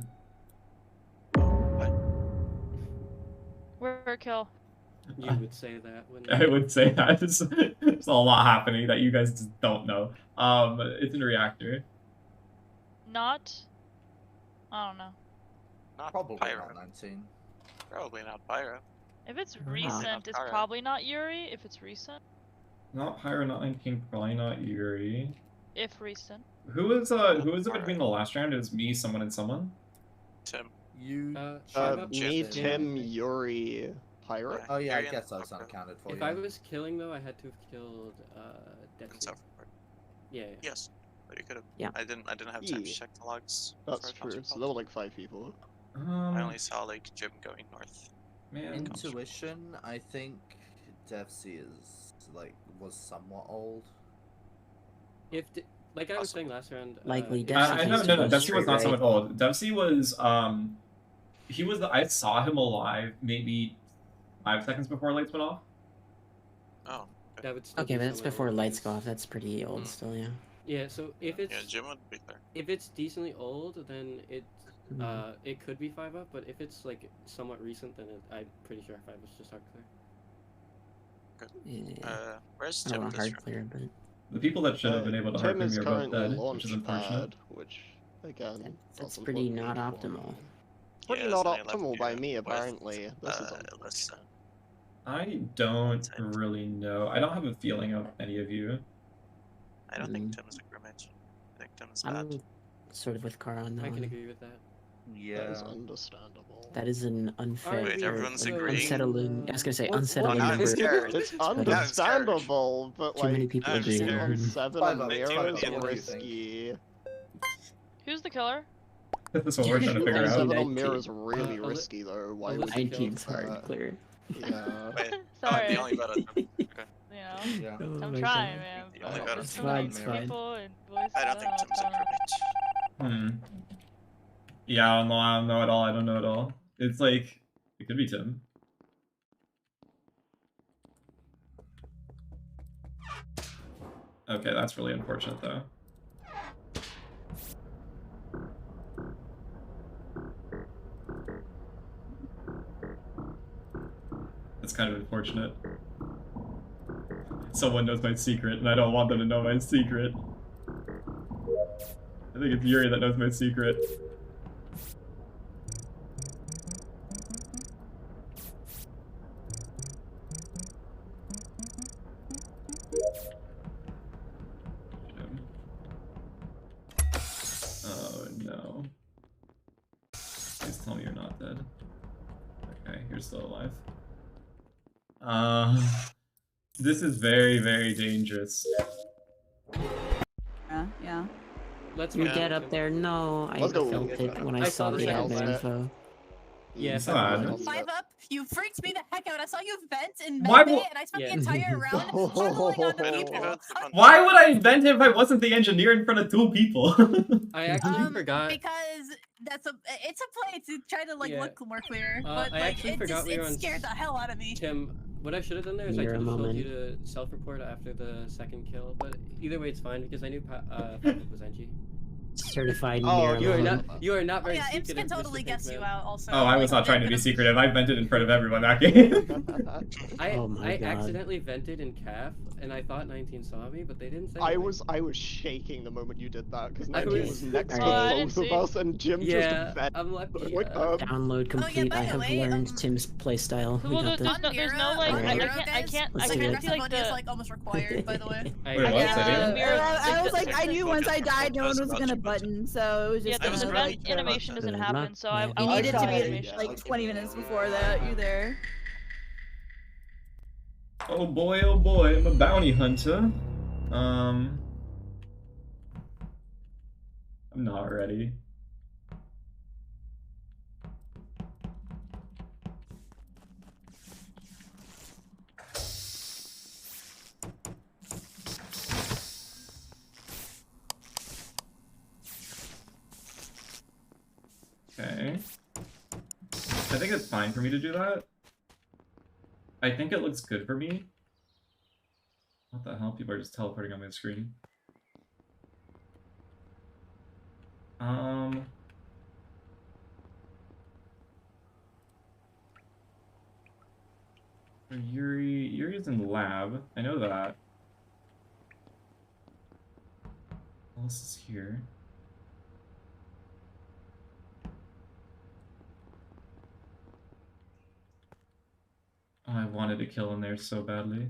where kill? You would say that, wouldn't I you? would say that. There's a lot happening that you guys just don't know. It's in a reactor. Not. I don't know. Not Probably Pyro. not 19. Probably not Pyro. If it's Wow. recent, it's Cara. probably not Yuri. If it's recent, Not Pyro, not 19, probably not Yuri. if recent. Who was it between the last round? It was me, someone, and someone? Tim. You. Me, Jim. Tim, Yuri, Pyro. Oh yeah, I Yuri and guess that's Tucker. unaccounted for. If yeah. I was killing though, I had to have killed And Devcee. self-report. Yeah, yeah. Yes. But you could have. Yeah. I didn't have time to Yeah. check the logs. That's before true. it So there were like 5 people. I only saw like Jim going north. Man. Intuition, I think Devcee is was somewhat old. If like I was Awesome. saying last round, Likely if- Devcee No, is Devcee was straight not right. someone old. Devcee was, he was I saw him alive maybe 5 seconds before lights went off. Oh. That would still Okay, be but that's somewhere before old, lights go because- off. That's pretty old still, yeah. Yeah, so if it's Yeah, Jim would be there. if it's decently old, then it Mhm. it could be 5 up. But if it's like somewhat recent, then I'm pretty sure 5 is just hard clear. Yeah. Where's I don't Tim want this hard round? clear, but The people that should have been able to hard Tim clear is me are both currently dead, which is launch unfortunate. pad, which again that's doesn't pretty look not good for optimal. me. Pretty Yeah, not so I left optimal by you me, with, apparently. This is Ilyssa. I don't really know. I don't have a feeling of any of you. I don't think Tim's a crewmate. I think Tim's bad. I'm sort of with Cara on that I can one. agree with that. That is understandable. That is an unfair, Wait, everyone's like, agreeing? unsettling. I was gonna say What- unsettling now I'm number. scared. It's But, understandable, but Too many like people I'm agreeing. scared. on on 7 Five and up, Mira five is up, what do you think? risky. Who's the killer? That's what we're trying to figure Yeah, out. 7 I on Mira think- is really Aly- risky though. Why Alyssa would you killed 19's hard that? clear. Yeah. Wait, Sorry. the only bet on Tim. Okay. You know, Yeah. Oh I'm my trying, God. man. The only bet on It's Tim. fine, it's fine. People and voices. I don't think Tim's a crewmate. Yeah, I don't know at all. I don't know at all. It's like, it could be Tim. Okay, that's really unfortunate though. That's kind of unfortunate. Someone knows my secret, and I don't want them to know my secret. I think it's Yuri that knows my secret. Oh no. Please tell me you're not dead. Okay, you're still alive. This is very, very dangerous. Yeah. Let's You're go. dead up there. No, I Let's go. felt it when I I saw saw the the admin second info. Yeah, Sad. 5 up, you freaked me the heck out. I saw you vent in Why Medbay, wo- and I spent Yeah. the entire round pummeling on the Wait, people. Why would I invent him if I wasn't the engineer in front of 2 people? I actually forgot. Because it's a play to try to like Yeah. look more clear, I but like actually forgot we were on scared the hell out of me. Tim, what I should have done there is I Mirror could have told you moment. to self-report after the second kill, but either way it's fine because I knew Patrick was NG. Certified Oh, mirror You are moment. not. You are not Oh very yeah, Imps secretive. can totally Mr. guess you Pinkman. out also. Oh, I was like, not trying to be could've- secretive. I vented in front of everyone that game. Oh my I God. accidentally vented in CAF, and I thought 19 saw me, but they didn't say I anything. was shaking the moment you did that because I 19 was- was next to Oh, I didn't both of see. us and Jim Yeah, just fed. I'm lucky. Like, Download complete. by I the have way, learned Tim's playstyle. We Well, got there's this. no, there's no like, on I Mira, can't, guys, I Let's like do it. aggressive like voting is the. like almost required, by the way. I Wait, what? can't- Say it. Mirror- I was the- like, I knew once I died, no one was gonna Gotcha. button, so it was Yeah, just the I was gonna, really like, clear about animation that. doesn't Good happen, luck, so I man. you want needed to the be animation. like 20 minutes before that. You there? Oh boy, I'm a bounty hunter. I'm not ready. Okay. I think it's fine for me to do that. I think it looks good for me. What the hell? People are just teleporting on my screen. Yuri's in the lab. I know that. What else is here? Oh, I wanted to kill in there so badly.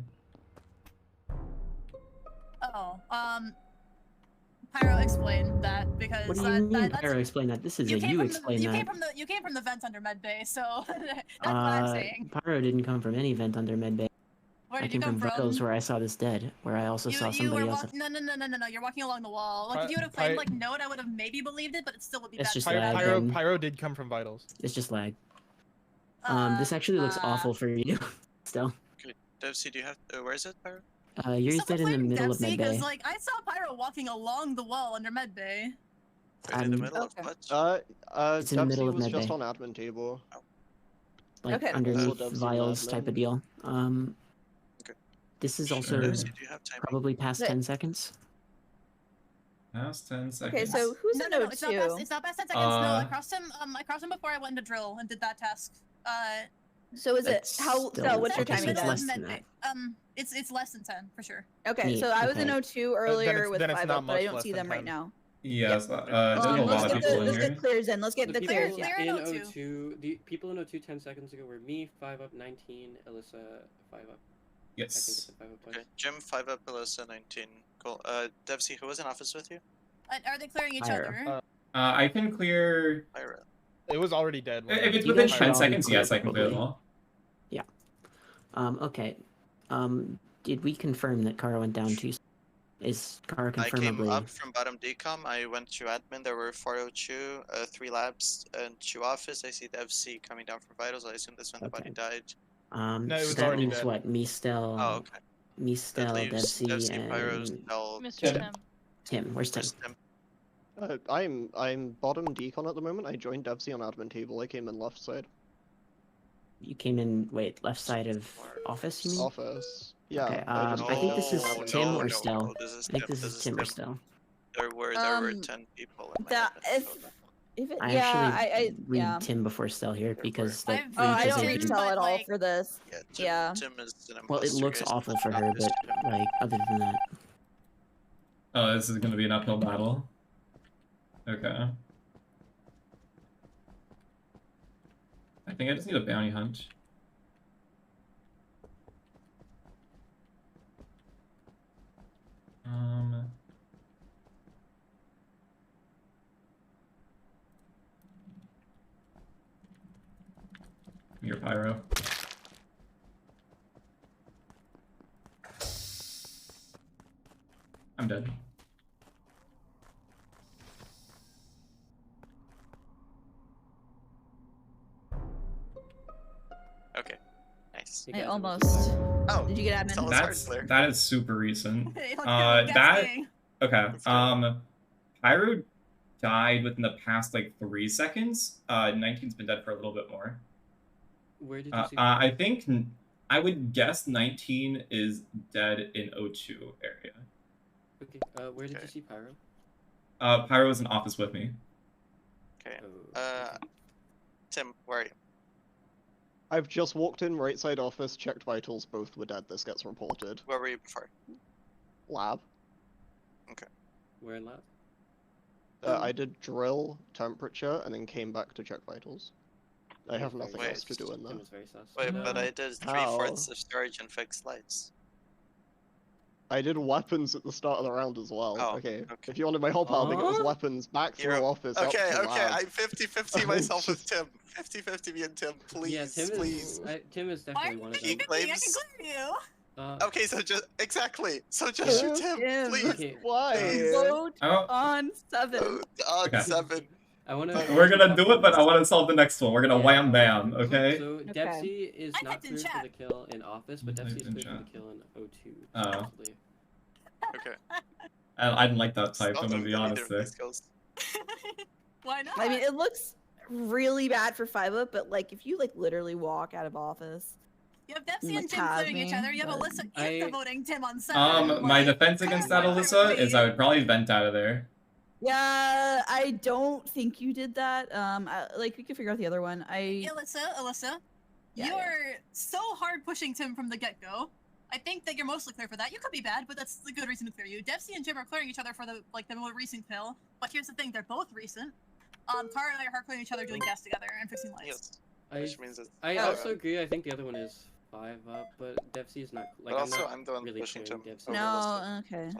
Oh, Pyro explained that because What do you mean, that's Pyro? Explain that. This is a came you from explain the, you that. came from the you came from the vent under Medbay, so that's what I'm saying. Pyro didn't come from any vent under Medbay. Where I did you came come from Vitals, from? where I saw this dead, where I also saw You somebody were else. walking. No. You're walking along the wall. Like if you would have Py- played like Note, I would have maybe believed it, but it still would be It's bad. just for lag, you. then. Pyro did come from Vitals. It's just lag. This actually looks awful for you, Stell. Okay, Devcee, do you have? Where is it, Pyro? Yuri's dead in the middle of Devcee, 'cause, Medbay. like I saw Pyro walking along the wall under Medbay. In the middle of what? It's in the middle Devcee of was just Medbay. on admin table. like Okay. underneath Devcee vials Madman. type of deal. Okay. This is Sure. also Devcee, do you have timing? probably past But- 10 seconds. Past 10 seconds. Okay, so who's No, in no, no, it's not past. O2? It's not past 10 seconds. No, Uh, I crossed him. I crossed him before I went into drill and did that task. So is it That's how? still- So what's your okay, so timing it's then? less than that. It's less than 10 for sure. Okay, Neat, so I was in okay. O2 earlier with then it's 5 not up, but I much don't less see than them right 10. now. Yes, there's a Let's lot of get people in let's here. get clears in. Let's get the people clears. Clear Yeah. in in O2. O2, the people in O2 10 seconds ago were me, 5 up, 19, Ilyssa, 5 up. I think it's Yes. a 5 up twice. Okay, JiM 5 up, Ilyssa 19. Cool. Devcee, who was in office with you? Are they clearing each Pyro. other? I can clear. Pyro. It was already dead. when If I it's was within guys 10 should seconds, clear yes, I can clear them probably. all. Okay. Did we confirm that Cara went down to? Is Cara I came confirmably? up from bottom decom. I went to admin. There were 4 O2, 3 labs, and 2 office. I see Devcee coming down from vitals. I assume that's when the body Okay. died. No, it So was that already means dead. what? Me, Stell, Oh, okay. me, That Stell, leaves Devcee, Devcee, Pyro, and Stell, MrTim. Tim. Where's Tim? where's Tim? I'm bottom decon at the moment. I joined Devcee on admin table. I came in left side. You came in. Wait, left side of office. You mean? Office. Yeah. Okay, I just I think this is No, Tim no, or no, Stell. no, this is I think Tim, this is Tim or Stell. There were 10 people. In my That admin, if so- if it, I yeah, actually read yeah. Tim before Stell here There because were. that I've- Oh, I reads as don't Tim, read a- Stell but, at all like- for this. Yeah, Yeah. Tim is an Well, it imposter, looks guys. awful for Not her, this but Tim. like other than that, Oh, this is gonna be an uphill battle. Okay. I think I just need a bounty hunt. Your Pyro. I'm dead. Okay. Nice. You I guys are almost. losing Oh, Did you get admin? Stell- That is super recent. Hey, look, That guessing. okay. Let's go. Pyro died within the past like 3 seconds. 19's been dead for a little bit more. Where did you see? I think I would guess 19 is dead in O2 area. Okay, where did you Okay. see Pyro? Pyro was in office with me. Okay. Oh, okay. Tim, where are you? I've just walked in right side office, checked vitals, both were dead. This gets reported. Where were you before? Lab. Where in lab? I did drill, temperature, and then came back to check vitals. I have nothing Wait. else to do in there. Tim was very sus. Wait, but I did How? 3/4 of storage and fixed lights. I did weapons at the start of the round as well. Oh, okay. okay. If you wanted my whole part, I think it was Huh? weapons, back through You're- office, up Okay, to okay, lab. I'm 50-50 Oh, myself with just- Tim. 50-50 me and Tim, please, Yeah, Tim please. is. Tim is Why are definitely you one of He them. 50-50? I can claims- clear you. Okay, so just exactly. So just shoot Tim, Tim. please. Okay, Why? Vote Oh, on 7. On Okay. 7. I want to. we're gonna do it, but I want to solve the next one. We're gonna wham bam, okay? So Okay. Devcee is I not typed in clear for chat. the kill in office, but I Devcee typed is in clear for the chat. kill in O2. Oh. supposedly. Okay. I didn't like that type. I'm Don't gonna be do honest either there. of these kills. Why not? I mean, it looks really bad for 5 up, but like if you like literally walk out of office. you have Devcee like, and Tim have clearing each me, other. You have but- Ilyssa I- and voting Tim on 7. My like, defense against that, come on, Ilyssa, is I everybody. would probably vent out of there. Yeah, I don't think you did that. Like we could figure out the other one. Ilyssa, Yeah, you're so hard pushing Tim from the get-go. I think that you're mostly clear for that. You could be bad, but that's a good reason to clear you. Devcee and JiM are clearing each other for the more recent kill. But here's the thing, they're both recent. Cara and I are hard clearing each other doing gas together and fixing lights. Yes. I Which means it's I Oh. also agree. I think the other one is 5 up, but Devcee is not. Like, But also, I'm I'm not the one really pushing clearing Tim. Devcee. No, okay.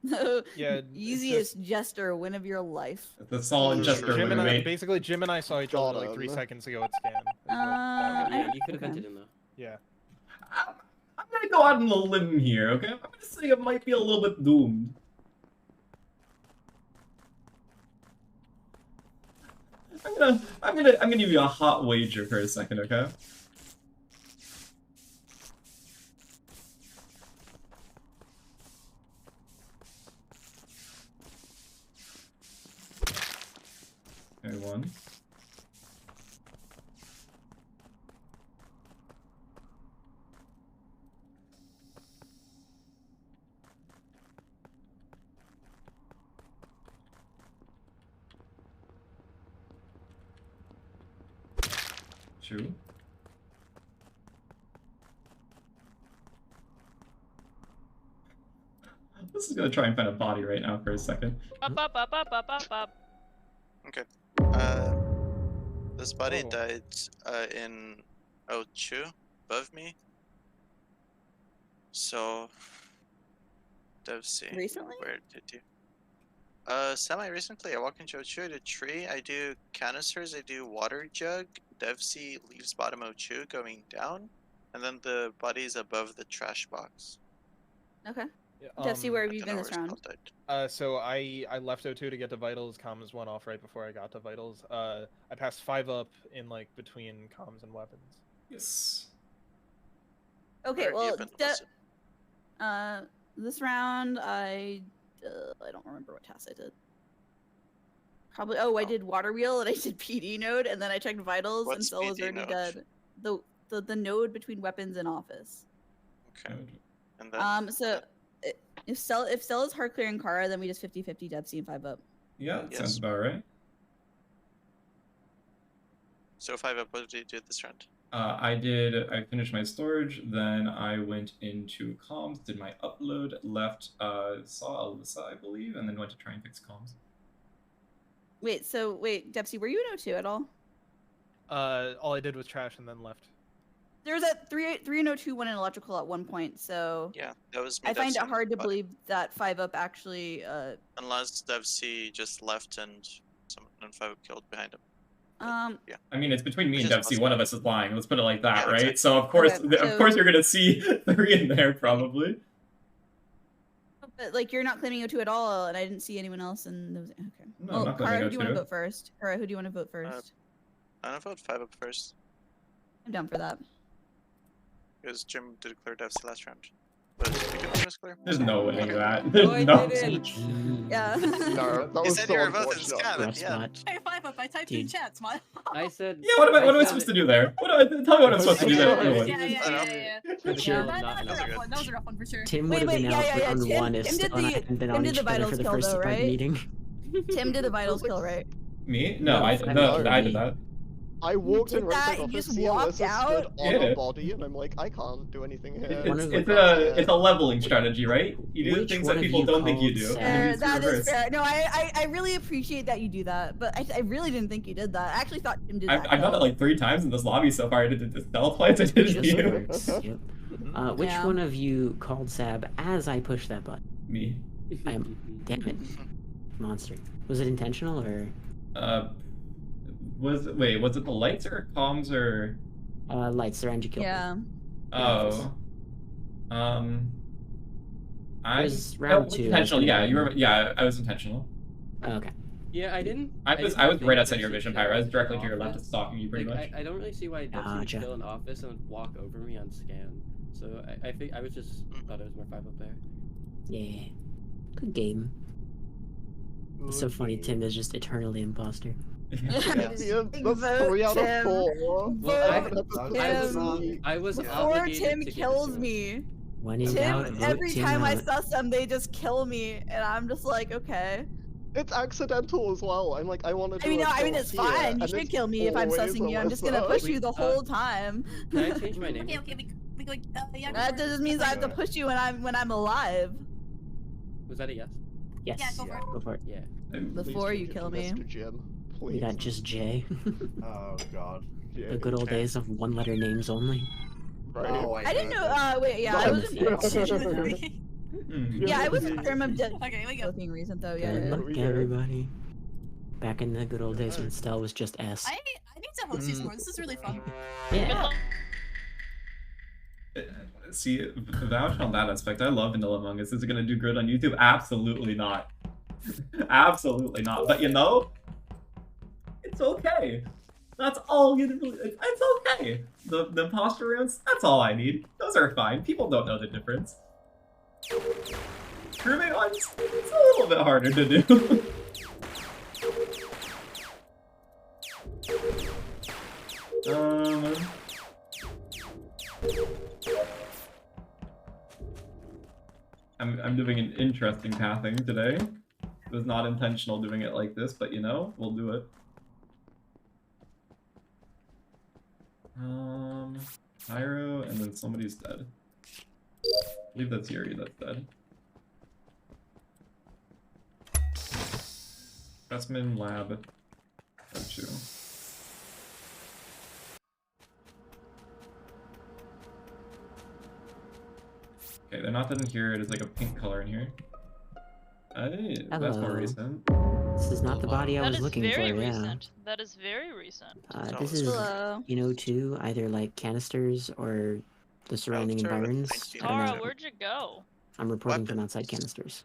No, Yeah, it's easiest jester win of your life. The solid jester Jim would and I, mate. basically, Jim and I saw each other like 3 Got him. seconds ago at scan. is what that Uh, was. Yeah, you could have Okay. vented in though. Yeah. I'm gonna go out on a limb here, okay? I'm gonna say it might be a little bit doomed. I'm gonna give you a hot wager for a second, okay? Okay, 1. 2. This is gonna try and find a body right now for a second. Okay. This body died in O2 above me. So, Devcee. Recently? Where did you? Semi-recently. I walk into O2 at a tree. I do canisters. I do water jug. Devcee leaves bottom O2 going down, and then the body is above the trash box. Okay. Yeah, Devcee, where have I you don't been know this where round? Stell died. So I left O2 to get to Vitals. Comms went off right before I got to Vitals. I passed 5 up in like between comms and weapons. Yes. Okay, Where have you well, been, this round I don't remember what task I did. Probably. Oh, I did water wheel and I did PD node, and then I checked vitals, and What's Stell was PD already node? dead. The node between weapons and office. Okay. And then. So if Stell is hard clearing Cara, then we just 50-50 Devcee and 5 up. Yeah, that Yes. sounds about right. So 5 up. What did you do this round? I finished my storage, then I went into comms, did my upload, left, saw Ilyssa, I believe, and then went to try and fix comms. Wait, Devcee, were you in O2 at all? All I did was trash and then left. There was a 3 and O2, 1 in electrical at one point, so Yeah, that was me. I find it Devcee, hard to but believe that 5 up actually Unless Devcee just left and someone and 5 up killed behind him. Yeah. I mean, it's between me and Which is Devcee. One of us is lying. Let's put it like that, Yeah, right? exactly. So of course, Okay, of so- course, you're gonna see 3 in there probably. But like you're not claiming O2 at all, and I didn't see anyone else. And those... okay. No, Well, I'm not claiming Cara, who do you want to O2. vote first? Cara, who do you want to vote first? I'm gonna vote 5 up first. I'm down for that. Because Jim did clear Devcee last round. But you can almost clear. There's no way Okay. that. No, I No. didn't. Yeah. No, that You was said so you were both in unfortunate. scab at Rough the end. spot. Hey, 5 up. I typed in Dude. chat, smile. I said. Yeah, what am I said supposed to it- do there? Tell me what I'm supposed to do there. Yeah, everyone. Yeah. For Yeah, sure, that not was a enough. rough one. That was a rough one for sure. Tim Wait, would have wait, been yeah, out yeah, yeah, on Tim- 1 if Tim did Stell and I the- hadn't been Tim on did each the other for vitals the kill first though, part of the right? meeting. Tim did the vitals kill, right? Me? No, No, I I did know. that. I walked in did right that? side You office, just see walked Ilyssa stood out? on Yeah. a body, and I'm like, I can't do anything here. One It's, of it's the- a it's a leveling strategy, right? You do Which things one that of people you don't think you called do. Sam? and then it's That is reversed. fair. No, I really appreciate that you do that, but I really didn't think you did that. I actually thought Tim did that. I've done it kill. like 3 times in this lobby so far. I did it to Stell twice. I did it to Just you. works. Yep. Which Yeah. one of you called Sab as I pushed that button? Me. Damn it. Monster. Was it intentional or? Was it the lights or comms or? Lights around you killed me. Yeah. Oh. I was round 2. intentional. Yeah, you were. Yeah, I was intentional. Oh, okay. Yeah, I didn't. I was didn't right think outside Devcee your vision, killed Pyro. I was in directly to your left, office. stalking you pretty Like, much. I don't really see why Devcee would Gotcha. kill in office and walk over me on scan. So I think I was just thought it was more 5 up there. Yeah. Good game. It's so funny. Tim is just eternally imposter. Yeah, that's Vote 3 out Tim. of 4. Well, I- I was Before obligated Tim to give it kills to him. me, When in doubt, Tim. vote Every Tim time I out. suss them, they just kill me, and I'm just like, okay. It's accidental as well. I'm like, I want to do I mean, a no, I mean kill it's here, fine. You and should it's kill me if I'm always sussing you. I'm just gonna Ilyssa. push you the Wait, whole time. Can I change my name? Okay, we go. Yeah, go That for it. just means I have to push you when I'm alive. Was that a yes? Yes. Yeah, go for it. Go for it. Yeah. Before Please you change it kill to me. Mr. Jim, We please. got just J. Oh god. Yeah, The good old Okay. days of 1-letter names only. right. Oh, I didn't know. Wait, yeah, I Not wasn't. Timothy. Yeah, I wasn't sure of death. Okay, we go. Being recent though. Yeah. Good yeah. luck, everybody. Back in the good old days when Stell was just S. I need to host these more. This is really fun. Yeah. See, vouch on that aspect. I love Vanilla Among Us. Is it gonna do good on YouTube? Absolutely not. Absolutely not. But you know, it's okay. That's all you do. It's okay. The imposter rounds, that's all I need. Those are fine. People don't know the difference. Crewmate ones, it's a little bit harder to do. I'm doing an interesting pathing today. It was not intentional doing it like this, but you know, we'll do it. Pyro, and then somebody's dead. I believe that's Yuri that's dead. Pressman, lab, O2. Okay, they're not dead in here. It is like a pink color in here. Hey, that's more Hello. recent. This is not the body I That was is looking very for, yeah. recent. That is very recent. This is, Hello. you know, too, either like canisters or the surrounding environs. I don't Cara, know. where'd you go? I'm reporting from outside canisters.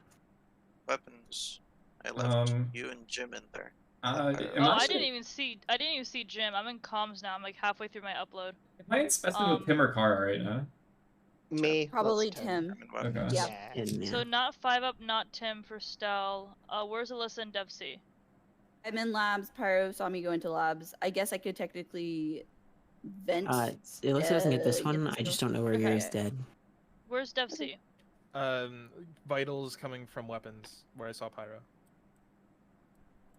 Weapons. I left you and Jim in there. Am Oh, I I didn't even see Jim. I'm in comms now. I'm like halfway through my upload. Am I specified with Tim or Cara right now? Me. Probably that's Tim. Okay. Yeah. So not 5-up, not Tim for Stell. Where's Ilyssa and Devcee? I'm in labs. Pyro saw me go into labs. I guess I could technically vent. Ilyssa doesn't get this get one. this I just go- don't know where Okay. Yuri's dead. Where's Devcee? Vitals coming from weapons, where I saw Pyro.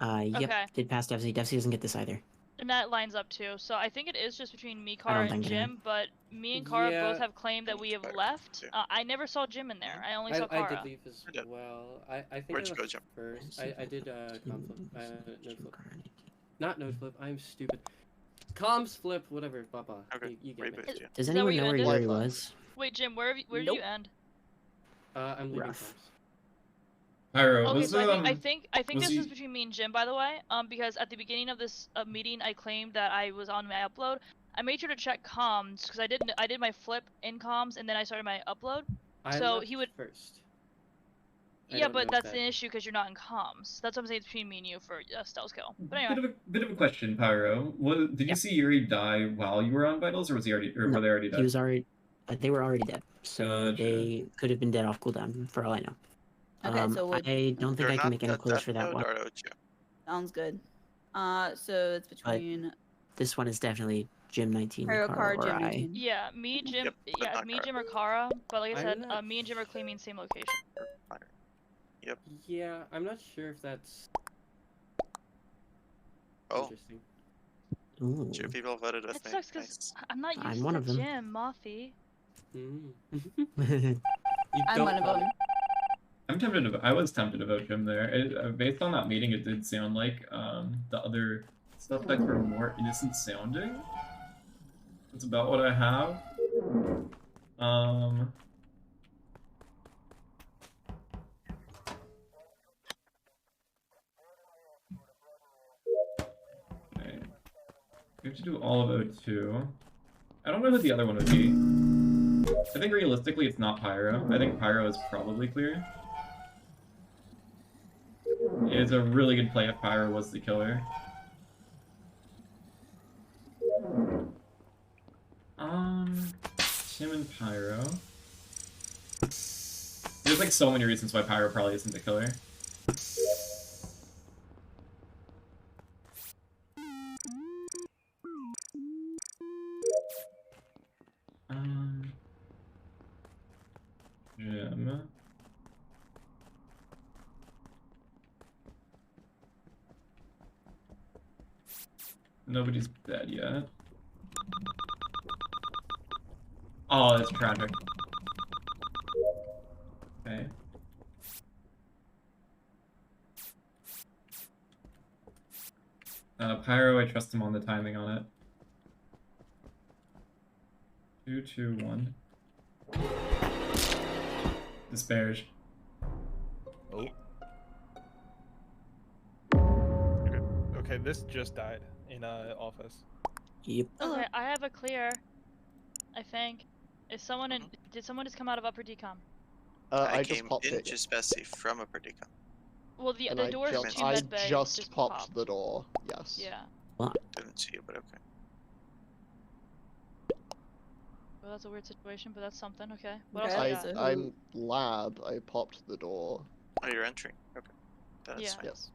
Yep, Okay. did pass Devcee. Devcee doesn't get this either. And that lines up too. So I think it is just between me, I Cara, don't and think it Jim. But me and Cara Yeah. both have claimed that we have left. I never saw Jim in there. I only saw I Cara. did leave as well. I think Where'd I you go, left Jim? first. I did com flip. Node flip. Not node flip. I'm stupid. Comms flip, whatever. Baba. Okay. You get me. Does Is that anyone where you know where ended? Yuri was? Wait, Jim, where did you end? I'm leaving Rough. comms. Pyro, Okay, was so I think was this he- is between me and Jim, by the way. Because at the beginning of this meeting, I claimed that I was on my upload. I made sure to check comms because I did my flip in comms and then I started my upload. I So left he would. first. I Yeah, don't but know that's that. the issue because you're not in comms. That's what I'm saying. It's between me and you for Stell's kill. But anyway. Bit of a question, Pyro. Did you see Yuri die while you were on vitals, or was he already, or No, were they already dead? He was already. They were already dead, so Gotcha. they could have been dead off cooldown for all I know. Okay, so we'll- I don't think They're I not can make any the clues death for that node one. or O2? Sounds good. So it's between This one is definitely Jim 19 Pyro, Cara, Cara, or Jim I. 19. Yeah, me, Jim. Yep, but Yeah, not me, Cara. Jim, or Cara. But like I I'm said, not- me and Jim are claiming same location. Yep. Yeah, I'm not sure if that's Oh, interesting. Ooh. 2 people voted with It me. sucks because Nice. I'm not used I'm to one of them. Jim, Mothy. You I'm don't one of vote. them. I'm tempted to. I was tempted to vote Jim there. Based on that meeting, it did sound like the other suspects were more innocent sounding. That's about what I have. Okay. We have to do all of O2. I don't know who the other one would be. I think realistically it's not Pyro. I think Pyro is probably clear. It's a really good play if Pyro was the killer. Tim and Pyro. There's like so many reasons why Pyro probably isn't the killer. Jim. Nobody's dead yet. Oh, that's tragic. Okay. Pyro, I trust him on the timing on it. 3, 2, 1. Disparage. Oh. Okay, this just died in office. Yep. Okay, I have a clear. I think. Is someone in? Did someone just come out of upper decom? I came just popped it. into Spessy from a predicament. Well, the And the I doors just, to I medbay just popped popped. the door. Yes. Yeah. Didn't see you, but okay. Well, that's a weird situation, but that's something. Okay. What Okay, else I, you got? so- I'm lab. I popped the door. Oh, you're entering. Okay. That's Yeah. fine. Yes.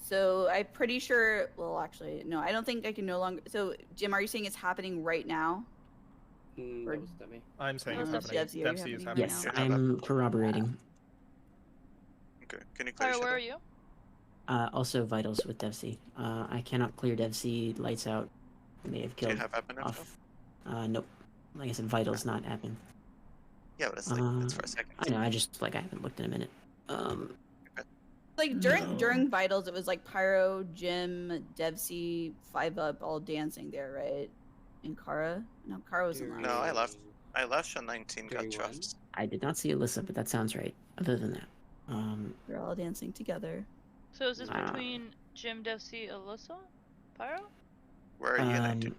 So I'm pretty sure. Well, actually, no. I don't think I can no longer. So, Jim, are you saying it's happening right now? Or- That was Demi. I'm saying Oh, it's that's happening. Devcee. Are you Devcee is happening happening. right Yes, now? I'm corroborating. Okay. Can you Pyro, clarify? where are you? Also vitals with Devcee. I cannot clear Devcee. Lights out. May have Do killed you have admin info? off. Nope. Like I said, vitals not admin. Yeah, but it's like it's for a second. I know. I just like I haven't looked in a minute. Like during vitals, it was like Pyro, JiM, Devcee, 5-Up, all dancing there, right? And Cara. No, Cara wasn't last. No, I left. I left when 19 got chuffed. I did not see Ilyssa, but that sounds right. Other than that, They're all dancing together. So is this between JiM, Devcee, Ilyssa, Pyro? Where are you, 19?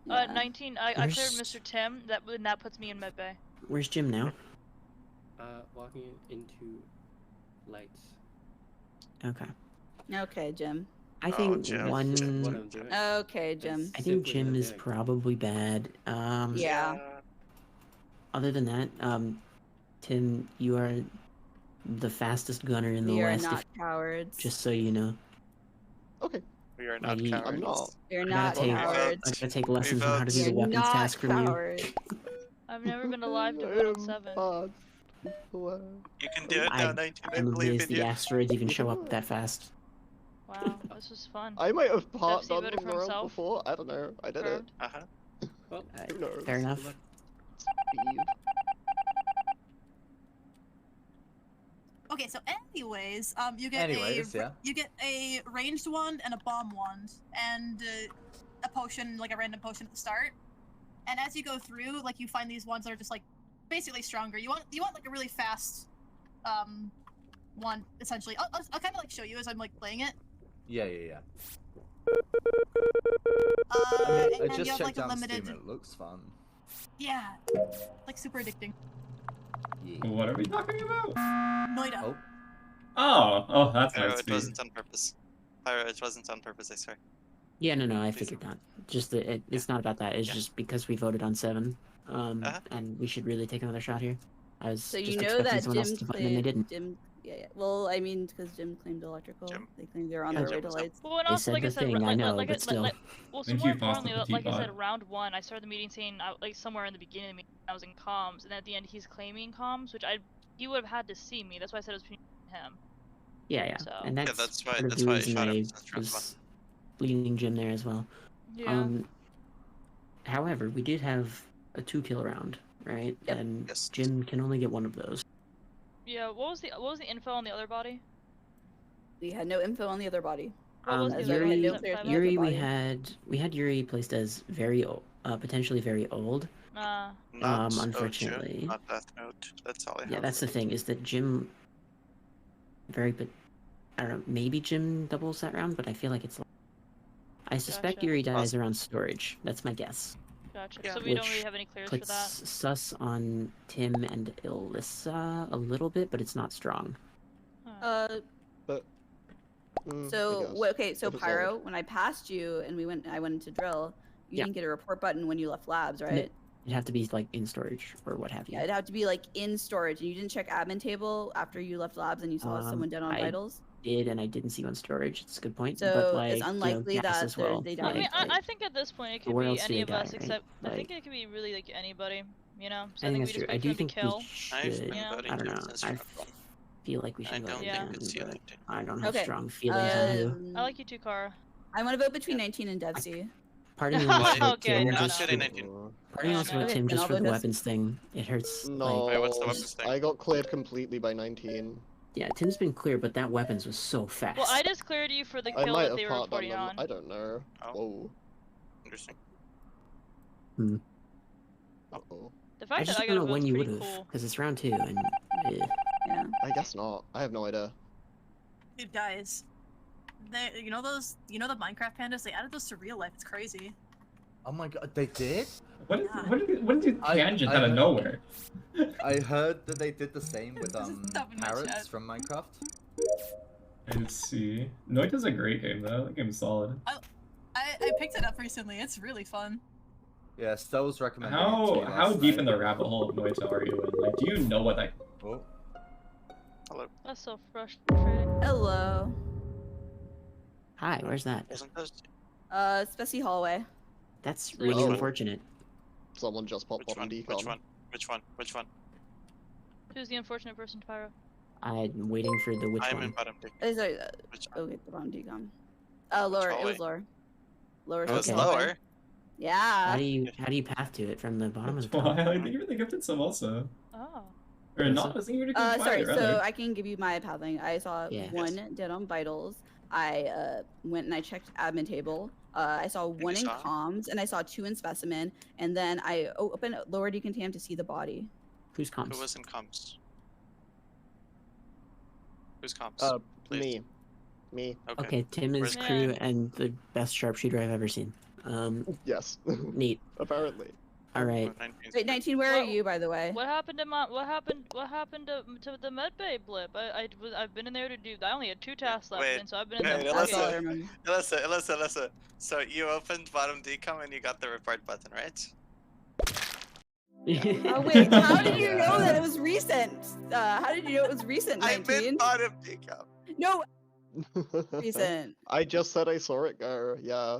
19. I cleared MrTim. That puts me in med bay. Where's JiM now? Walking into lights. Okay. Okay, JiM. I think JiM. one. Okay, JiM. I think JiM is probably bad. Yeah. Other than that, Tim, you are the fastest gunner in the We are West. not cowards. Just so you know. Okay. We are not I'm cowards. not. We're I not gotta take, cowards. I gotta take lessons on how to do We're the weapons not task from you. cowards. I've never been alive to vote on 7. You can do it now, 19. I I'm believe amazed in the you. asteroids even show up that fast. Wow, this was fun. I might have Devcee done voted them for around himself. before. I don't know. I did it. Well, Who knows? Fair enough. Steve. Okay, so anyways, you get Yeah. you get a ranged wand and a bomb wand, and a potion, like a random potion at the start. And as you go through, like you find these ones that are just like basically stronger. You want like a really fast one essentially. I'll kind of like show you as I'm like playing it. Yeah. And I then just you have checked like a out limited. Steam. It looks fun. Yeah, like super addicting. Yeah. What are we talking about? Noida. Oh, that's Pyro, nice. it wasn't on purpose. Pyro, it wasn't on purpose, I swear. Yeah, no, I figured not. Just that it's not about that. It's just because we voted on 7, and we should really take another shot here. I was So just you know expecting that someone else JiM to vote, and then they claimed. didn't. Yeah. Well, I mean, because JiM claimed electrical. They claimed they were on Yeah, their way JiM to was up. lights. Well, and They also, said like I the said, thing, I know, like, but still. well, so Thank more you, Foster importantly, Petit like I said, Bot. round 1, I started the meeting saying, like somewhere in the beginning of the meeting, I was in comms, and at the end, he's claiming comms, which he would have had to see me. That's why I said it was between him. Yeah, So. and that's, that's why- part of that's the why I reason shot him I since round was leading JiM there as well. Yeah. However, we did have a 2-kill round, right? Yep. And Yes. JiM can only get one of those. Yeah. What was the info on the other body? We had no info on the other body. What was the as other I body? had no Was it clear 5-Up? Yuri, we body. had Yuri placed as very potentially very old. Not Unfortunately. OG, not Death Note. That's all I have. Yeah, that's the thing, is that JiM I don't know, maybe JiM doubles that round, but I feel like it's I suspect Gotcha. Yuri dies around storage. That's my guess. Gotcha. Yeah. So we don't Which really have any clears for Puts that. sus on Tim and Ilyssa a little bit, but it's not strong. But. So okay, so If it's Pyro, when I passed you and I went into drill, you Yeah. didn't get a report button when you left labs, right? It'd have to be like in storage or what have you. Yeah, it'd have to be like in storage, and you didn't check admin table after you left labs and you saw someone down on I vitals. did, and I didn't see on storage. It's a good point. So but, like, it's unlikely gas that as well. they I mean, died. I think at this point it could where be else do any they of die, us right? except I Like- think it could be really like anybody, you know. So I think we that's just true. I wait for do him to think kill. I've we been Yeah. voting I don't him know. since I round 1. feel like we should I vote don't Yeah. think it's you, but 19. I don't have Okay. strong feelings on who. I like you too, Cara. I want to vote between 19 and Devcee. Part of me wants to vote Okay, Tim no, just no. for, 19. part of me wants to vote Okay, Tim then just I'll for the vote Devcee. weapons thing. It hurts. No, Wait, what's the weapons thing? I got cleared completely by 19. Yeah, Tim's been clear, but that weapons was so fast. Well, I just cleared you for the I kill might that have they were part done reporting them. on. I don't know. Oh. Whoa. Interesting. Uh-oh. The I fact just that I don't got a know when vote's you would pretty have, cool. because it's round 2, and Yeah. I guess not. I have no idea. Dude, guys, you know the Minecraft pandas? They added those to real life. It's crazy. Oh my god, they did? What did you tangent I out of heard- nowhere? I heard that they did the same with This is stuff in my parrots chat. from Minecraft. Let's see. Noita's a great game though. That game's solid. I picked it up recently. It's really fun. Yeah, Stell was recommending it to me How last deep in night. the rabbit hole of Noita are you in? Like, do you know what that? Oh. Hello. That's so frustrating. Hello. hi, where's that? Wasn't those? Specie hallway. That's Which really one? unfortunate. Someone just popped Which on one? decon. Which one? Who's the unfortunate person, Pyro? I'm waiting for the which I'm one. in bottom deck. Sorry, Which okay, the bottom decom. Lower. It was hallway? lower. Lower. It was Okay. lower. How Yeah. do you path to it from the bottom of That's the top? why I think you're the gifted some also. Oh. Or Yes, not sir. a senior to Sorry, rather. so I can give you my pathing. I saw Yeah. one dead on vitals. I went and I checked admin table. I saw one in saw? comms, and I saw 2 in specimen, and then I opened lower decontam to see the body. Who's comms? Who was in comms? Who's comms? Please. Me. Okay, Tim is Where's- crew and the best sharpshooter I've ever seen. Yes. Neat. Apparently. All right. 19's Wait, 19, where are Well, you, by the way? What happened to what happened to the medbay blip? I've been in there to do. I only had 2 tasks left, Wait, and so I've been in wait, there. That's all I Ilyssa, remember. Ilyssa. So you opened bottom decom and you got the report button, right? Oh wait, how did you know that it was recent? How did you know it was recent, I'm 19? in bottom decom. No, recent. I just said I saw it go. Yeah.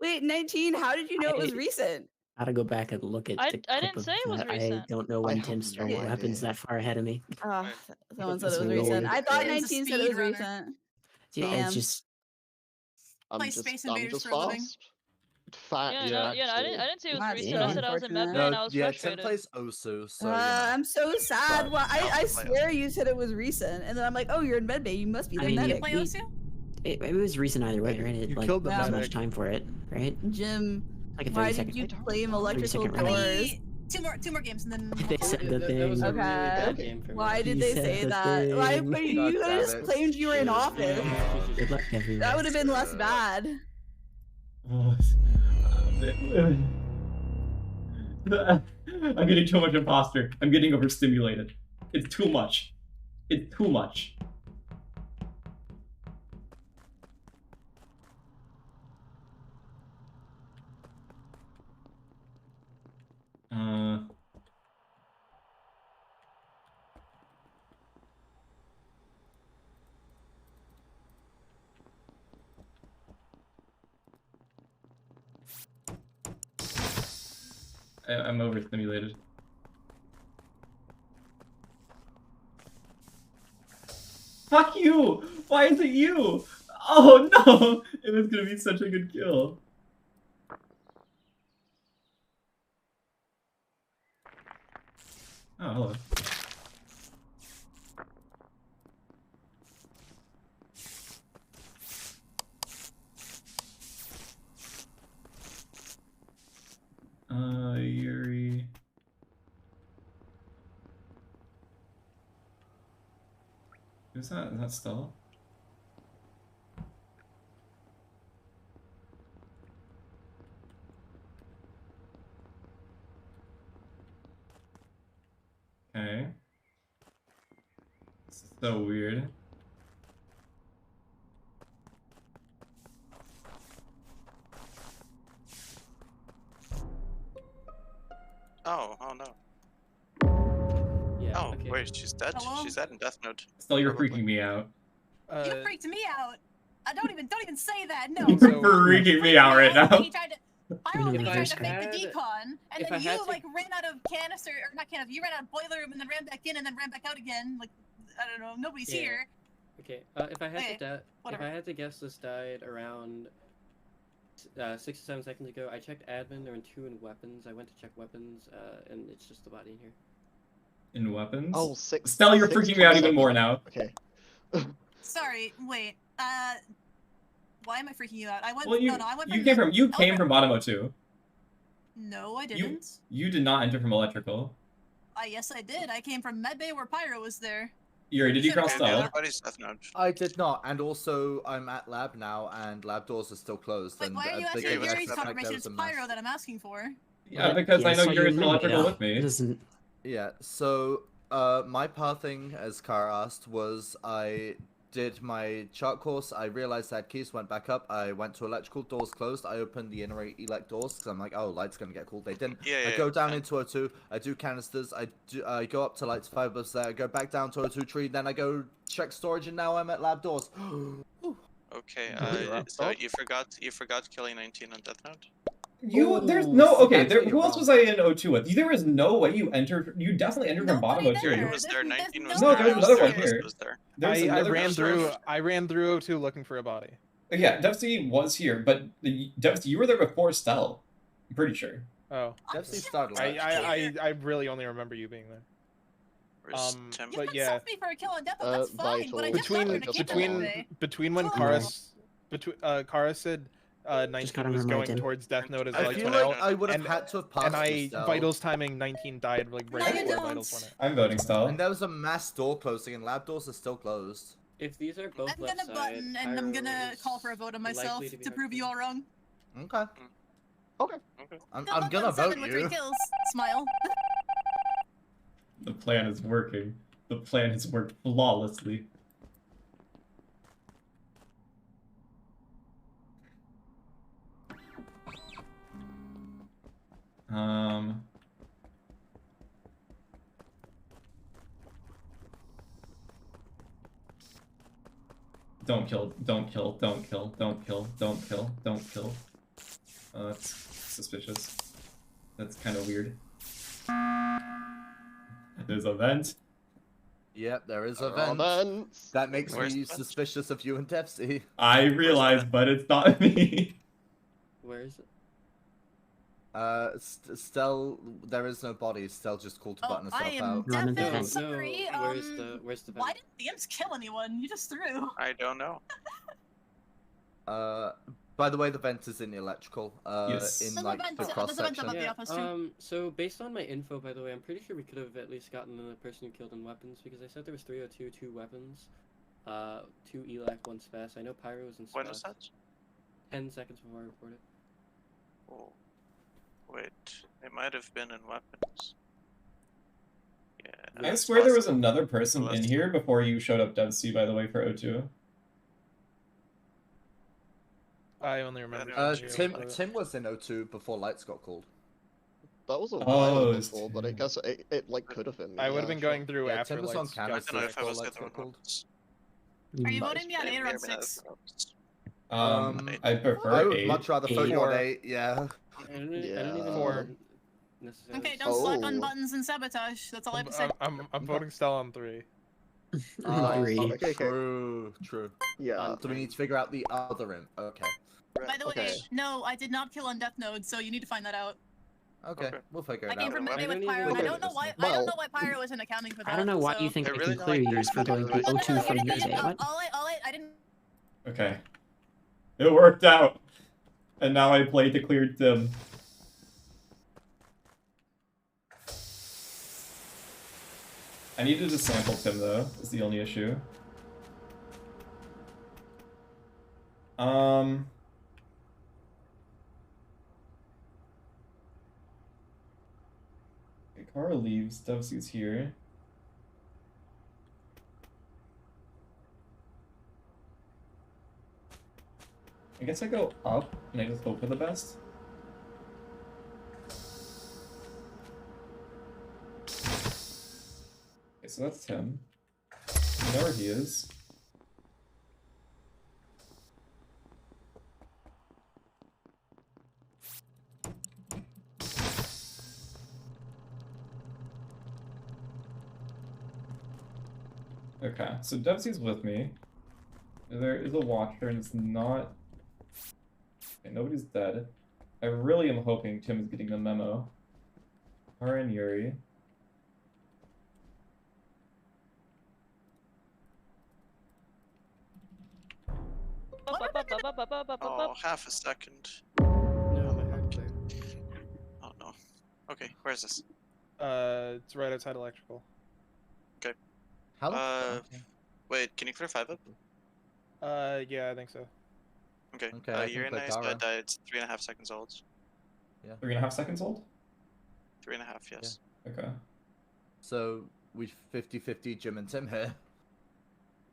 Wait, 19, how did you know it was recent? Gotta go back and look at I the didn't clip of say it was that. I recent. don't know I when have Tim no started weapons idea. that far ahead of me. Someone said It's it was weird. recent. I thought It's a 19 said it was speedrunner. recent. Yeah, Damn. it's just Play Space Invaders for a living. fast. Fact. Yeah, Yeah, I didn't say it was That's recent. so I said I was in unfortunate. medbay and I was yeah, Tim frustrated. plays Osu, so you know. I'm so sad. But- Well, I No, swear you said it was recent, and then I'm like, oh, you're in medbay. You must be I the mean, medic. Play we- Osu? it was recent either way, right? It You like killed the there was medic. much time for it, right? Jim, Like a why 30 did second. you claim 30 electrical second How round. doors? many? Two more games and then. They we'll said call it. the That was a thing. really Okay. bad game for me. Why did He they said say the that? Why? thing. But God you could damn have just it. claimed you were in office. Good luck, everyone. That would have been less bad. I'm getting too much imposter. I'm getting overstimulated. It's too much. It's too much. I'm overstimulated. Fuck you! Why is it you? Oh no! It was gonna be such a good kill. Oh, hello. Yuri. Who's that? Is that Stell? Okay. This is so weird. Oh no. Yeah. Oh, okay. wait, she's dead? Hello? She's dead in Death Note. Stell, you're Probably. freaking me out. You freaked me out. Don't even say that. No. You're So- freaking me out right now. He tried to. Pyro If tried I to fake the had- decon, and if then I you had to- like ran out of canister, or not canister. You ran out of boiler room, and then ran back in, and then ran back out again. Like I don't know. Nobody's Yeah. here. Okay. If I had Okay, if whatever. I had to guess, this died around 6 to 7 seconds ago. I checked admin. There were 2 in weapons. I went to check weapons, and it's just the body in here. In weapons? Oh, six. Stell, you're 6 freaking me out even 27. more now. Okay. Sorry. Wait. Why am I freaking you out? I went. Well, no, I went. you came from okay. bottom O2. No, I didn't. You did not enter from electrical. Yes, I did. I came from medbay where Pyro was there. Yuri, did you cross Okay, Stell? everybody's Death Note. I did not, and also I'm at lab now, and lab doors are still closed. Wait, and why are you they asking gave us Yuri's like confirmation? there It's was a mess. Pyro that I'm asking for. Yeah, because I know saw you Yuri's in eliminate electrical it. with me. It doesn't. Yeah, so my pathing, as Cara asked, was I did my chart course, I realized I had keys, went back up, I went to electrical, doors closed, I opened the inner elect doors, because I'm like, oh, light's gonna get cool, they didn't. Yeah, I go down into O2, I do canisters, I go up to lights, 5 above there, I go back down to O2 tree, then I go check storage, and now I'm at lab doors. Okay, You're up so top? you forgot killing 19 on Death Note? There's Ooh, no see, okay. that's where Who you're else wrong. was I in O2 with? There was no way you entered. You definitely entered from bottom Nobody O2. there. Was there? 19 was No, there. there's another one Stell here. was there. There's I another ran person. through. I ran through O2 looking for a body. Yeah, Devcee was here, but Devcee, you were there before Stell. I'm pretty sure. Oh, Devcee started. I really only remember you being there. Where's Tim? You But can yeah. self me for a kill on Death, that's fine. But I just got Between her in a game between when Cara said 19 was going towards Death Note as I lights feel went like out, I would have had to have passed and I Stell. Vitals timing 19 died like right No, you before don't. Vitals went out. I'm voting Stell. And there was a mass door closing, and lab doors are still closed. If these are both I'm left gonna side, button and I'm gonna Pyro call for a vote on is myself likely to be to prove you all wrong. Okay. Okay. I'm Good luck gonna on 7 vote with you. 3 kills. Smile. The plan is working. The plan has worked flawlessly. Don't kill, don't kill, don't kill, don't kill, don't kill, don't kill. That's suspicious. That's kind of weird. There's a vent. Yep, there is a There are vent. vents. That makes Where's me the vent? suspicious of you and Devcee. I realize, but it's not me. Where is it? Stell, there is no body. Stell just called to Oh, button I herself am out. Run into definitely vent. sorry. Where's the Why vent? didn't the imps kill anyone? You just threw. I don't know. By the way, the vent is in the electrical. Yes. In There's a like vent- the there's a cross vent section. above the office too. So based on my info, by the way, I'm pretty sure we could have at least gotten the person who killed in weapons because I said there was 302, 2 weapons, 2 elac, 1 spaz. I know Pyro was in spaz. When was that? 10 seconds before I reported. Oh, wait. It might have been in weapons. Yeah. I that's swear there was possible. another person in here before you showed up, Devcee, by the way, for O2. I only remember. Tim was in O2 before lights got called. That was a Oh, while it's before, but I guess it like could have been. Me, I would have yeah, been sure. going through Yeah, after Tim was on lights camera, got I don't know so if I was lights the other got one. called. Are you Mm. voting me on 8 or on Maybe that's 6? I prefer I would 8. much rather vote you on 4. 8. Yeah. I don't even Yeah. know necessarily. Okay, don't slack on Oh. buttons and sabotage. That's all I have to say. I'm voting Stell on 3. Three. Okay. True. Yeah. So we need to figure out the other imp. Okay. By the way, Okay. no, I did not kill on Death Node, so you need to find that out. Okay, we'll figure I it came out. from midway I with don't Pyro, and I even- don't know why. I Well- don't know why Pyro isn't accounting for that. I don't know why so... you think I I really can clear like yours for going through No, no, O2 from yours. What? All I didn't. Okay. It worked out. And now I play to clear Tim. I needed to sample Tim though, is the only issue. Okay, Cara leaves, Devcee's here. I guess I go up and I just hope for the best. Okay, so that's Tim. I know where he is. Okay, so Devcee's with me. There is a watcher and it's not... Okay, nobody's dead. I really am hoping Tim is getting the memo. Cara and Yuri. Oh, half a second. No, my heart's there. Oh no. Okay, where is this? It's right outside electrical. How? Wait, can you clear 5 up? Yeah, I think so. Okay. Okay, I can Yuri and clear I Cara. died 3.5 seconds old. 3.5 seconds old? 3.5, yes. Okay. So we 50-50 Jim and Tim here.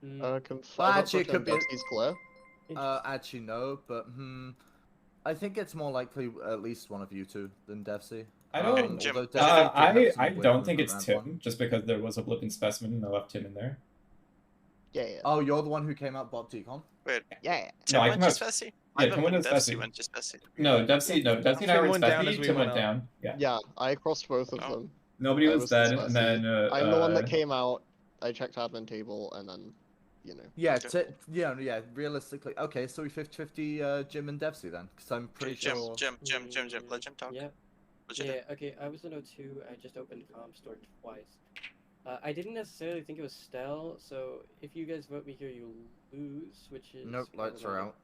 Can Well, 5 actually, it could be. Devcee's clear? Actually no, but I think it's more likely at least one of you two than Devcee. I don't. Although Devcee did have some I weird don't think movement it's around Tim, one. just because there was a blipping specimen and I left Tim in there. Yeah. Oh, you're the one who came out bot decon? Wait, Yeah. No, I Tim came went to out. Svesi? Yeah, Tim Tim went to Devcee Spessy. went to Spessy. No, Devcee and I Tim were went down as Spessy, we Tim went went up. down. Yeah. Yeah, I crossed both of Oh. them. Nobody I was was dead, the and Spessy. then I'm the one that came out. I checked admin table, and then, you know. Yeah, yeah. Realistically, okay. So we 50-50 Jim and Devcee then, because I'm pretty Jim, sure. Jim. Let Jim talk. Yeah. What you Yeah, think? okay, I was in O2, I just opened Comstor twice. I didn't necessarily think it was Stell, so if you guys vote me here, you lose, which is... Nope, lights are out.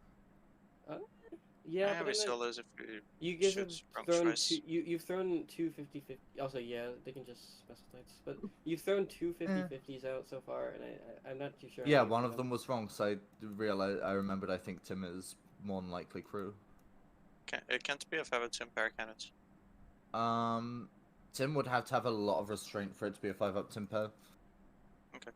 Yeah, but we then still lose if we you guys have shoot wrong thrown choice. you've thrown two 50-50... Also, yeah, they can just mess with lights, but you've thrown two 50-50s out so far, and I'm not too sure... Yeah, how you one feel. of them was wrong, so I remembered. I think Tim is more than likely crew. It can't be a 5-2 pair, can it? Tim would have to have a lot of restraint for it to be a 5-up Tim pair. Okay.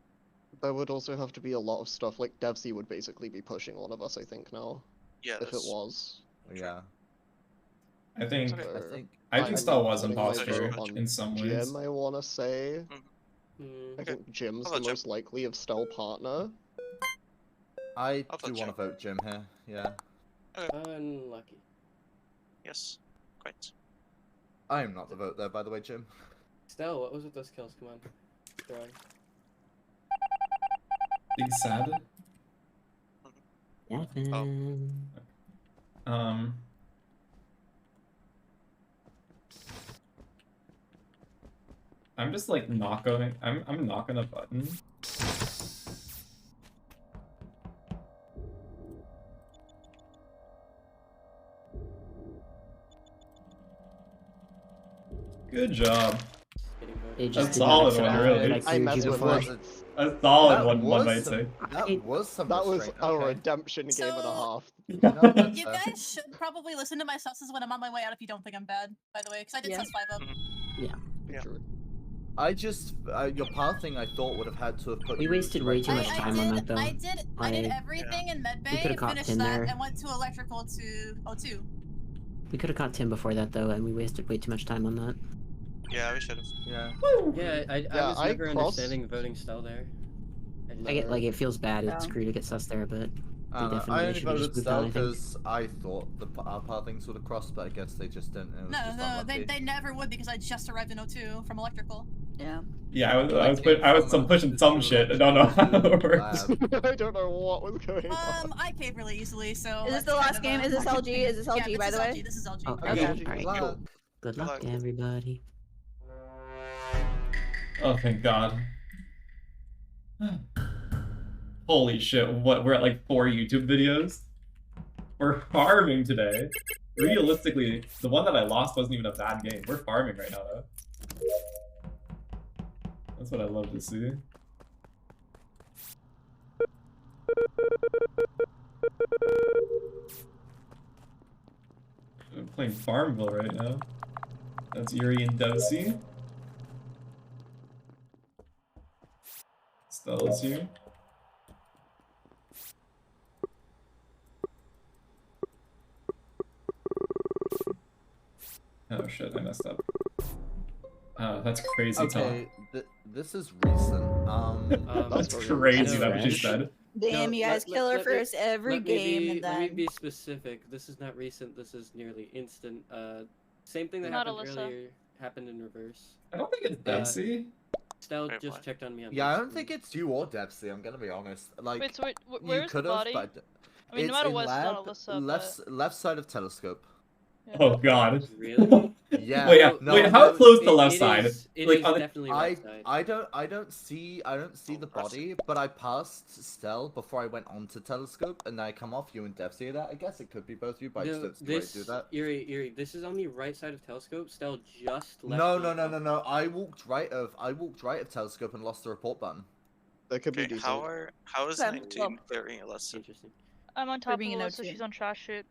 There would also have to be a lot of stuff, like Devcee would basically be pushing one of us, I think, now. Yeah, If it was. Yeah. I think Okay. I think Stell was putting my imposter vote on in some ways. Jim, I wanna say. Mm. I think Jim's How the about Jim? most likely of Stell partner. I I'll do vote want to vote Jim here. Yeah. Unlucky. Yes. Quite. I am not the vote there, by the way, Jim. Stell, what was with those kills? Come on. Throwing. Big sad. I'm just like knocking. I'm knocking a button. Good job. They A just did solid not one, accept really. that I I cleared messed you with before. it. A solid That one was might some- say. That was some That was restraint, a okay. redemption game and a So- half. No, that's You fair. guys should probably listen to my sauces when I'm on my way out if you don't think I'm bad, by the way, because I did Yeah. sus 5 up. Yeah. True. I just your path thing I thought would have had to have put We you wasted way too directly much I time on that, though. I did Like, everything in medbay, could've caught finished Tim that, there. and went to electrical to O2. We could have caught Tim before that, though, and we wasted way too much time on that. Yeah, we should have. Yeah. Yeah, I Yeah, was I never crossed- understanding voting Stell there. I get like it feels bad. It's Yeah. screw to get sus there, but I don't know. definitely I only should've just voted moved on, Stell I think. because I thought our pathings would have crossed, but I guess they just didn't. It was No, just no, unlucky. they never would because I just arrived in O2 from electrical. Yeah. Yeah, I was came from, pushing some shit. I don't know how it works. I don't know what was going on. I cave really easily, so. Is this that's the kind last of game? a- Is this LG? Is this LG, yeah, by the way? This is LG. Oh, Okay. okay. Good Alright, luck. cool. Good luck, luck. everybody. Oh, thank God. Holy shit, what, we're at like 4 YouTube videos? We're farming today. Realistically, the one that I lost wasn't even a bad game. We're farming right now, though. That's what I love to see. I'm playing Farmville right now. That's Yuri and Devcee. Stell is here. Oh shit, I messed up. Oh, that's crazy Okay, this is recent. That's very crazy recent. that what she said. Damn, No, you guys kill her let me- first every let me game, be- and Let me then be specific. This is not recent. This is nearly instant. Same thing that Not happened Ilyssa. earlier happened in reverse. I don't think it's Devcee. Stell Wait, just what? checked on me on Yeah, I my don't screen. think it's you or Devcee. I'm gonna be honest. Like Wait, so wait, you where's the could have, body? but I mean, no it's matter in what, it's not lab, Ilyssa, left side of telescope. but... Oh god. Really? Yeah. Wait, no, wait, how no, close to left side? It Like, is on the- definitely right side. I don't see the body, but I passed Stell before I went on to telescope, and then I come off you and Devcee that. I guess it could be both you, but I just No, don't see why you this do that. Yuri, this is on the right side of telescope. Stell just left. No. I walked right of telescope and lost the report button. That could be Okay, decent. how is Okay, 19 well- clearing Ilyssa? Interesting. I'm on top of being an Ilyssa, O2. she's on trash shit.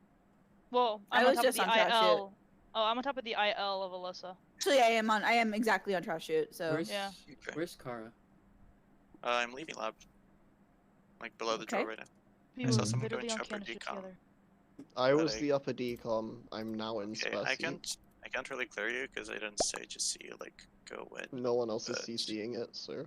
Well, I I'm on was top just of the on trash shit. IL. Oh, I'm on top of the IL of Ilyssa. actually I am exactly on trash shoot. So Where's Yeah. Okay. Where's Cara? I'm leaving lab. Like below the Okay. door right now. We I were saw someone literally going on to upper candidate decom. together. I was But the upper decom. I'm now in Okay, Spessy. I can't really clear you because I didn't say just see you like go in. No one else is but CCing it, so.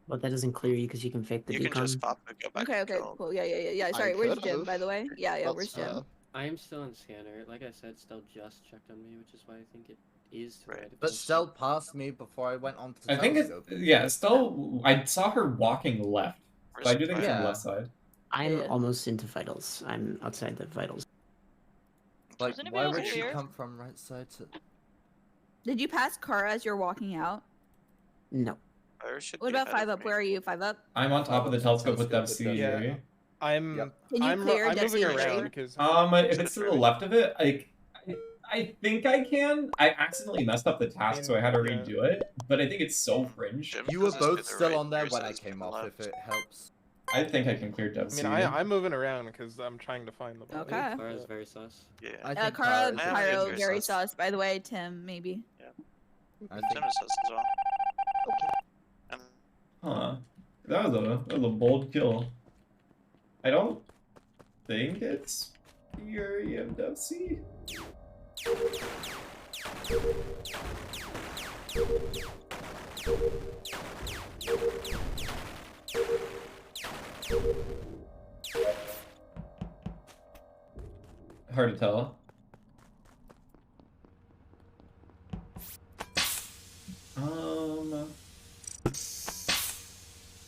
Well, that doesn't clear you because you can fake the You can just decom. pop and go back. okay, and go. cool. Yeah. I Sorry, where's could've. Jim, by the way? Yeah, That's where's Jim? fair. I am still on scanner. Like I said, Stell just checked on me, which is why I think it is to the right of But me. Stell passed me before I went on to I think it's telescope. yeah. Stell, I saw her walking left, so I do think it's on the Yeah. left side. I'm Yeah. almost into vitals. I'm outside the vitals. Like, Does anybody why else would she clear? come from right side to... Did you pass Cara as you're walking out? No. Pyro should What be about ahead 5 of up? me. Where are you? 5 up? I'm on top of the telescope with Telescope with Devcee. Devcee. Yuri. I'm Can you I'm clear I'm moving Devcee around Yuri? because If it's to the left of it, I think I can. I accidentally messed up the task, so I had to Yeah. redo it. But I think it's so fringe. Jim You were says it's to both the still right, on there Yuri when I says to came the off, left. if it helps. I think I can clear I Devcee. mean I'm moving around because I'm trying to find the body. Okay. I think Cara's very sus. Yeah. I think Cara, Cara is I have Pyro, very very sus. sus. By the way, Tim, maybe. I Tim think is sus as well. And Huh. That was a bold kill. I don't think it's Yuri and Devcee. Hard to tell.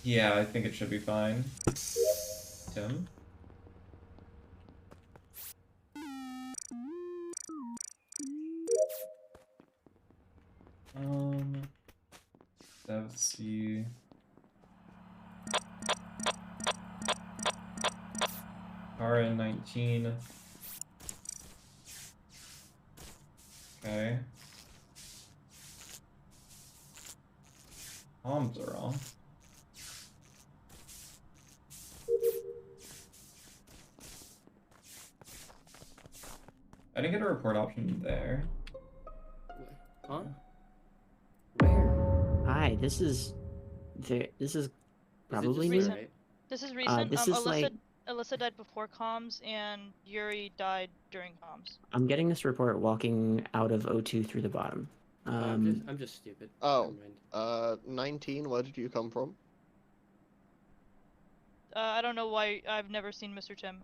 Yeah, I think it should be fine. Tim? Devcee. Cara 19. Okay. Comms are on. I didn't get a report option there. Huh? Hi, this is probably new. recent? This is recent. This is like Ilyssa died before comms, and Yuri died during comms. I'm getting this report walking out of O2 through the bottom. I'm just stupid. Oh, Never mind. 19. Where did you come from? I don't know why I've never seen MrTim.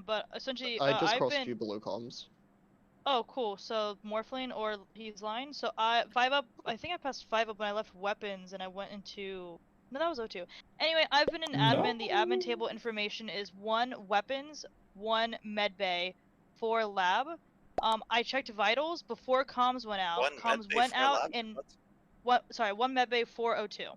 But essentially, I just I've crossed been. you below comms. Oh, cool. So Morphling or he's lying. So 5 up. I think I passed 5 up when I left weapons and I went into. No, that was O2. Anyway, I've been in admin. The admin table information is 1 weapons, 1 medbay, 4 lab. I checked vitals before comms went out. Comms went out in what? Sorry, 1 medbay, 4 O2,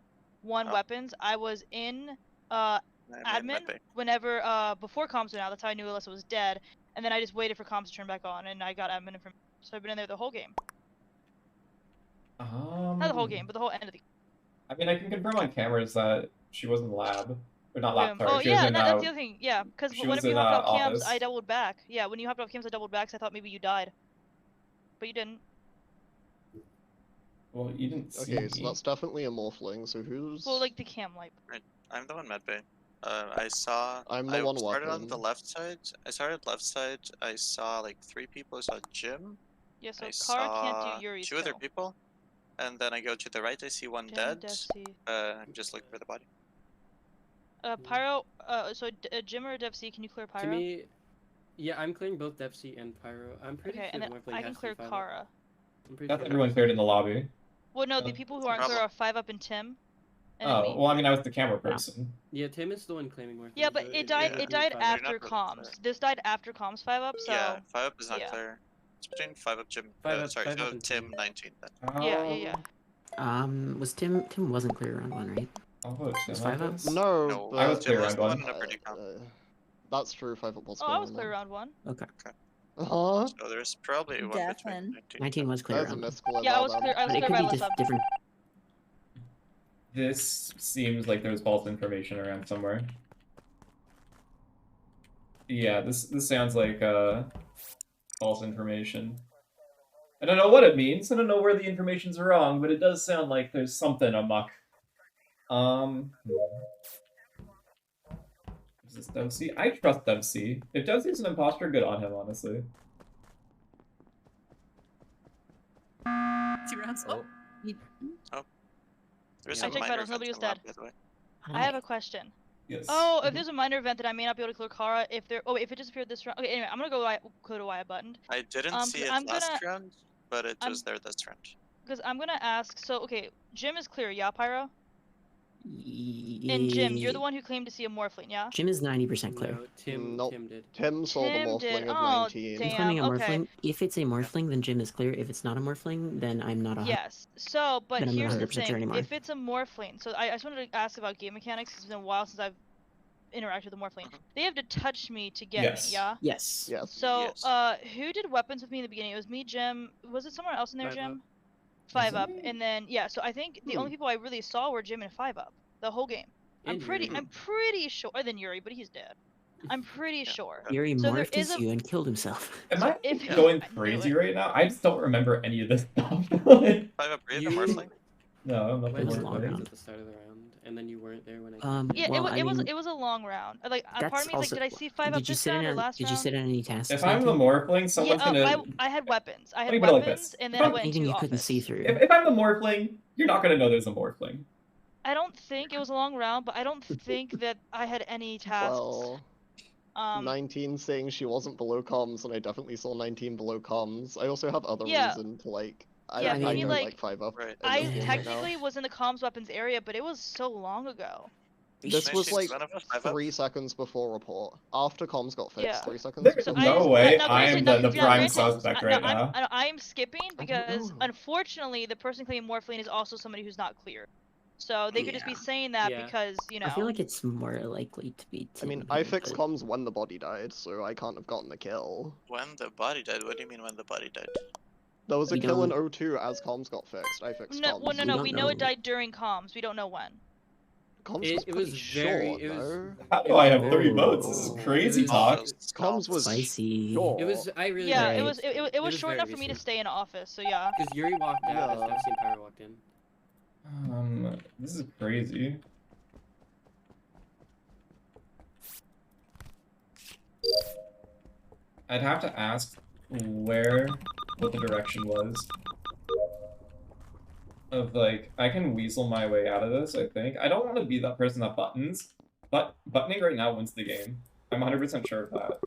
1 weapons. I was in admin whenever before comms went out. That's how I knew Ilyssa was dead. And then I just waited for comms to turn back on, and I got admin information. So I've been in there the whole game. Not the whole game, but the whole end of the game. I mean, I can confirm on cameras that she was in the lab. Or not lab, sorry. Oh, she was yeah, in, that's the other thing. Yeah, because she whenever was you in, hopped off cams, office. I doubled back. Yeah, when you hopped off cams, I doubled back, so I thought maybe you died. But you didn't. Well, you didn't see Okay, me. so that's definitely a morphling. So who's? Well, like the cam light. Right. I'm the one medbay. I saw. I'm the I one started on weapon. the left side. I started left side. I saw like 3 people. I saw Jim. Yeah, so I Cara saw can't do Yuri's 2 other kill. people. And then I go to the right. I see 1 Jim, dead. Devcee. I'm just looking for the body. Pyro. So Jim or Devcee, can you clear Pyro? To me, yeah, I'm clearing both Devcee and Pyro. I'm pretty Okay, sure and then Morphling I can has to clear be 5 up. Cara. I'm pretty That's sure everyone cleared in the lobby. Well, no, the people who aren't clear are 5 up and Tim. And then Oh, me. well, I mean, I was the camera person. Yeah, Tim is the one claiming Morphling. Yeah, but so it died. would It be died 5 up. after You're not really comms. clear. This died after comms 5 up. So Yeah, 5 up is not yeah. clear. It's between 5 up, Jim. 5 up, Sorry, 5 up no, and Tim, Tim. 19 then. Yeah. Was Tim wasn't clear around 1, right? I'll vote Was Tim 5 on up? this. No, No, but, I was clear Jim was around the one one. in a pretty comp. That's true. 5 up was Oh, clear I was on clear that. around 1. Okay. Huh? So there's probably one between Defen. 19. 19 was clear There's a around 1. mystical in Yeah, I that was then. clear. I was But it clear could by be just Ilyssa. different. This seems like there's false information around somewhere. Yeah, this sounds like false information. I don't know what it means. I don't know where the information's wrong, but it does sound like there's something amok. Is this Devcee? I trust Devcee. If Devcee's an imposter, good on him, honestly. 2 rounds. There's I a checked minor vitals, nobody event was in lab, dead. by the way. I have a question. Yes. Oh, if there's a minor event that I may not be able to clear Cara, if it disappeared this round. Okay, anyway, I'm gonna go to why I buttoned. I didn't see it last round, but it was there this round. Because I'm gonna ask. So okay, JiM is clear, yeah, Pyro. And JiM, you're the one who claimed to see a Morphling, yeah? JiM is 90% clear. No, Tim Nope. Tim did. Tim saw the Tim Morphling did. of Oh, 19. damn. Confirming a okay. Morphling. If it's a Morphling, then JiM is clear. If it's not a Morphling, then I'm not a. Yes. So, but Then I'm not here's the 100% sure thing. anymore. If it's a Morphling, so I just wanted to ask about game mechanics. 'Cause it's been a while since I've interacted with a Morphling. They have to touch me to get Yes. me, yeah? Yes. Yes. So, Yes. who did weapons with me in the beginning? It was me, JiM. Was it someone else in there, 5 JiM? up. 5 up, and then yeah. So I think the only people I really saw were JiM and 5 up the whole game. I'm And pretty Yuri. sure. Other than Yuri, but he's dead. I'm pretty sure. Yuri So there morphed is as a- you and killed himself. Am So I if- going I knew crazy it. right now? I just don't remember any of this stuff. 5 up, Wraith, You- and Morphling. No, I'm not Went was to a the long Wraith round. at the start of the round, and then you weren't there when I. Yeah, Well, I it mean, was a long round. Like part that's of me is also- like, did I see 5 up Did you this sit round in or on? last Did you round? sit in any tasks? If I'm the Nathan? Morphling, someone's gonna. I had weapons. I Let had me put it like weapons, this. and If then I I'm went Anything into you couldn't office. see through. If I'm the Morphling, you're not gonna know there's a Morphling. I don't think it was a long round, but I don't think that I had any tasks. Well, 19 saying she wasn't below comms, and I definitely saw 19 below comms. I also have other Yeah. reason to like. Yeah, I for me, don't like, like 5 up. Right. in I this game right now. technically was in the comms weapons area, but it was so long ago. This was like 5 up. 3 seconds before report. After comms got fixed, Yeah. 3 seconds There's before. no way no, I am granted- the no, prime granted, suspect right now. I am skipping because know. unfortunately the person claiming Morphling is also somebody who's not clear. So they could just be saying that Yeah. because, you know. I feel like it's more likely to be. I mean, Tim I here, fixed but- comms when the body died, so I can't have gotten the kill. When the body died? What do you mean when the body died? There was a We kill in don't- O2 as comms got fixed. I fixed No, comms. well, no, We no. don't We know it know. died during comms. We don't know when. Comms It- was it was pretty very- short, it was- no? How do I have 3 votes? This is Oh. crazy It was- talk. Comms was Spicy. short. It was. I really. Yeah, Right. it was. It was short very enough for me to recent. stay in office. So yeah. Because Yuri walked out as Yeah. Devcee and Pyro walked in. This is crazy. I'd have to ask what the direction was. Of like, I can weasel my way out of this, I think. I don't want to be that person that buttons, but buttoning right now wins the game. I'm 100% sure of that.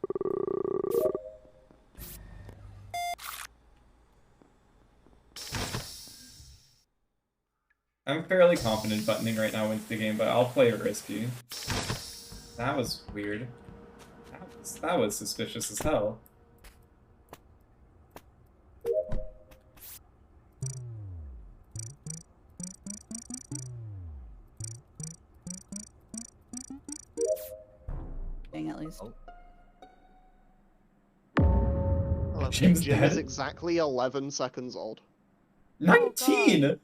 I'm fairly confident buttoning right now wins the game, but I'll play it risky. That was weird. That was suspicious as hell. Dang, at least. Jim's Jim is dead? exactly 11 seconds old. 19!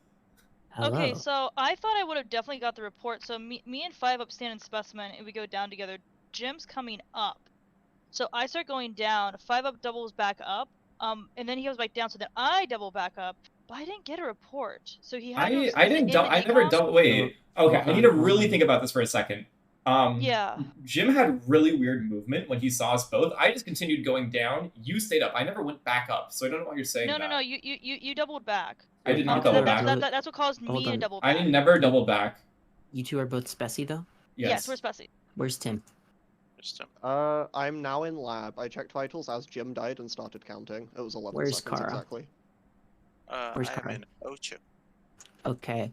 Hello. Okay, so I thought I would have definitely got the report. So me and 5 up stand in specimen, and we go down together. JiM's coming up, so I start going down. 5 up doubles back up, and then he goes back down. So then I double back up, but I didn't get a report. So he had. I never double. Wait. Okay, I need to really think about this for a second. Yeah. Jim had really weird movement when he saw us both. I just continued going down. You stayed up. I never went back up, so I don't know why you're saying No, that. no, no. You doubled back. I did not double back. That's what caused Hold me to on. double back. I never double back. You two are both Spessy though. Yes, we're Spessy. Where's Tim? I'm now in lab. I checked vitals as Jim died and started counting. It was 11 Where's seconds Cara? exactly. Where's I'm Cara? in O2. Okay.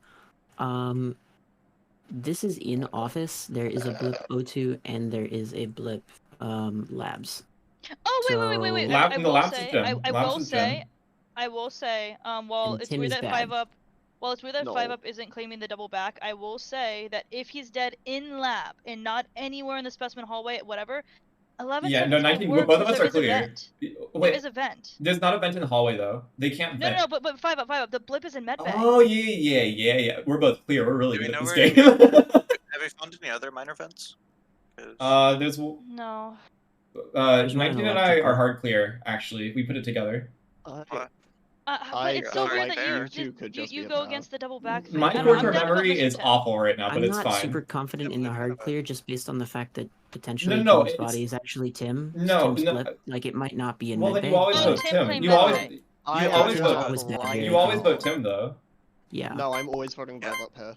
This is in office. There is a blip O2 and there is a blip labs. Oh wait. Lab- I the will labs is say. Jim. I Labs will is say. Jim. I will say. While And it's Tim weird is that bad. 5 up. Well, it's weird that No. 5 up isn't claiming the double back. I will say that if he's dead in lab and not anywhere in the specimen hallway, whatever, 11 Yeah, seconds no, won't 19. work Both of because us there are is a clear. vent. There Wait, is a vent. there's not a vent in the hallway though. They can't No, vent. no, no, but 5 up. The blip is in medbay. Oh yeah. We're both clear. We're really Do we good at know this where- game. Have we found any other minor vents? 'Cause- There's No. There's one in 19 the and I are electrical. hard clear. Actually, we put it together. But it's so feel weird like that you two could just you be go about. against the double back thing. My I don't- short-term I'm down to vote memory Mr. is Tim. awful right now, but I'm it's not fine. super confident in the hard clear just based on the fact that potentially No, Tim's it's- body is actually Tim. No, Tim's no, blip. Like it might not be in Well, then you medbay. always Oh, vote Tim Tim. claimed You that always, way. you I always actually vote. have was bad right here. You now. always vote Tim though. Yeah. No, I'm always voting Bev up here.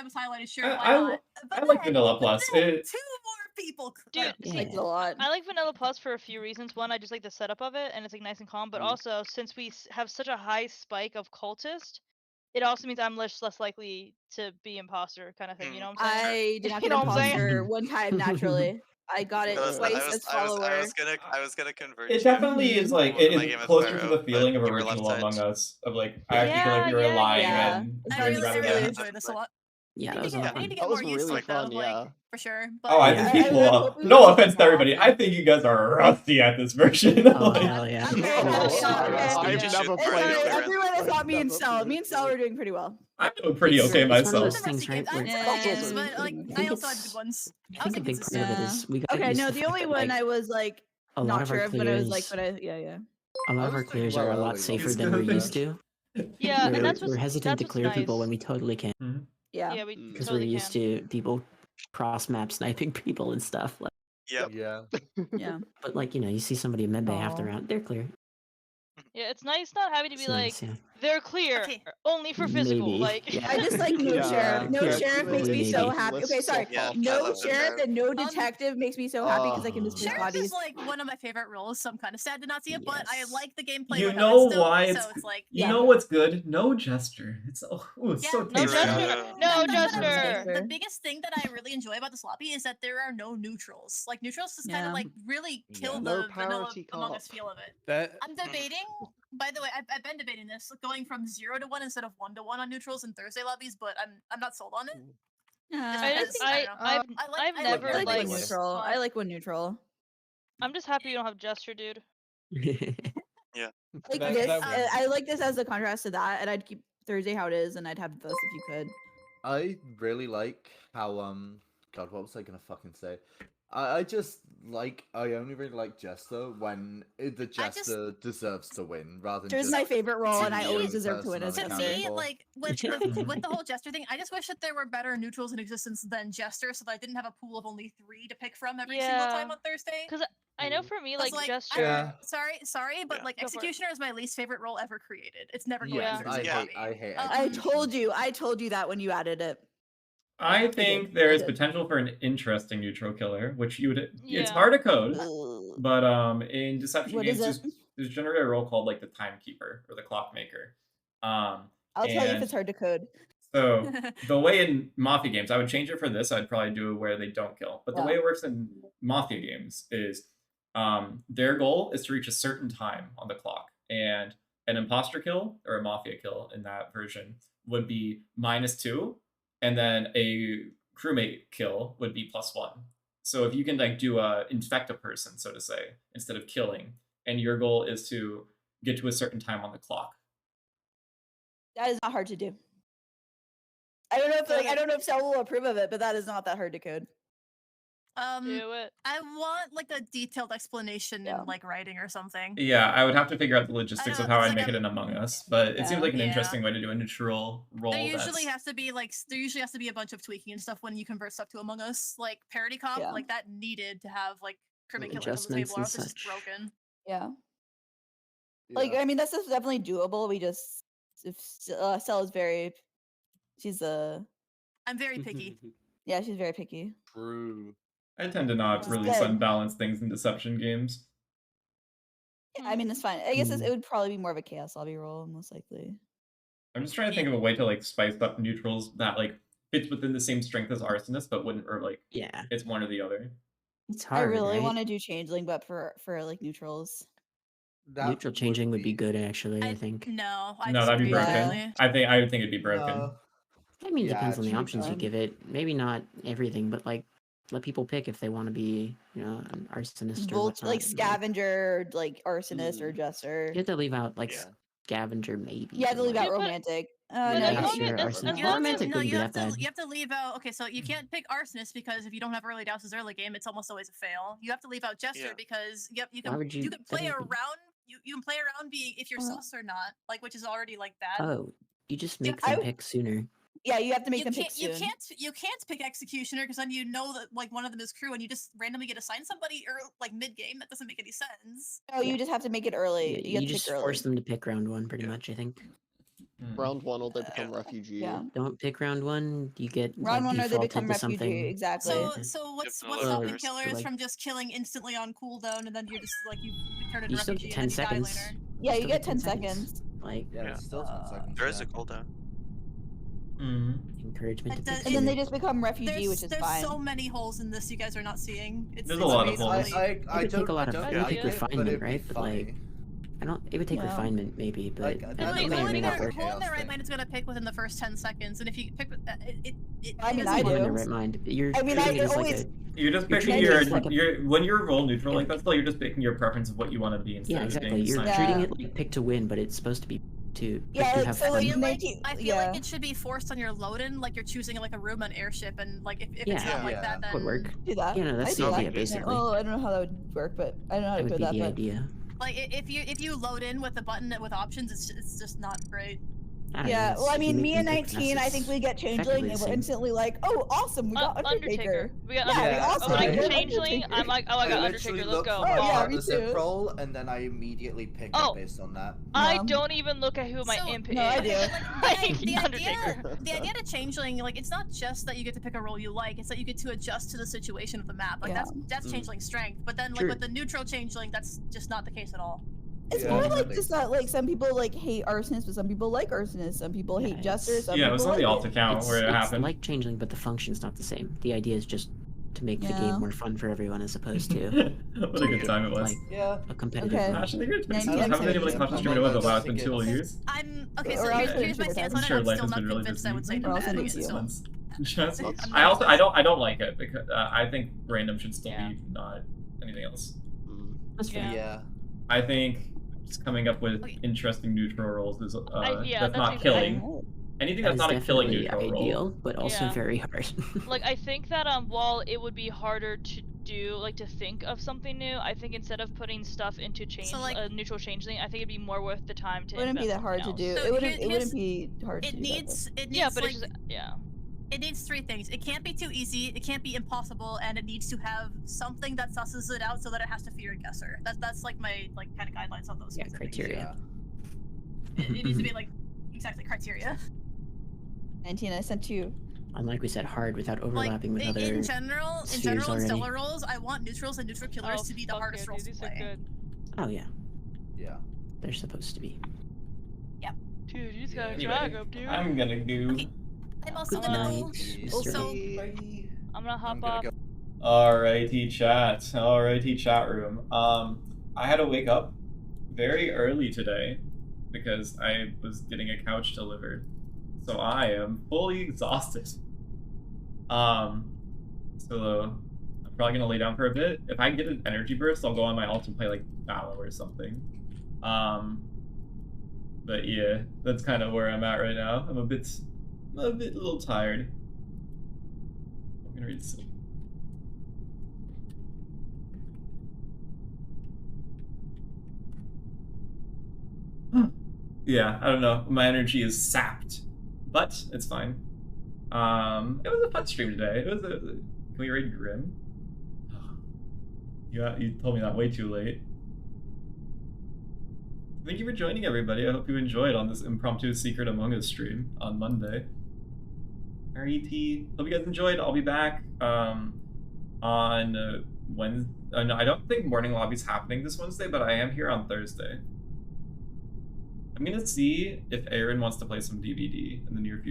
I was highlighted. Sure, why I not? But like then- Vanilla but Plus. then It, 2 more people. Dude, I see, liked it a lot. I like Vanilla Plus for a few reasons. One, I just like the setup of it, and it's like nice and calm. But also, since we have such a high spike of cultist, it also means I'm less likely to be imposter, kind of thing. You know what I'm saying? I did not You get know what I'm saying? imposter one time naturally. I got it Because twice as follower. I was gonna convert. It you definitely is like to my it game is with closer to Pyro, the feeling of but you were original left Among side. Us. Of like I actually feel like you were Yeah, lying yeah. and I doing really, that I really again. enjoyed this a lot. Yeah, that We was need a to lot get, we of need fun. to get That was more used to really it, though, fun, like, yeah. for sure. But Oh, I Yeah, think I people. was hoping No we could offense to get everybody. that. I think you guys are rusty at this version. Oh, Like, hell yeah. Okay, I've should never try played it. it. everyone is not me and Never Stell. Me played and Stell it. are doing pretty well. I'm doing pretty It's- okay it's one of myself. those the things, rusty right? games, I Where had Yeah. some games, but like I I think also had it's- good ones. I think a big part of it is we got Okay, used no, to the fact only that, one like, I was like a lot not of sure our of, but I was like, clears, yeah. a lot I of our was doing clears well are a lot early, safer but- than we're used to. Yeah, and We're, that's we're what's hesitant to what's clear people nice. when we totally can Yeah. Yeah, we because totally we're used can. to people cross map sniping people and stuff. Like, Yep. Yeah. Yeah. but like you see somebody in medbay half the Aw. round, they're clear. Yeah, it's nice not having to be It's like, nice, yeah. they're clear, Okay. only for physical. Maybe. Like, Yeah. I just like no Yeah, sheriff. No yeah, sheriff makes me so maybe. happy. Okay, sorry. Yeah, I No love the sheriff sheriff. and no detective makes me so happy because I can dismiss Sheriff bodies. is like one of my favorite roles, so I'm kind of sad to not see it. But I Yes. like the gameplay. You without know it still, why so it's like You Yeah. know what's good? No gesture. It's so Yeah, so no tasty. gesture. No That's what I was gesture. saying. The biggest thing that I really enjoy about this lobby is that there are no neutrals. Like neutrals just kind Yeah. of like really kill Yeah. the No vanilla parity Among Us cop. feel of it. That I'm debating. By the way, I've been debating this, going from 0 to 1 instead of 1 to 1 on neutrals in Thursday lobbies, but I'm not sold on it. I because, just, I I, don't know. I've, I like, I've I never I like liked. one neutral. I like one neutral. I'm just happy you don't have gesture, dude. Like That- this, that would- I like this as a contrast to that, and I'd keep Thursday how it is, and I'd have this if you could. I really like how God, what was I gonna fucking say? I just like I only really like Jester when the Jester deserves to win rather than Jester's just my favorite role, To and I me- always deserve to win as To person Jester. I'm me, for. like with the whole Jester thing, I just wish that there were better neutrals in existence than Jester, so that I didn't have a pool of only 3 to pick from every single time Yeah. on Thursday. Cause I know for me, 'Cause, like I- gesture. Yeah. sorry, but Yeah. like Go for it. Executioner is my least favorite role ever created. It's never going Yeah, to I Thursday hate lobby. I hate I Executioner. told you that when you added it. I think there I is did. potential for an interesting neutral killer, which you would. It's Yeah. hard to code, Ugh. but in deception What games, is it? there's generally a role called like the timekeeper or the clockmaker. I'll tell you if and- it's hard to code. So the way in Mafia games, I would change it for this. I'd probably do it where they don't kill. But the Yeah. way it works in Mafia games is their goal is to reach a certain time on the clock. And an imposter kill or a Mafia kill in that version would be -2. And then a crewmate kill would be +1. So if you can like infect a person, so to say, instead of killing, and your goal is to get to a certain time on the clock. That is not hard to do. I don't know if I don't know if Stell will approve of it, but that is not that hard to code. Do it. I want like a detailed explanation Yeah. in like writing or something. Yeah, I would have to figure out the logistics know, of how it's I'd like make it in Among Us, but it seems Yeah. like an Yeah. interesting way to do a neutral role. There usually that's... has to be like there usually has to be a bunch of tweaking and stuff when you convert stuff to Among Us. Like Parody Cop, Yeah. like that needed to have like crewmate killing on the Adjustments table, or else and it's just such. broken. Yeah. Like I mean, that's just definitely doable. We just if Stell is very, she's I'm very picky. yeah, she's very picky. True. I tend to not really Good. unbalance things in deception games. Yeah, I mean, it's fine. I guess Mm. it would probably be more of a chaos lobby role, most likely. I'm just trying to think of a way to like spice up neutrals that like fits within the same strength as Arsonist, but wouldn't or like Yeah, it's one or the other. it's I hard. really right? want to do Changeling, but for like neutrals. That Neutral changing would be good actually. I I- think. No, I No, that'd be disagree broken. entirely. I would think it'd be broken. No. I mean, Yeah, depends on the true, options you fine. give it. Maybe not everything, but like let people pick if they want to be, an arsonist or Volt, whatnot. like scavenger, like arsonist or jester. You have to leave out like Yeah. scavenger maybe. You have to but, leave like, out You put- romantic. Yeah, No, as yeah, long sure, as- as arsonist. long as- Romantic no, wouldn't you be have that to bad. you have to leave out. Okay, so you can't pick arsonist because if you don't have early douses early game, it's almost always a fail. You have to leave out jester Yeah. because you Why can would you can play ever- around. You can play around being if you're sus or not, like which is already like bad. Oh, you just make I them would- pick sooner. Yeah, you have to make you them can't, pick soon. you can't pick executioner because then you know that like one of them is crew and you just randomly get assigned somebody or like mid game. That doesn't make any sense. No, you just have to make it early. Yeah, You have you to just pick early. force them to pick round one, pretty Yeah. much. I think. Round 1 or they become refugee. Yeah. Don't pick round one. You get Round like, one or they defaulted become to refugee. something. Exactly. So what's to what's lower stopping numbers. killers Like- from just killing instantly on cooldown and then you're just like you turn into You still refugee get and 10 then you die seconds. later. Yeah, you Still get 10 seconds. Like Yeah, it's still 10 seconds. There is yeah. a cooldown. Encouragement to It does- fix And then it. they just become refugee, which is there's fine. so many holes in this you guys are not seeing. There's a lot of amazing. holes. I It would take a lot of don't it would like take it, but refinement, it'd be right? But like, funny. I don't. It would take Yeah. refinement, maybe, but Like, it I Who don't may or like may it. not in work. their right mind is gonna pick within the first 10 seconds, and if you pick, it I mean, doesn't I Someone in do. their right mind. You're I mean, treating I it as like always- a You're just You're picking treating your, it like a- when you're role neutral like that, still you're just picking your preference of what you want to be instead yeah, of exactly. being You're assigned. treating Yeah. it like pick to win, but it's supposed to be to Yeah, pick to like, have so, fun. like, I feel yeah. like it should be forced on your load-in, like you're choosing like a room on airship, and like if it's Yeah. not like Yeah. that, then Would work. Do that. Yeah, no, that's I the do that. idea, basically. Well, I don't know how that would work, but I don't know how That to would do be that. the But idea. like if you load in with the button with options, it's just not great. I don't yeah, know, well, I if you mean, make me them and pick 19, I think we get effectively Changeling, the and we're same. instantly like, oh, awesome, we got Undertaker. We got Yeah, Undertaker. we also When I get get Changeling, Undertaker. I'm like, oh, I got literally Undertaker. Let's look go. for my Oh, yeah, me partnership too. role, and then I immediately pick Oh. it based on that. I Yeah. don't even look at who my So- imp No, I is. do. Like, the Undertaker. idea to Changeling, like it's not just that you get to pick a role you like; it's that you get to adjust to the situation of the map. Like Yeah. that's Changeling's strength. But then, like True. with the neutral Changeling, that's just not the case at all. It's Yeah, more I like think just that, like, some people, like, hate arsonists, but some people like arsonists. Some people Yeah, hate jesters, some Yeah, it people was on like the it. alt account It's, where it it's happened. like Changeling, but the function's not the same. The idea is just to make the Yeah. game more fun for everyone, as opposed to What a good time it was. like Yeah. a competitive. Okay. run. Gosh, I think it's been Nineteen haven't been able to seventies. concentrate it with the last been 2 years. I'm okay. So Or else here's my it's stance I'm on it. sure I'm life still has not been really convinced. busy. I would say Or no else to it adding is it. you. So Once. I'm I also not- I don't like it because I think random should still Yeah. be not anything else. That's fair. Yeah. I think just coming up with Okay. interesting neutral roles is yeah, that's that's not exactly- killing. Anything That that's is not a killing definitely neutral ideal, role. but also Yeah. very hard. Like I think that while it would be harder to do, like to think of something new, I think instead of putting stuff into like- a neutral changeling, I think it'd be more worth the time to. It wouldn't be invest that hard to something do. else. So It wouldn't. here- It here's- wouldn't be hard to It do. needs. Yeah, but like, it's just yeah. It needs three things. It can't be too easy, it can't be impossible, and it needs to have something that susses it out so that it has to fear a guesser. That's like my like kind of guidelines on those Yeah, kinds of things. criteria. It needs to be like exactly criteria. 19, I sent you. Unlike we said, hard without Like overlapping with in other. general, spheres in already. stellar roles, I want neutrals and neutral killers Oh, to be the fuck hardest yeah, roles dude, to these are play. good. Oh yeah, Yeah. they're supposed to be. Dude, you just got a Anyway, drag up, dude. I'm gonna do. Okay. I'm also Good gonna night, go. Mr. Also, I'm gonna hop I'm gonna off. go. Alrighty, chat. Alrighty, chat room. I had to wake up very early today because I was getting a couch delivered, so I am fully exhausted. So I'm probably gonna lay down for a bit. If I get an energy burst, I'll go on my alt and play like Valor or something. But yeah, that's kind of where I'm at right now. I'm a little tired. I'm gonna read this. Yeah, I don't know. My energy is sapped, but it's fine. It was a fun stream today. Can we raid Grim? You told me that way too late. Thank you for joining, everybody. I hope you enjoyed on this impromptu Secret Among Us stream on Monday. RET. Hope you guys enjoyed. I'll be back on Wednesday. No, I don't think morning lobby's happening this Wednesday, but I am here on Thursday. I'm gonna see if Aaron wants to play some DVD in the near future.